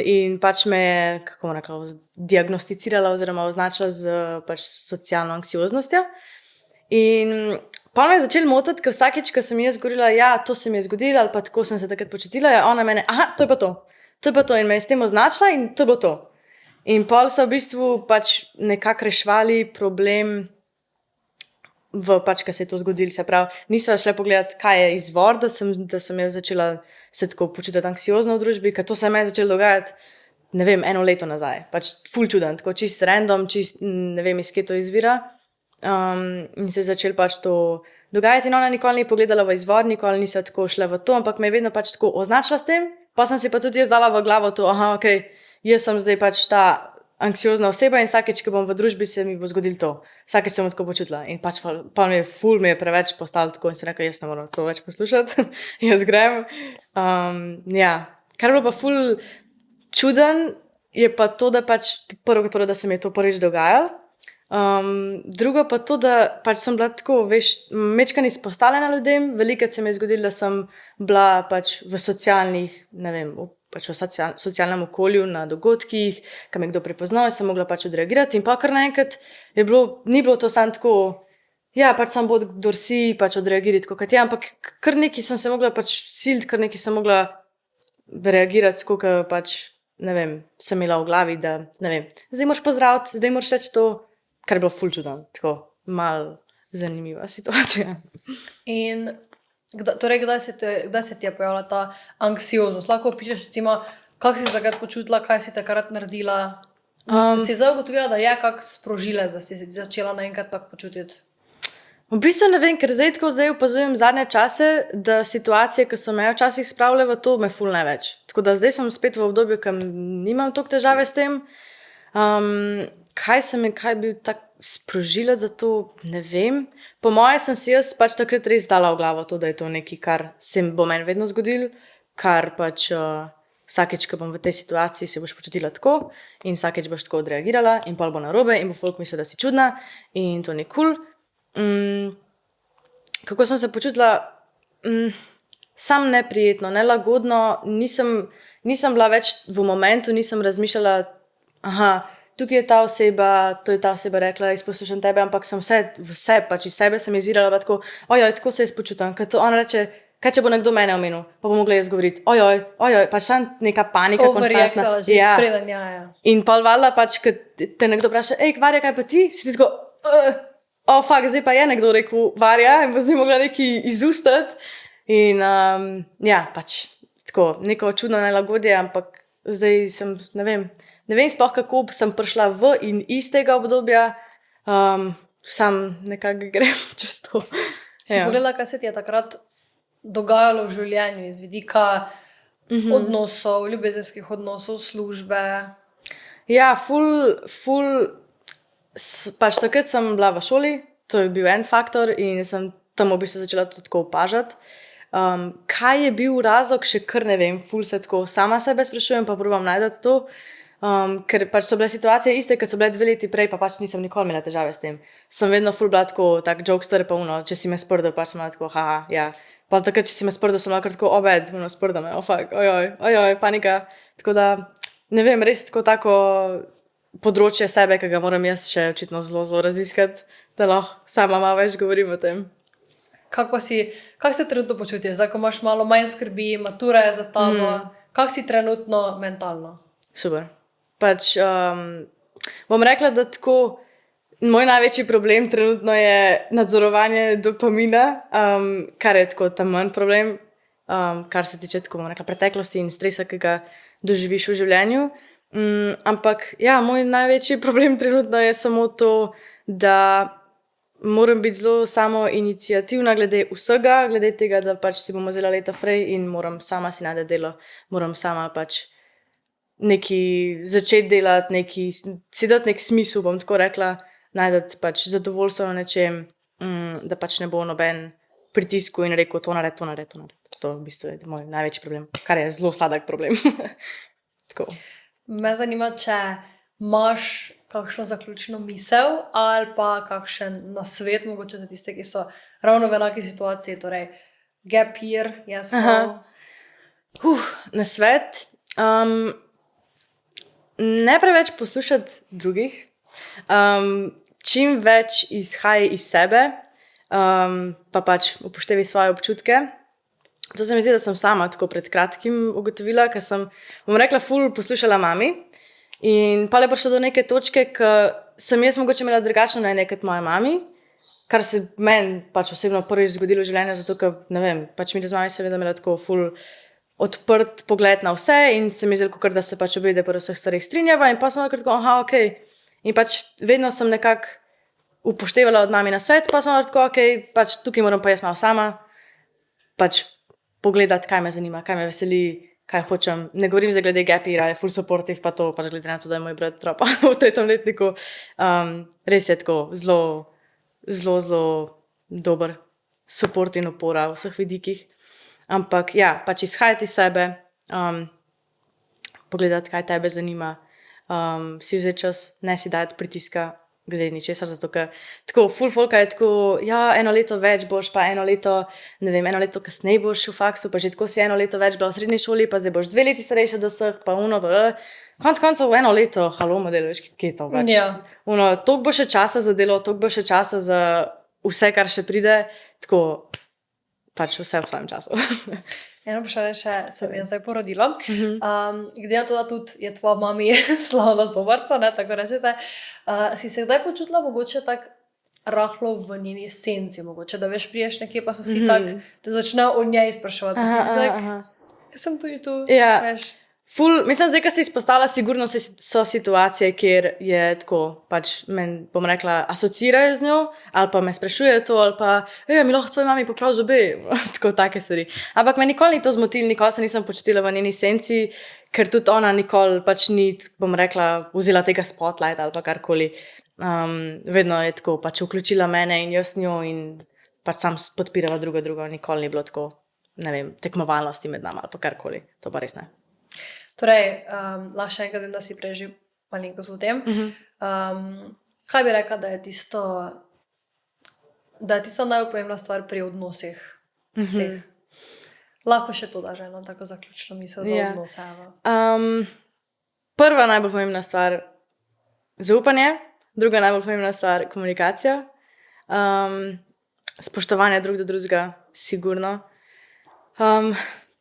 In pač me je, kako bom rekla, diagnosticirala oziroma označila z pač socialno anksioznostjo. In pa me je začel motiti, ker vsakeč, ko sem jaz govorila, ja, to se mi je zgodilo, ali pa tako sem se takrat počutila, je ona mene, to je pa to. To je pa to in me je s tem označila in to je bilo to. In pol so v bistvu pač nekako reševali problem pač, ko se je to zgodilo. Se pravi, nisva šla pogledati, kaj je izvor, da sem jaz začela se tako počutiti anksiozno v družbi, ker to se me je začelo dogajati, ne vem, 1 leto nazaj. Pač ful čuden, tako čist random, ne vem, iz kje to izvira. In se je začel pač to dogajati in ona nikoli ni pogledala v izvor, nikoli nisva tako šla v to, ampak me je vedno pač tako označila s tem, pa sem si pa tudi jaz dala v glavo to, okej, jaz sem zdaj pač ta anksiozna oseba in vsakeč, ko bom v družbi, se mi bo zgodilo to. Vsakeč sem tako počutila in pač pa mi je preveč postalo tako in sem rekla, jaz ne moram to več poslušati, jaz grem. Ja, kar je bilo pa ful čuden, je pa to, da pač prvo, da se mi je to prvič dogajalo. Drugo pa to, da pač sem bila tako, veš, mečkan izpostavljena ljudem, velikrat se mi je zgodilo, da sem bila pač v socialnih, ne vem, pač v socialnem okolju, na dogodkih, kam je kdo prepoznal, sem mogla pač odreagirati in pa kar naenkrat ni bilo to samo tako, ja, pač sam bod, kdor si, pač odreagirati, kot je, ampak kar nekaj sem se mogla pač siliti, kar nekaj sem mogla reagirati, skoka pač, ne vem, sem imela v glavi, da, ne vem, zdaj moraš pozdraviti, zdaj moraš reči to, kar je bilo ful čudan, tako malo zanimiva situacija. In torej, kdaj se ti je pojavila ta anksioznost? Lahko opišeš, recimo, kako si se takrat počutila, kaj si takrat naredila? Si zdaj ugotovila, da je kak sprožilec, da si začela naenkrat tako počutiti? V bistvu ne vem, ker zdaj opazujem zadnje čase, da situacije, ki so me včasih spravile v to, me ful največ. Tako da zdaj sem spet v obdobju, ko nimam toliko težave s tem. Kaj je bil tak sprožilec za to, ne vem. Po moje sem si jaz pač takrat res dala v glavo to, da je to nekaj, kar se bo meni vedno zgodilo, kar pač vsakeč, ko bom v tej situaciji, se boš počutila tako in vsakeč boš tako odreagirala in pol bo narobe in bo folk mislil, da si čudna in to ni cool. Kako sem se počutila? Sam neprijetno, nelagodno, nisem bila več v momentu, nisem razmišljala, tukaj je ta oseba, to je ta oseba rekla, izposlušam tebe, ampak sem vse pač iz sebe sem izvirala, tako, tako se jaz počutam, ker to ona reče, kaj če bo nekdo mene omenil, pa bo mogla jaz govoriti, pač tam neka panika konstantna. Overreaktala že preden, ja. In pol valjda pač, ko te nekdo vpraša, Varja, kaj pa ti? Si ti tako, zdaj pa je nekdo rekel Varja in bo zdaj mogla nekaj izustati. In ja, pač tako, neko čudno nelagodje, ampak zdaj sem, ne vem sploh, kako sem prišla v in iz tega obdobja, sam nekako grem čez to. Si pogledala, kaj se ti je takrat dogajalo v življenju iz vidika odnosov, ljubezenskih odnosov, službe? Ja, pač takrat sem bila v šoli, to je bil en faktor in sem tam v bistvu začela to tako opažati. Kaj je bil razlog, še kar ne vem, ful se tako sama sebe sprašujem, pa probam najti to, ker pač so bile situacije iste, kot so bile 2 leti prej, pa pač nisem nikoli imela težave s tem. Sem vedno ful bila tako, tak jokester pa če si me sprdal, pač sem bila tako, ja. Pa takrat, če si me sprdal, sem bila kar tako, obed, sprdal me, fuck, ojoj, panika. Tako da, ne vem, res tako področje sebe, ki ga moram jaz še očitno zelo raziskati, da lahko sama malo več govorim o tem. Kako se trenutno počutiš? Zdaj, ko imaš malo manj skrbi, matura je za tabo, kako si trenutno mentalno? Super. Pač bom rekla, da tako Moj največji problem trenutno je nadzorovanje dopamina, kar je tako tam manj problem, kar se tiče tako, bom rekla, preteklosti in stresa, ki ga doživiš v življenju. Ampak ja, moj največji problem trenutno je samo to, da moram biti zelo samo iniciativna glede vsega, glede tega, da pač si bomo vzela leta fraj in moram sama si najti delo, moram sama pač neki začeti delati, si dati nek smisel, bom tako rekla, najti pač zadovoljstvo na nečem, da pač ne bo noben pritisku in rekel, to naredi, to naredi, to naredi. To v bistvu je moj največji problem, kar je zelo sladek problem. Tako. Me zanima, če imaš kakšno zaključno misel ali pa kakšen nasvet, mogoče za tiste, ki so ravno v enaki situaciji, torej gap year, jasno. Nasvet. Ne preveč poslušati drugih, čim več izhaj iz sebe, pa pač upoštevaj svoje občutke. To se mi zdi, da sem sama tako pred kratkim ugotovila, ker sem, bom rekla, ful poslušala mami in pa je prišla do neke točke, ko sem jaz mogoče imela drugačno mnenje kot moja mami, kar se meni pač osebno prvič zgodilo v življenju, zato ker, ne vem, pač mi z mami seveda imela tako ful odprt pogled na vse in se mi zdelo, da se pač obide po vseh stvareh strinjava in pa sem tako, okej. In pač vedno sem nekako upoštevala od mami na svet, pa sem tako, okej, pač tukaj moram pa jaz malo sama, pač pogledati, kaj me zanima, kaj me veseli, kaj hočem. Ne govorim za glede gap yeara, je full supportive, pa to, pač glede na to, da je moj brat tropa v 3. letniku. Res je tako, zelo dober support in opora v vseh vidikih. Ampak ja, pač izhajati iz sebe, pogledati, kaj tebe zanima, si vzeti čas, ne si dati pritiska glede ničesar, zato ker tako, ful folka je tako, ja, 1 leto več boš, pa 1 leto, ne vem, 1 leto kasneje boš v faksu, pa že tako si 1 leto več bila v srednji šoli, pa zdaj boš 2 leti starejša do vseh, pa konec koncev 1 leto, halo model, veš, kecov več. Ja. Toliko bo še časa za delo, toliko bo še časa za vse, kar še pride, tako pač vse v svojem času. Eno vprašanje še se mi je zdaj porodilo. Glede na to, da tudi je tvoja mami slavna zobarca, ne, tako rečete, si se kdaj počutila mogoče tako rahlo v njeni senci, mogoče, da veš, priješ nekje, pa so vsi tako, te začnejo o njej spraševati, pa si tako, jaz sem tudi tu, Ja. veš. Mislim, zdaj, ko se izpostavlja, sigurno so situacije, kjer je tako, pač men, bom rekla, asociirajo z njo, ali pa me sprašujejo to, ali pa, mi lahko tvoji mami poprav zobe, tako take stvari. Ampak me nikoli ni to zmotilo, nikoli se nisem počutila v njeni senci, ker tudi ona nikoli pač ni, bom rekla, vzela tega spotlighta ali pa karkoli. Vedno je tako, pač vključila mene in jaz njo in pač sam podpirava drugo, nikoli ni bilo tako, ne vem, tekmovalnosti med nama ali pa karkoli, to pa res ne. Torej, lahko še enkrat vem, da si prej že malenkost o tem. Kaj bi rekla, da je tisto najbolj pomembna stvar pri odnosih vseh? Lahko še to daš eno tako zaključno misel za Ja. odnose. Evo. Prva najbolj pomembna stvar zaupanje, druga najbolj pomembna stvar komunikacija, spoštovanje drug do drugega, sigurno.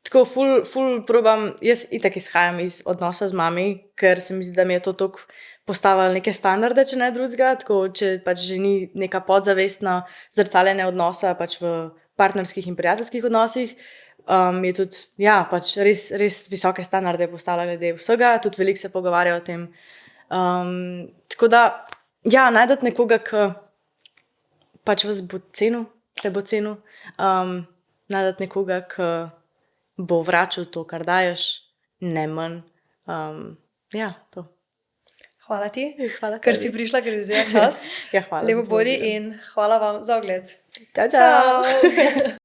Tako ful probam, jaz itak izhajam iz odnosa z mami, ker se mi zdi, da mi je to toliko postavilo neke standarde, če ne drugega, tako če pač že ni neka podzavestna zrcaljenje odnosa pač v partnerskih in prijateljskih odnosih, je tudi, ja, pač res visoke standarde postavlja glede vsega, tudi veliko se pogovarja o tem. Tako da, ja, najdete nekoga, ki pač vas bo cenil, te bo cenil, najdete nekoga, ki bo vračal to, kar daješ, ne manj. Ja, to. Hvala ti, Hvala ker tebi. si prišla, ker si vzela čas. Ja, hvala. Lepo za bodi povabilo. in hvala vam za ogled. Čau, čau. Čau!